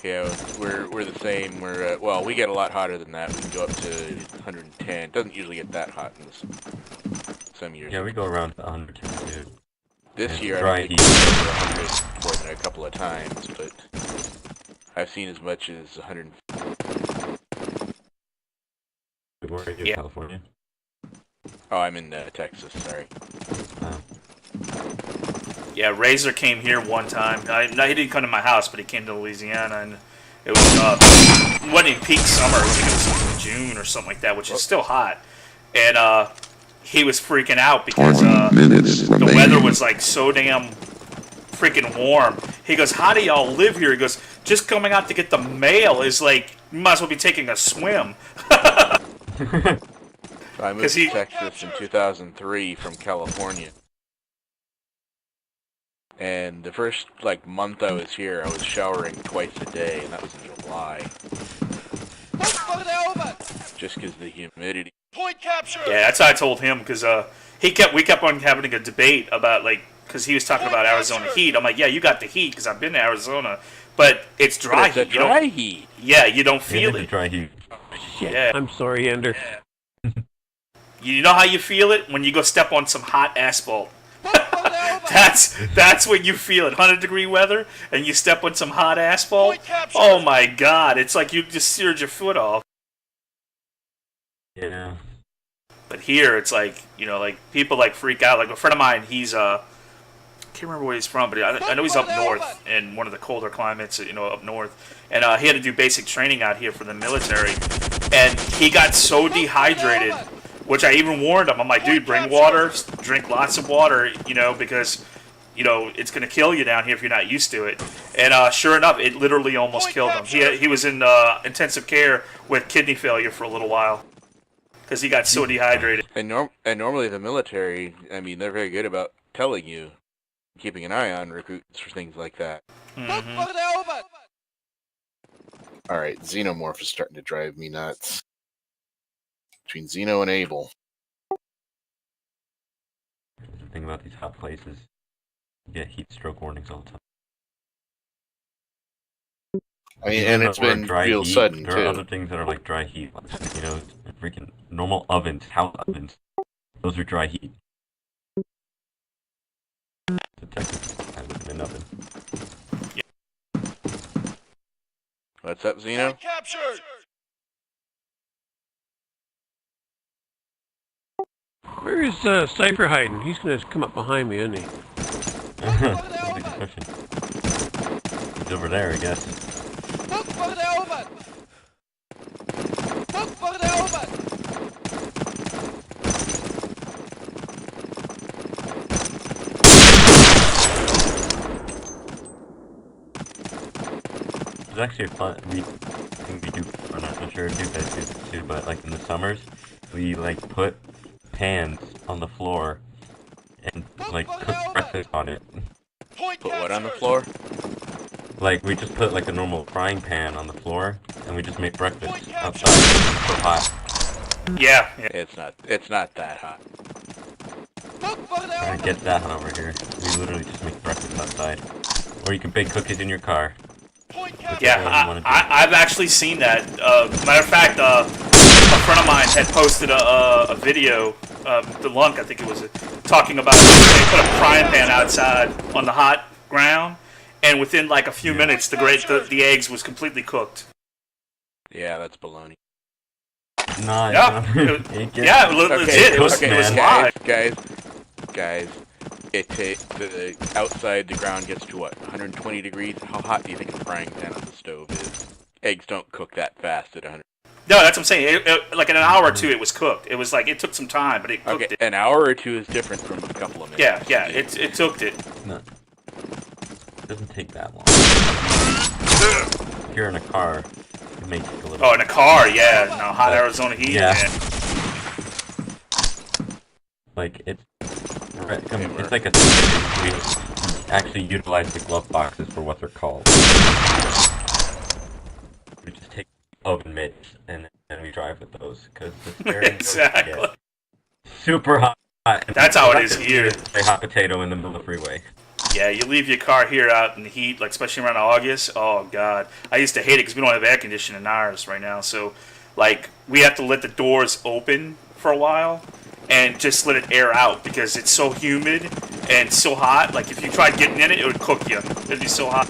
Yeah, we're the same. We're well, we get a lot hotter than that. We can go up to 110. It doesn't usually get that hot in some years. Yeah, we go around 100 too. This year dry I don't think heat. we've been over 100 more than a couple of times, but I've seen as much as 100. Where are you, Yeah. California? Oh, I'm in Texas. Sorry. yeah, Razor came here one time. No, he didn't come to my house, but he came to Louisiana, and it was it wasn't in peak summer. I think it was June or something like that, which is still hot. And he was freaking out because 20 minutes the remaining. weather was like so damn freaking warm. He goes, "How do y'all live here?" He goes, "Just coming out to get the mail is like you might as well be taking a swim." I moved to Texas in 2003 from California. And the first, like, month I was here, I was showering twice a day, and that was in July. Just because of the humidity. Point capture! Yeah, that's how I told him because we kept on having a debate about like because he was talking about Arizona heat. I'm like, yeah, you got the heat because I've been to Arizona, but it's dry But it's heat. a dry heat. Yeah, you don't feel it. Dry heat. Yeah, I'm sorry, Ender. you know how you feel it when you go step on some hot asphalt. That's when you feel it. 100-degree weather, and you step on some hot asphalt. Oh my God, it's like you just seared your foot off. Yeah. But here, it's like, you know, like, people, like, freak out. Like, a friend of mine, he's, I can't remember where he's from, but I know he's up north in one of the colder climates, you know, up north. And he had to do basic training out here for the military. And he got so dehydrated Which I even warned him. I'm like, dude, bring water, drink lots of water, because, it's going to kill you down here if you're not used to it. And sure enough, it literally almost killed him. He was in intensive care with kidney failure for a little while because he got so dehydrated. And normally the military, I mean, they're very good about telling you, keeping an eye on recruits for things like that. Mm-hmm. Alright, Xenomorph is starting to drive me nuts. Between Xeno and Abel. The thing about these hot places, you get heat stroke warnings all the time. I mean, and it's been real heat, sudden, there too. are other things that are like dry heat. Freaking normal ovens, house ovens. Those are dry heat. So technically, I live in an oven. What's up, Xeno? Captured! Where is Cypher hiding? He's gonna come up behind me, isn't he? That's a good question. He's over there, I guess. It's actually a fun thing we do. I'm not sure if you guys do this too, but like in the summers, we like put pans on the floor and like cook breakfast on it. Put what on the floor? Like we just put like a normal frying pan on the floor and we just make breakfast outside. It's so hot. Yeah. It's not that hot. Trying to get that hot over here. We literally just make breakfast outside. Or you can bake cookies in your car. Yeah, I've actually seen that. Matter of fact, a friend of mine had posted a video, the Lunk, I think it was, talking about they put a frying pan outside on the hot ground, and within like a few minutes, the eggs was completely cooked. Yeah, that's baloney. No, legit. It was live. Guys. The outside, the ground gets to what, 120 degrees? How hot do you think a frying pan on the stove is? Eggs don't cook that fast at 100. No, that's what I'm saying. Like in an hour or two, it was cooked. It was like it took some time, but it cooked it. An hour or two is different from a couple of minutes. Yeah, it took it. No, it doesn't take that long. If you're in a car, it may take a little. Oh, in a car, yeah. No, hot Arizona heat. Yeah. Man. Like it's like a we actually utilize the glove boxes for what they're called. We just take oven mitts and then we drive with those because it's very exactly super hot. That's how it is here. A hot potato in the middle of the freeway. Yeah, you leave your car here out in the heat, like especially around August. Oh God, I used to hate it because we don't have air conditioning in ours right now. So, like, we have to let the doors open for a while and just let it air out because it's so humid and so hot. Like, if you tried getting in it, it would cook you. It'd be so hot.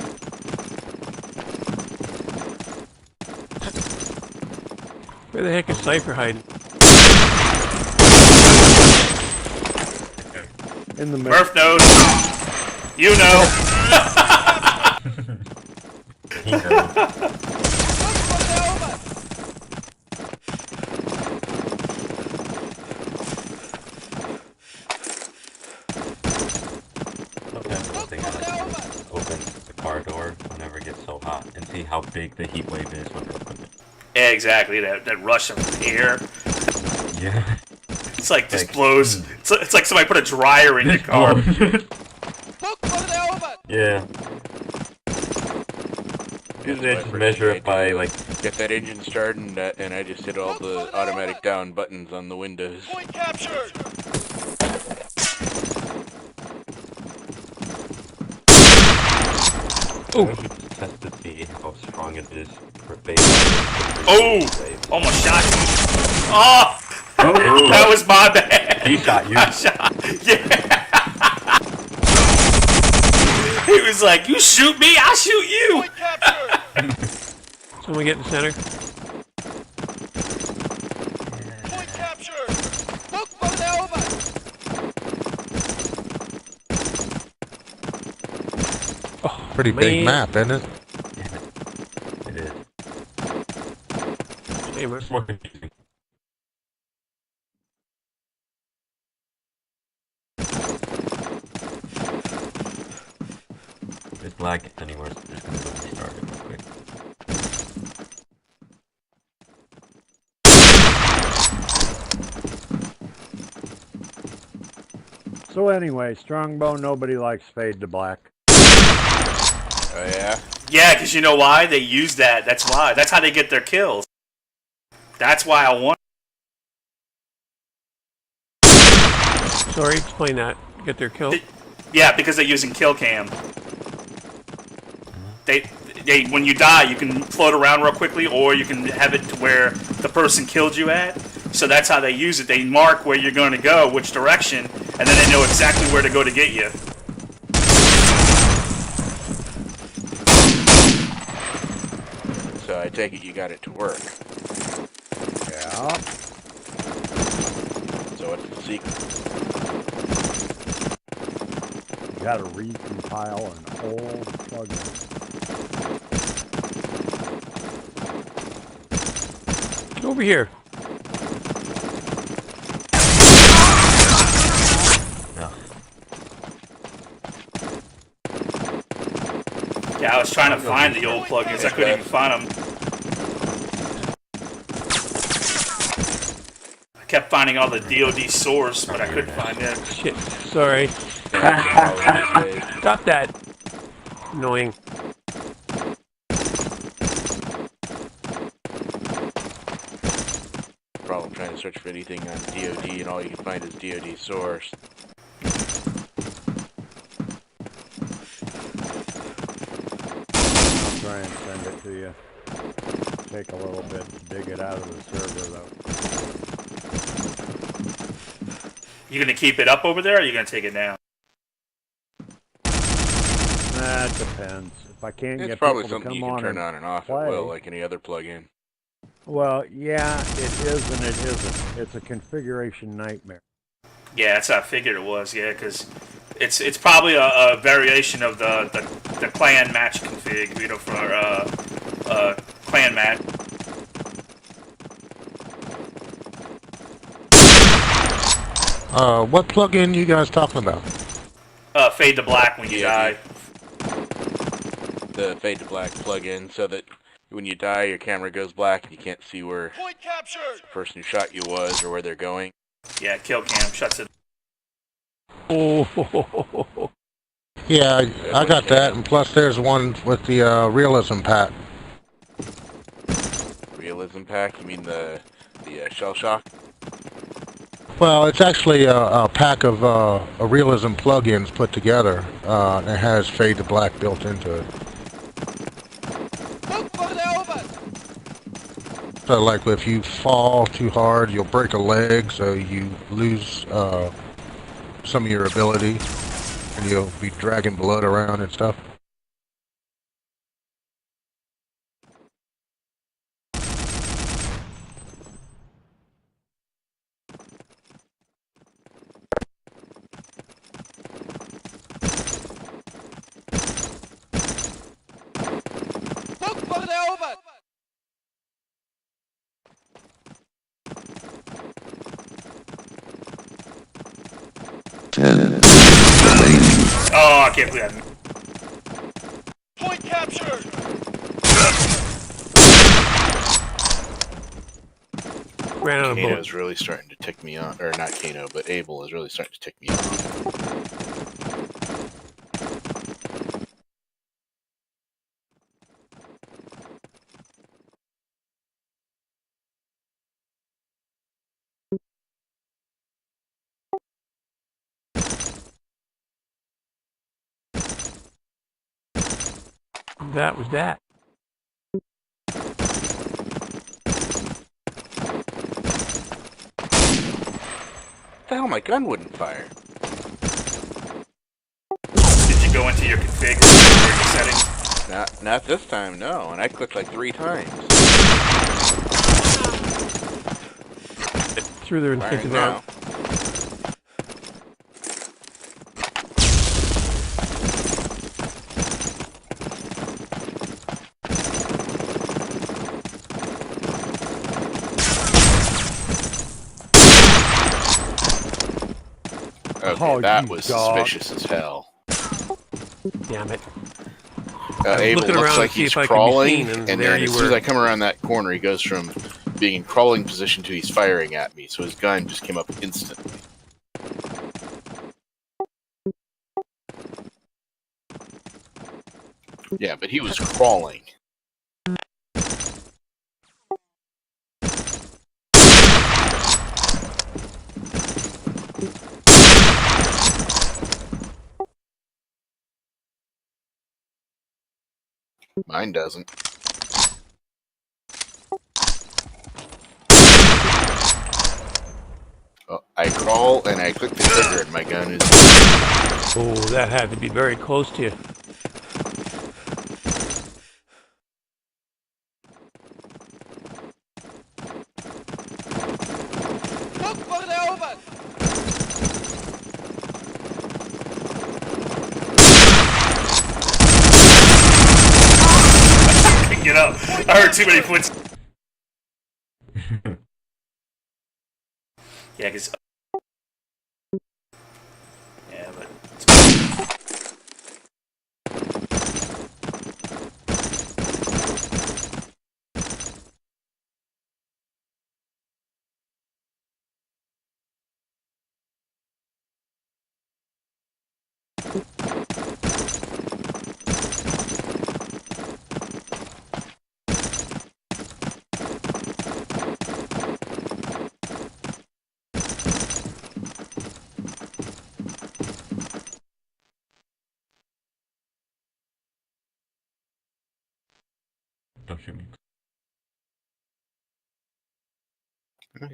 Where the heck is Cypher hiding? In the Murph knows. You know. He knows. Open the car door whenever it gets so hot and see how big the heat wave is when we open it. Yeah, exactly. That rush of air. Yeah. It's like just blows. It's like somebody put a dryer in your car. Yeah. Usually I just measure it by like. Get that engine started and I just hit all the automatic down buttons on the windows. Point captured! Oh! Test to see how strong it is for base. Oh! Almost shot you. Oh! That was my bad. He shot you. I shot. Yeah. He was like, "You shoot me, I'll shoot you." Someone get in the center. Point captured! Oh, pretty big map, isn't it? It is. Hey, Murph. More confusing. this lag gets any worse, I'm just gonna go restart it real quick. So anyway, Strongbow, nobody likes Fade to Black. Oh yeah? Yeah, because you know why? They use that. That's why. That's how they get their kills. That's why I want. Sorry, explain that. Get their kill. Yeah, because they're using kill cam. They, when you die, you can float around real quickly, or you can have it to where the person killed you at. So that's how they use it. They mark where you're going to go, which direction, and then they know exactly where to go to get you. So I take it you got it to work. Yeah. So what's the secret? You gotta recompile an old plugin. Get over here. Yeah, I was trying to find the old plugins. I couldn't even find them. I kept finding all the DoD source, but I couldn't find it. Shit. Sorry. Stop that. Annoying. Problem trying to search for anything on DoD, and all you can find is DoD source. Try and send it to you. Take a little bit to dig it out of the server, though. You gonna keep it up over there, or are you gonna take it down? That depends. If I can't It's get probably people to something come you can turn and on and off play. at will, like any other plugin. Well, yeah, it is and it isn't. It's a configuration nightmare. Yeah, that's how I figured it was. Yeah, because it's probably a variation of the clan match config, you know, for clan match. What plugin you guys talking about? Fade to black when you die. The Fade to Black plugin, so that when you die, your camera goes black and you can't see where the person who shot you was or where they're going. Yeah, kill cam shuts it. Oh. Yeah, I got that, and plus there's one with the realism pack. Realism pack? You mean the shell shock? Well, it's actually a pack of a realism plugins put together. It has Fade to Black built into it. So, like, if you fall too hard, you'll break a leg, so you lose some of your ability, and you'll be dragging blood around and stuff. Oh, I can't believe that. Point captured! Ran out of bullets. Kano's really starting to tick me off. Or not Kano, but Abel is really starting to tick me off. That was that. What the hell, my gun wouldn't fire. Did you go into your config or your settings? Not this time, no. And I clicked like 3 times. Through there and Firing take it now. out. Okay, Oh, that you was dog. suspicious as hell. Damn it. Abel looking looks around like to see he's if I can be crawling, seen, and and there then you as soon as were. I come around that corner, he goes from being in crawling position to he's firing at me. So his gun just came up instantly. Yeah, but he was crawling. Mine doesn't. Oh, I crawl and I click the trigger and my gun is... Oh, that had to be very close to you. Look for the oven! Get up. I heard too many foot. Yeah, because... Yeah, but... Don't shoot me.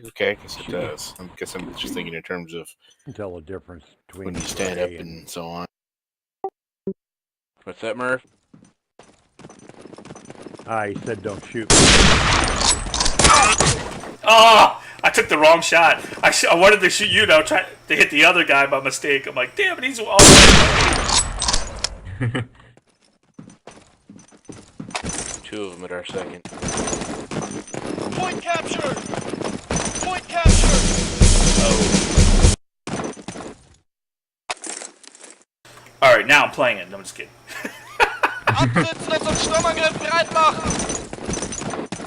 Okay, I guess it does. I guess I'm just thinking in terms of... Tell the difference between when you stand up and so on. What's that, Murph? He said don't shoot. Oh! I took the wrong shot. I wanted to shoot you, now try to hit the other guy by mistake. I'm like, damn it, he's all the way. Two of them at our second. Point captured! Point captured! Oh. Alright, now I'm playing it. No, I'm just kidding. Absitzen und zum Sturmangriff bereit machen!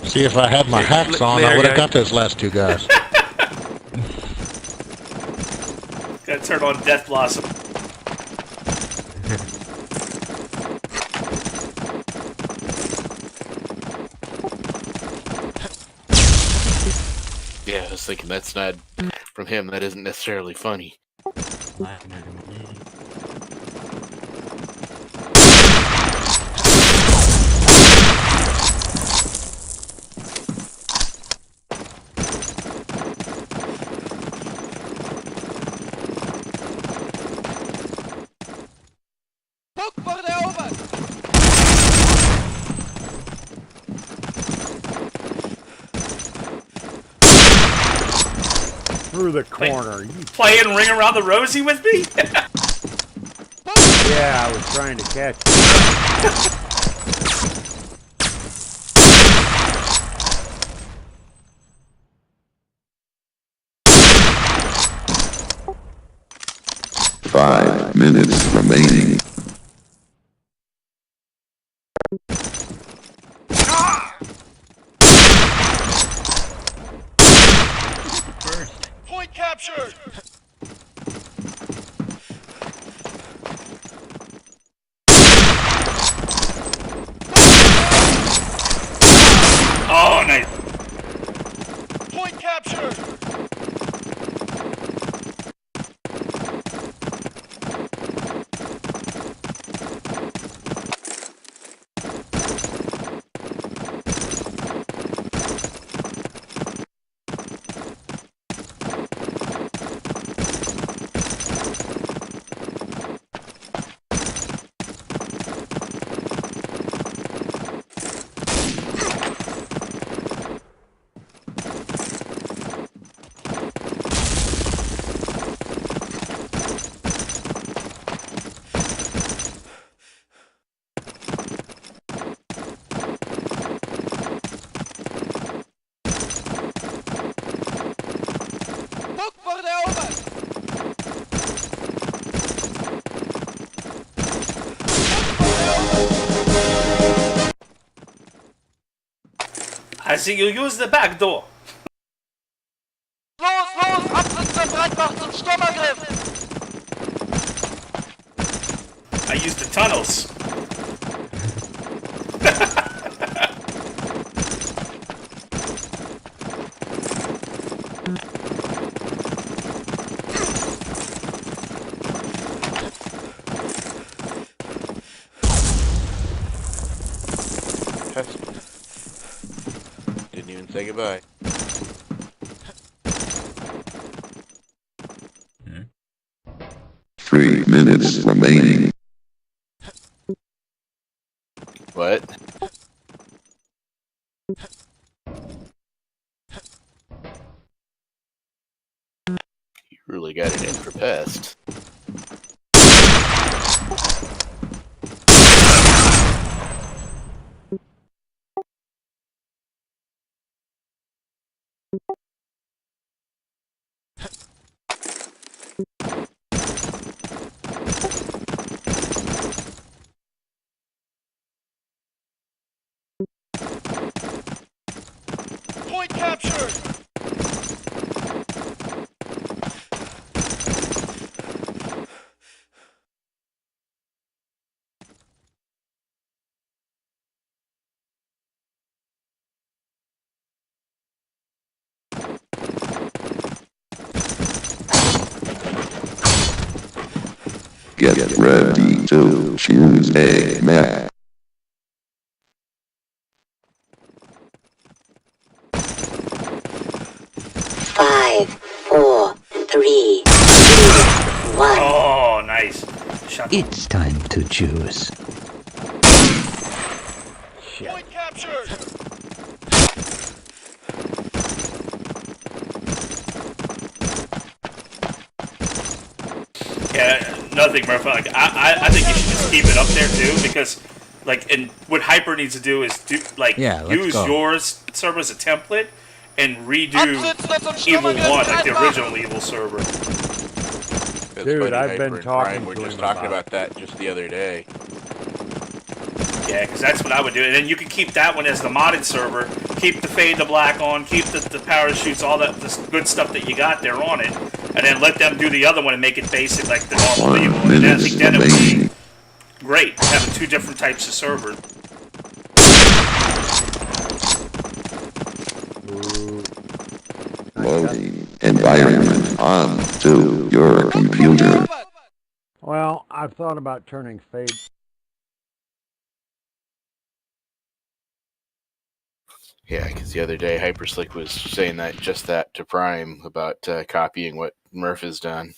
See, if I had my hats on, I would have got those last two guys. Gotta turn on Death Blossom. Yeah, I was thinking that's not... From him, that isn't necessarily funny. Look for the oven! Through the corner. You... Playing Ring Around the Rosie with me? Yeah, I was trying to catch you. 5 minutes remaining. Point captured! Oh, nice. Point captured! see, you use the back door. Los, los, Absitze bereit machen zum Sturmangriff! I use the tunnels. Didn't even say goodbye. Hmm? 3 minutes remaining. What? You really got it in for pest. Point captured! Get ready to choose a map. Five, four, three, two, one. Oh, nice. Shut It's time to choose. Point captured! Yeah, nothing, Murph. Like, I think you should just keep it up there too, because, like, and what Hyper needs to do is do use yours server as a template and redo Evil 1, like the original Evil server. Dude, I've been talking We're to just him talking about about that just the other day. Yeah, because that's what I would do. And then you can keep that one as the modded server. Keep the fade to black on. Keep the parachutes, all that the good stuff that you got there on it. And then let them do the other one and make it basic like the normal Evil. And then I think then it would be great having two different types of servers. Loading environment on to your computer. Well, I've thought about turning Fade. Yeah, because the other day Hyperslick was saying that just that to Prime about copying what Murph has done.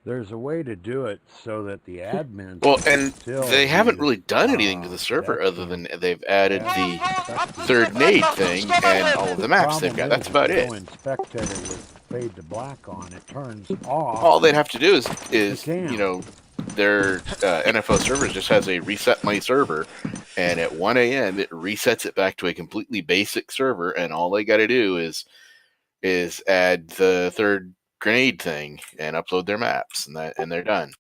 There's a way to do it so that the admins. Well, and still they haven't use, really done anything to the server other than they've added the Absitze third nade bereit machen zum thing and all of the maps they've got. That's about it. Go in spectator with Fade to black on, it turns off. All they'd have to do is can. you know, their NFO server just has a reset my server, and at 1 a.m. it resets it back to a completely basic server, and all they got to do is add the third grenade thing and upload their maps, and they're done.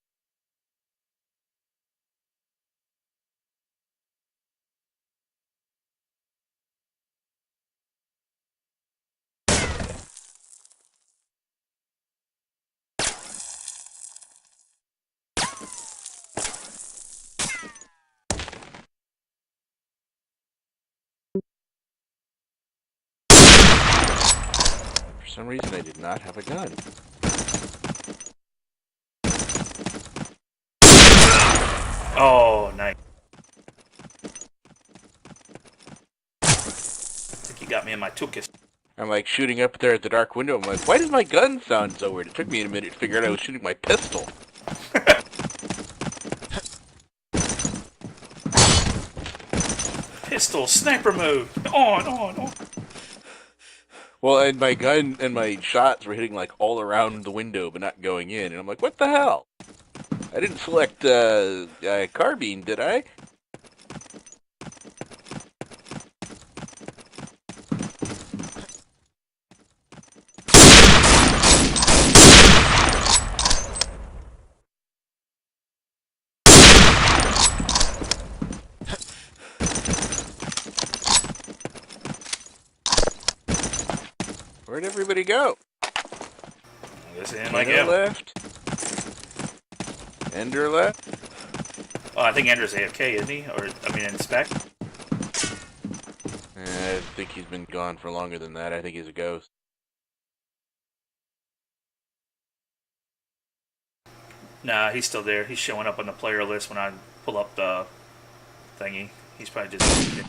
For some reason, I did not have a gun. Oh, nice. I think you got me in my tuchus. I'm like shooting up there at the dark window. I'm like, why does my gun sound so weird? It took me a minute to figure out I was shooting my pistol. Pistol, sniper mode. On. Well, and my gun and my shots were hitting like all around the window, but not going in. And I'm like, what the hell? I didn't select carbine, did I? Where'd everybody go? Just in like Ender him. left. Ender left. Oh, I think Ender's AFK, isn't he? Or, I mean, in spec? I think he's been gone for longer than that. I think he's a ghost. Nah, he's still there. He's showing up on the player list when I pull up the thingy. He's probably just...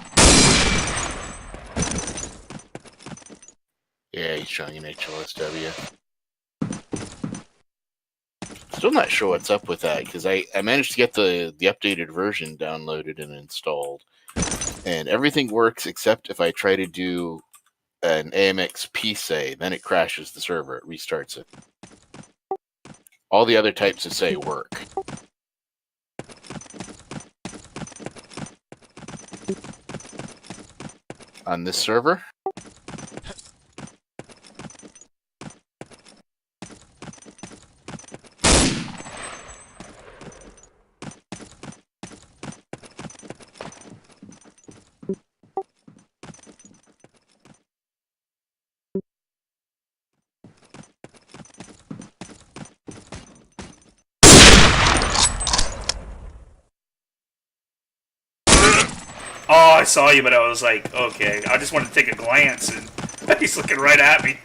Yeah, he's showing an HLSW. Still not sure what's up with that, because I managed to get the updated version downloaded and installed. And everything works except if I try to do an AMX PSay, then it crashes the server. It restarts it. All the other types of say work. On this server? Oh, I saw you, but I was like, okay. I just wanted to take a glance, and he's looking right at me.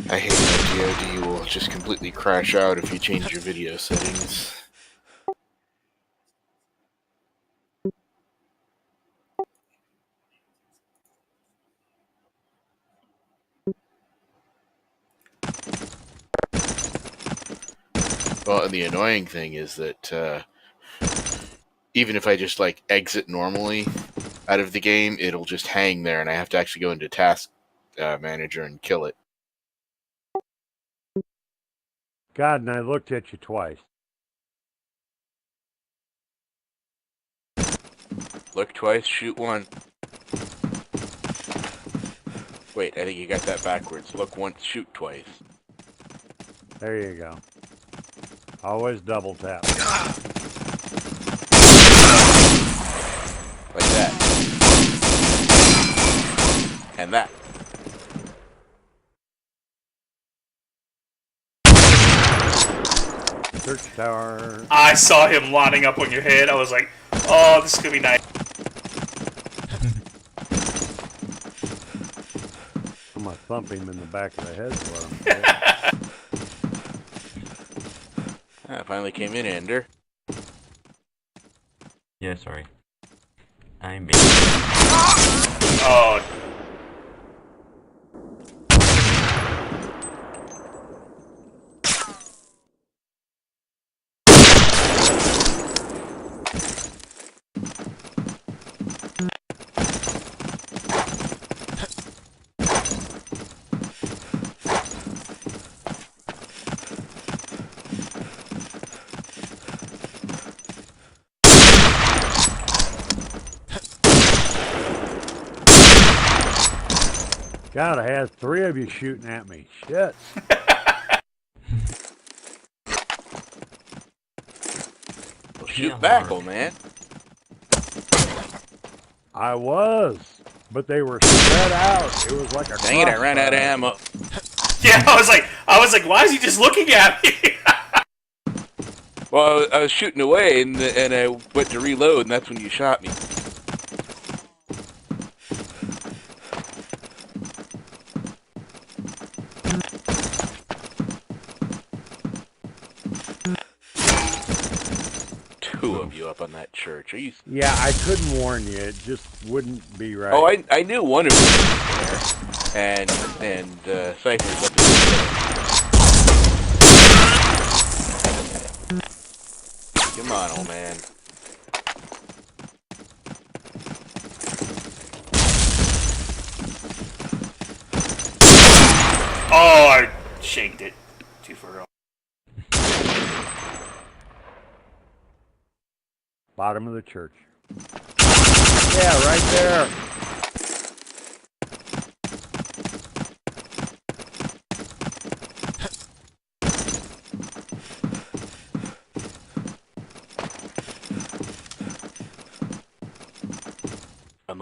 I hate how DoD will just completely crash out if you change your video settings. Well, and the annoying thing is that even if I just like exit normally out of the game, it'll just hang there, and I have to actually go into Task Manager and kill it. God, and I looked at you twice. Look twice, shoot one. Wait, I think you got that backwards. Look once, shoot twice. There you go. Always double tap. Like that. And that. Search tower. I saw him lining up on your head. I was like, oh, this is going to be nice. I'm going to thump him in the back of the head. Is what I'm saying. I finally came in, Ender. Yeah, sorry. I made Oh. God, I had 3 of you shooting at me. Shit. Well, shoot back, old man. I was, but they were spread out. It was like a Dang it, I ran out of ammo. Yeah, I was like, why is he just looking at me? Well, I was shooting away, and I went to reload, and that's when you shot me. Two of you up on that church. Are you? Yeah, I couldn't warn you. It just wouldn't be right. Oh, I knew one of you was there, and Cypher's up there. Come on, old man. Oh, I shanked it. 2 for 0. Bottom of the church. Yeah, right there.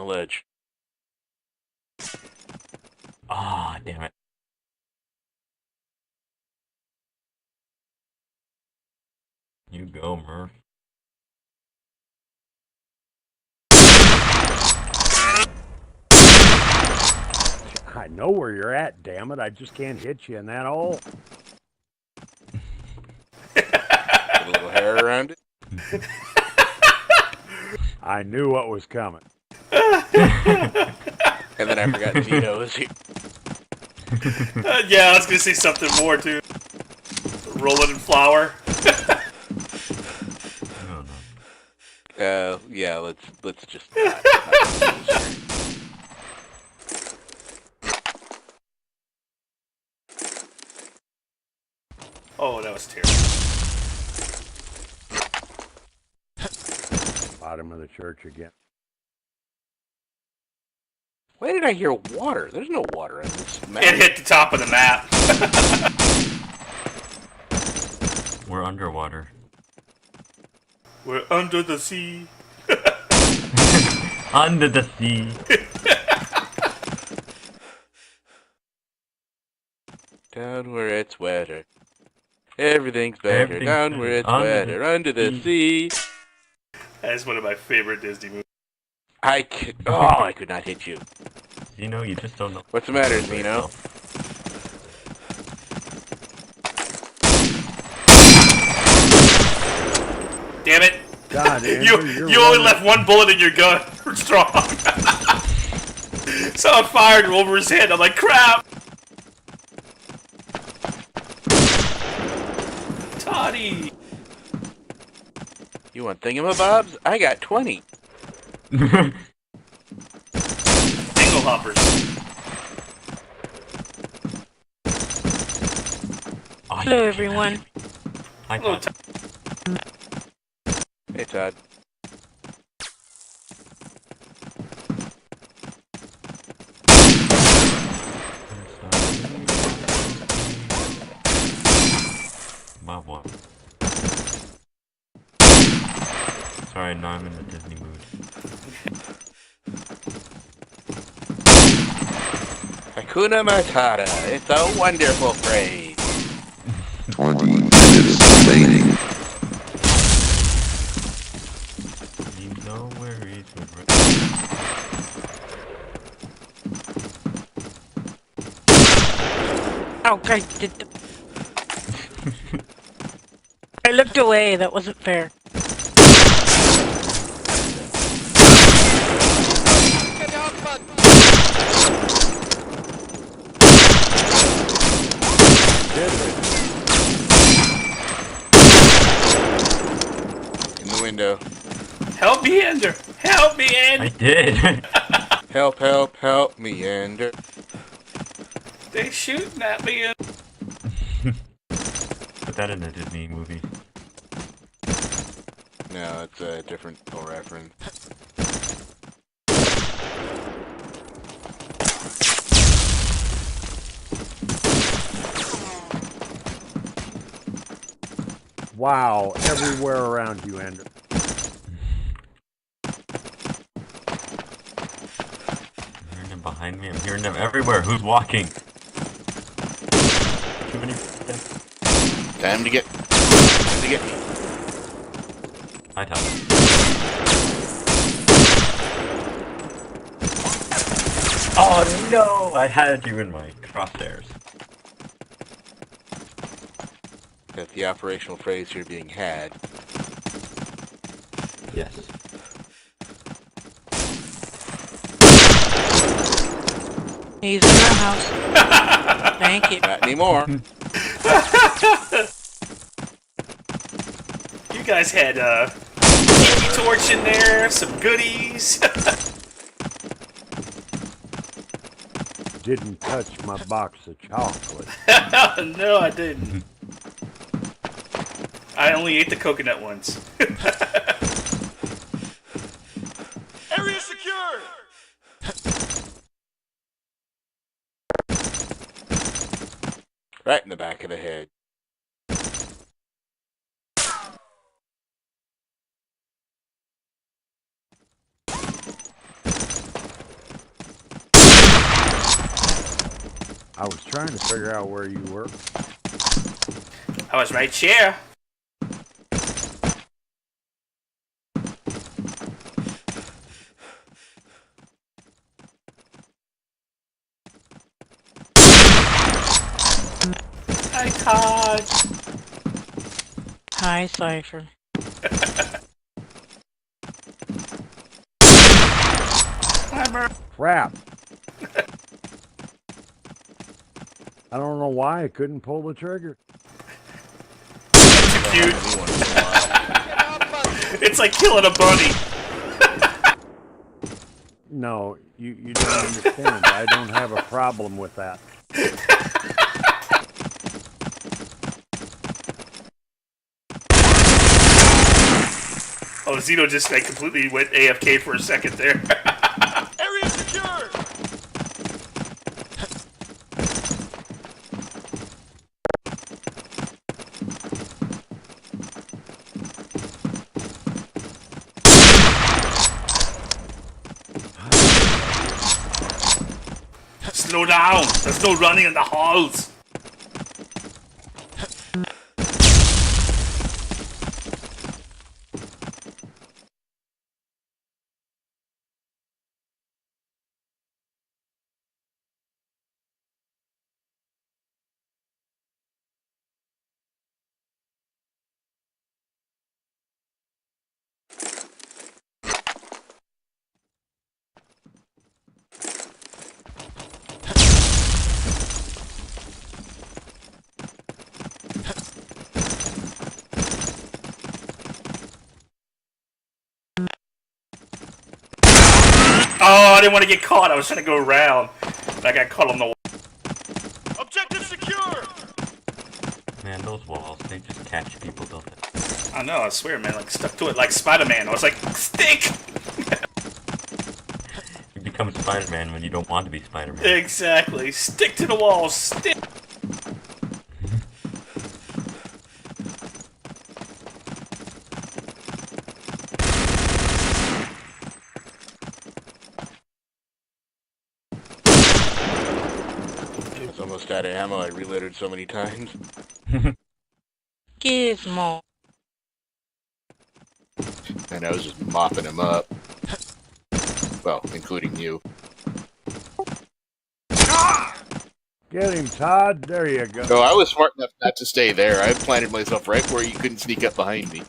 ledge. Ah, damn it. You go, Murph. I know where you're at, damn it. I just can't hit you in that hole. Put a little hair around it. I knew what was coming. And then I forgot Zeno was here. Yeah, I was gonna say something more too. Roll it in flour. Yeah, let's just. Oh, that was terrible. Bottom of the church again. Why did I hear water? There's no water in this map. It hit the top of the map. We're underwater. We're under the sea. Under the sea. Down where it's wetter. Everything's better. Down where it's wetter. Under the sea. That's one of my favorite Disney movies. I could not hit you. Zeno, you just don't know. What's the matter, Zeno? Damn it! God, Andrew, you only left one bullet in your gun. Strong. So I fired over his head. I'm like, crap. Toddy. You want thingamabobs? I got 20. Dingle hoppers. Hello, everyone. Hi, Hello, Todd. Hey, Todd. My boy. Sorry, now I'm in the Disney mood. Hakuna Matata. It's a wonderful phrase. 20 minutes remaining. No worries. Oh, God. I looked away. That wasn't fair. In the window. Help me, Ender. Help me, Ender. I did. Help, help, help me, Ender. They shooting at me. Put that in a Disney movie. No, it's a different reference. Wow, everywhere around you, Andrew. I'm hearing them behind me. I'm hearing them everywhere. Who's walking? Too many. Time to get me. Hi, Todd. Oh no! I had you in my crosshairs. That the operational phrase here being had. Yes. He's in our house. Thank you. Not anymore. You guys had tiki torch in there, some goodies. Didn't touch my box of chocolate. No, I didn't. I only ate the coconut ones. Area secured! Right in the back of the head. I was trying to figure out where you were. I was right here. Hi, Todd. Hi, Cypher. Crap. I don't know why I couldn't pull the trigger. Too cute. It's like killing a bunny. No, you don't understand. I don't have a problem with that. Oh, Zeno just like completely went AFK for a second there. Area secured. Slow down. There's no running in the halls. Oh, I didn't want to get caught. I was trying to go around. But I got caught on the wall. Objective secure. Man, those walls, they just catch people, don't they? I know, I swear, man. Like, stuck to it like Spider-Man. I was like, stick! You become Spider-Man when you don't want to be Spider-Man. Exactly. Stick to the wall. Stick. It's almost out of ammo. I reloaded so many times. Gizmo. And I was just mopping him up. Well, including you. Get him, Todd. There you go. No, I was smart enough not to stay there. I planted myself right where you couldn't sneak up behind me.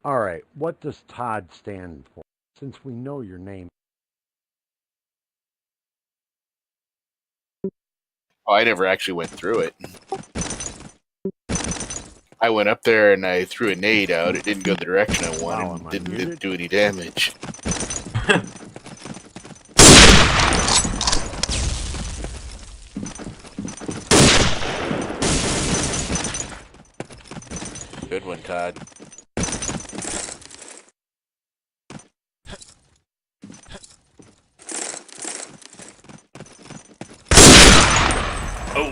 All right, what does Todd stand for? Since we know your name. Oh, I never actually went through it. I went up there and I threw a nade out. It didn't go the direction I wanted. Wow, Didn't do any damage. Good one, Todd. Oh.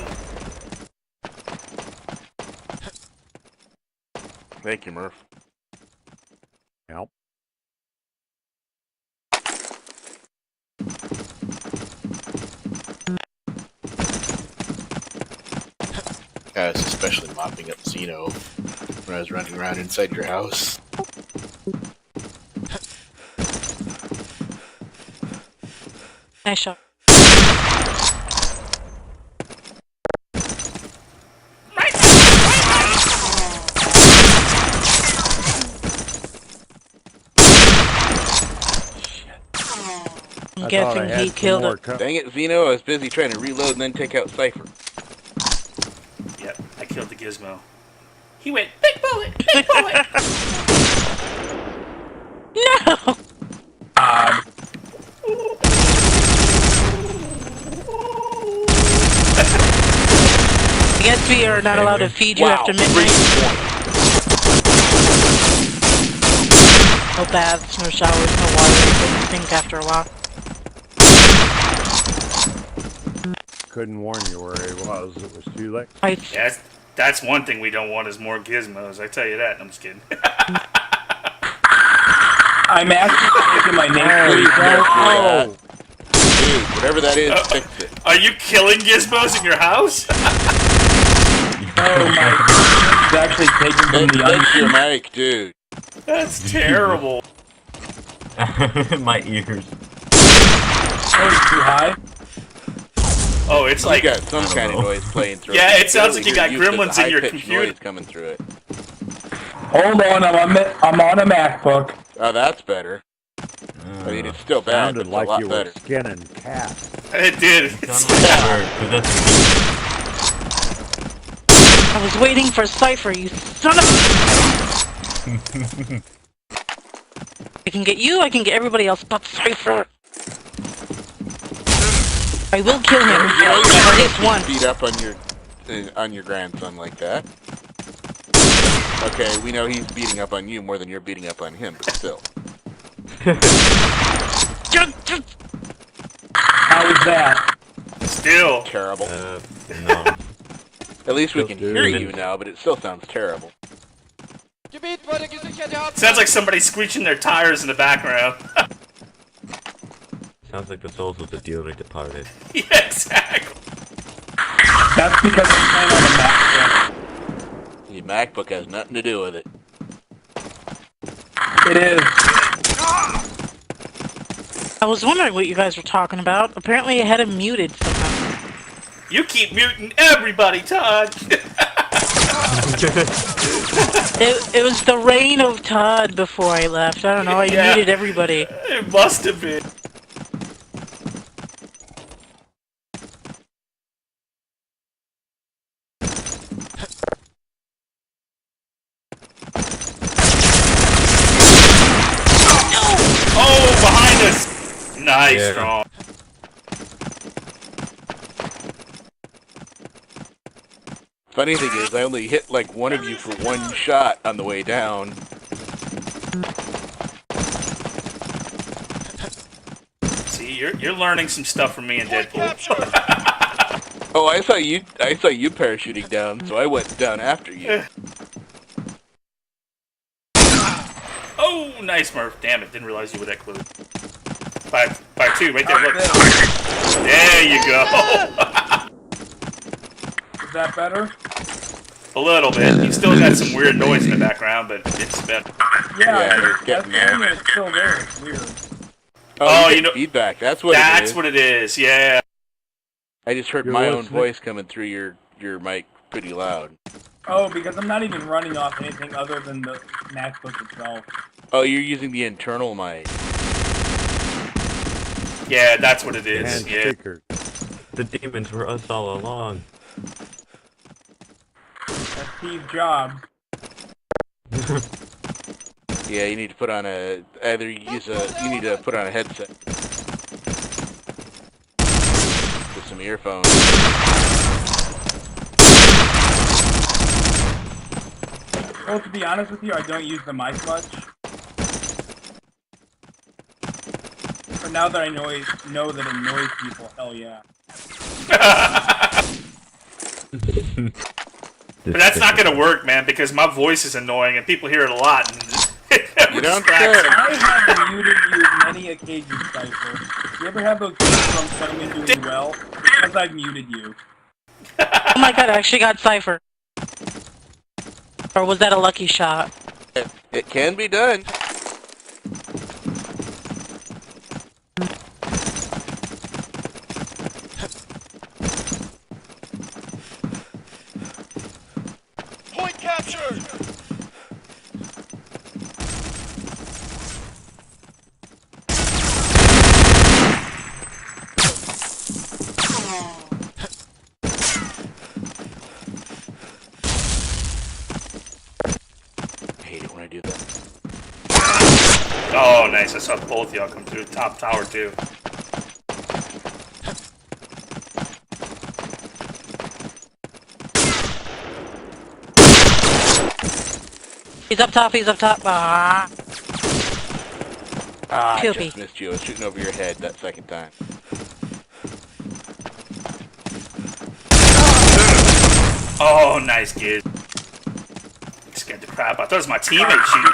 Thank you, Murph. Yep. I was especially mopping up Zeno when I was running around inside your house. Nice shot. I'm guessing he killed it. Dang it, Zeno. I was busy trying to reload and then take out Cypher. Yep, I killed the gizmo. He went, big bullet, big bullet! No! I guess we are not allowed to feed you after midnight. No baths, no showers, no water. You couldn't think after a while. Couldn't warn you where he was. It was too late. Yeah, that's one thing we don't want is more gizmos. I tell you that. I'm just kidding. I'm actually taking my name. Oh, Dude, Whatever that is, fix it. Are you killing gizmos in your house? Oh my! It's actually taking from the Fix your mic, dude. That's terrible. My ears. Oh, it's too high. Oh, it's like you got some kind of noise playing through. Yeah, it sounds Barely like you got hear gremlins in your computer. Noise coming through it. Hold on, I'm on a MacBook. Oh, that's better. I mean, it's still bad, but Sounded it's a like lot you better. were skinning cats. It did. I was waiting for Cypher, you son of a... I can get you, I can get everybody else but Cypher. I will kill him. At least one. Beat up on your grandson like that. Okay, we know he's beating up on you more than you're beating up on him, but still. How is that? Still terrible. No. At least we can hear you now, but it still sounds terrible. Sounds like somebody screeching their tires in the background. Sounds like the souls of the dearly departed. Yeah, exactly. That's because I'm playing on a MacBook. Your MacBook has nothing to do with it. It is. I was wondering what you guys were talking about. Apparently I had him muted somehow. You keep muting everybody, Todd. It was the reign of Todd before I left. I don't know, I muted everybody. It must have been. Oh, behind us! Nice, Yeah. strong. Funny thing is, I only hit like one of you for one shot on the way down. See, you're learning some stuff from me and Deadpool. Oh, I saw you parachuting down, so I went down after you. Oh, nice, Murph. Damn it, didn't realize you were that close. By two, right there, look. There you go. Is that better? A little bit. You still got some weird noise in the background, but it's better. Yeah, it's getting there. It's still there. It's weird. Oh, you know, feedback. That's what it is. That's what it is, yeah. I just heard my own voice coming through your mic pretty loud. Oh, because I'm not even running off anything other than the MacBook itself. Oh, you're using the internal mic. Yeah, that's what it is. And Yeah. speakers. The demons were us all along. That's Steve Jobs. Yeah, you need to put on a you need to put on a headset with some earphones. Well, to be honest with you, I don't use the mic much. But now that I know that it annoys people, hell yeah. But that's not gonna work, man, because my voice is annoying and people hear it a lot. And You don't I have muted you many occasions, Cypher. You ever have those days where I'm suddenly doing well? Because I've muted you. Oh my god, I actually got Cypher. Or was that a lucky shot? It can be done. Point captured! I hate it when I do that. oh, nice! I saw both of y'all come through the top tower too. He's up top, he's up top. Ah. I Poopy. just missed you. I was shooting over your head that second time. Oh, nice, kid. Scared the crap. I thought it was my teammate shooting.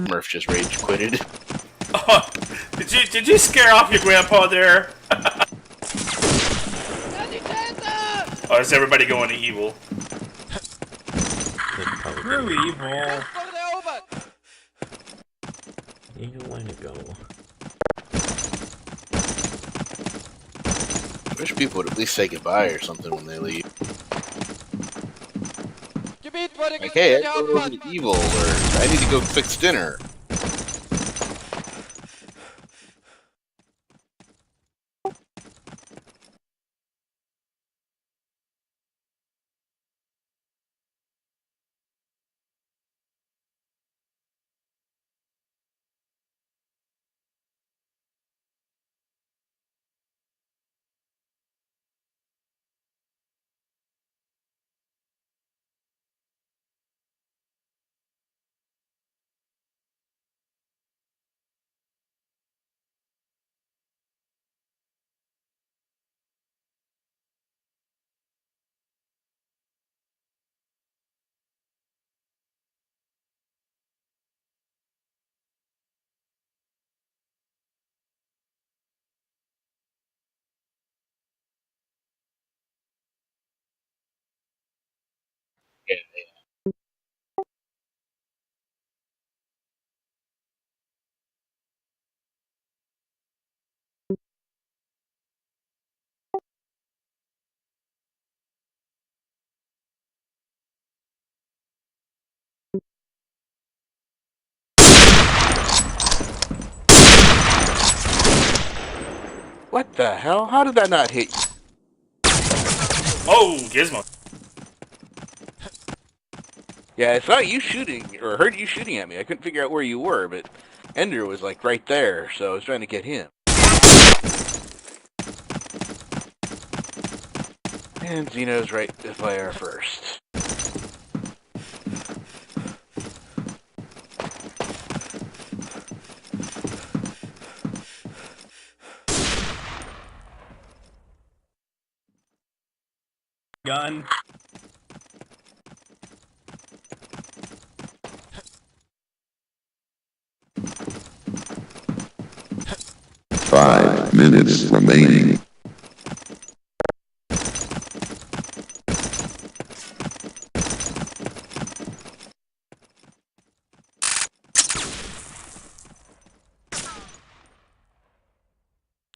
Murph just rage quitted. Oh, did you scare off your grandpa there? Or is everybody going to evil? Screw evil. You want to go? I wish people would at least say goodbye or something when they leave. Like, hey, I go over to evil, or I need to go fix dinner. Yeah. What the hell? How did that not hit you? Oh, Gizmo. Yeah, I saw you shooting, or heard you shooting at me. I couldn't figure out where you were, but Ender was like right there, so I was trying to get him. And Xeno's right to fire first. Gun. Five minutes remaining.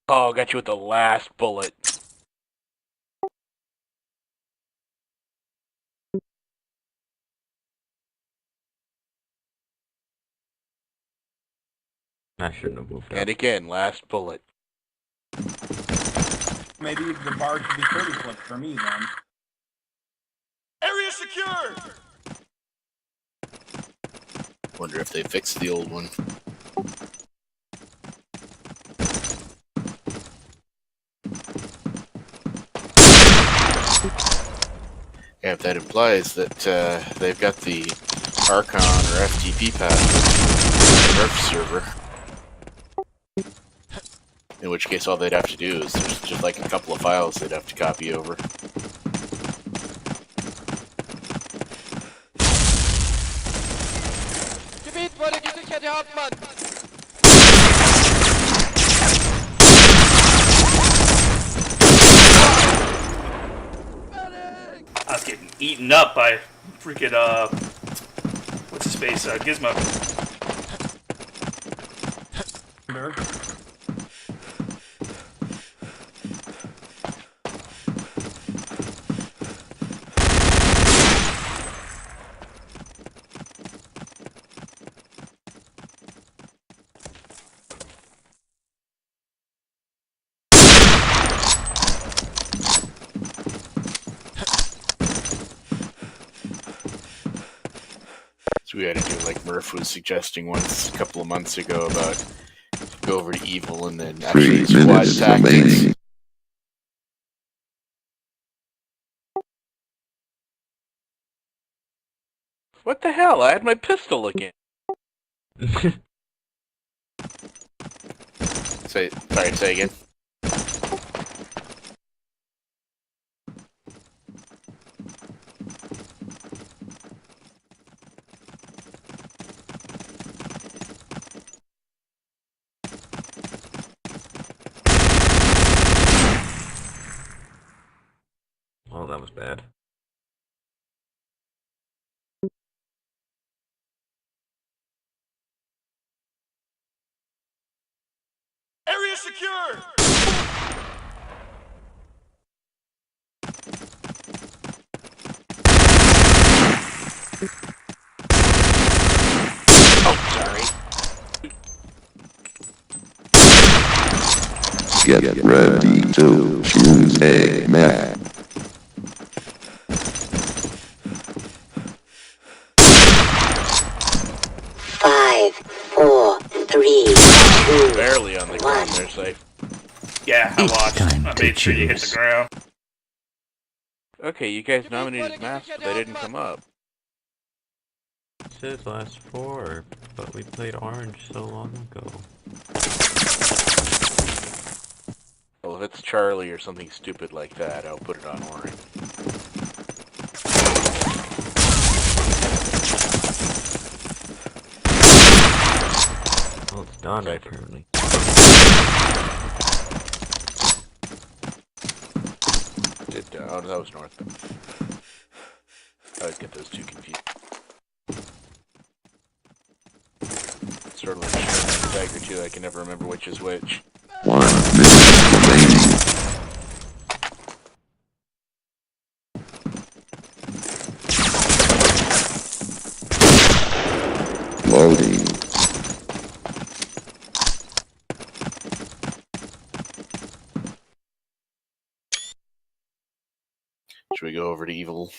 Oh, got you with the last bullet. I shouldn't have moved up. And again, last bullet. Maybe the bar should be 30 flips for me then. Area secure! Wonder if they fixed the old one. Yeah, if that implies that they've got the Archon or FTP path Earth server. In which case all they'd have to do is there's just like a couple of files they'd have to copy over. Gebiet wurde gesichert, Herr Hauptmann! I was getting eaten up by freaking, what's his face, Gizmo. So we had to do like Murph was suggesting once a couple of months ago about go over to evil and then actually 3 squad minutes tactics. remaining. What the hell? I had my pistol again. Say again. Area secure! Get ready to choose a map. Five, four, three, two, Barely on the ground there, safe. Yeah, I watched. I made sure you hit the ground. Okay, you guys nominated maps, but they didn't come up. It says last 4, but we played orange so long ago. Well, if it's Charlie or something stupid like that, I'll put it on orange. Oh, it's done apparently. Oh, that was north. I would get those two confused. Sort of like a Tiger 2, I can never remember which is which. 1 minute remaining. Loading. Should we go over to evil?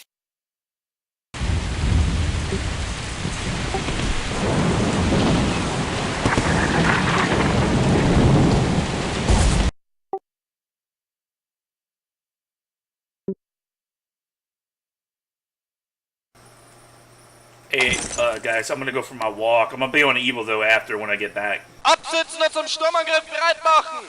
Hey, guys, I'm gonna go for my walk. I'm gonna be on evil though after when I get back. Absitzen und zum Sturmangriff bereit machen!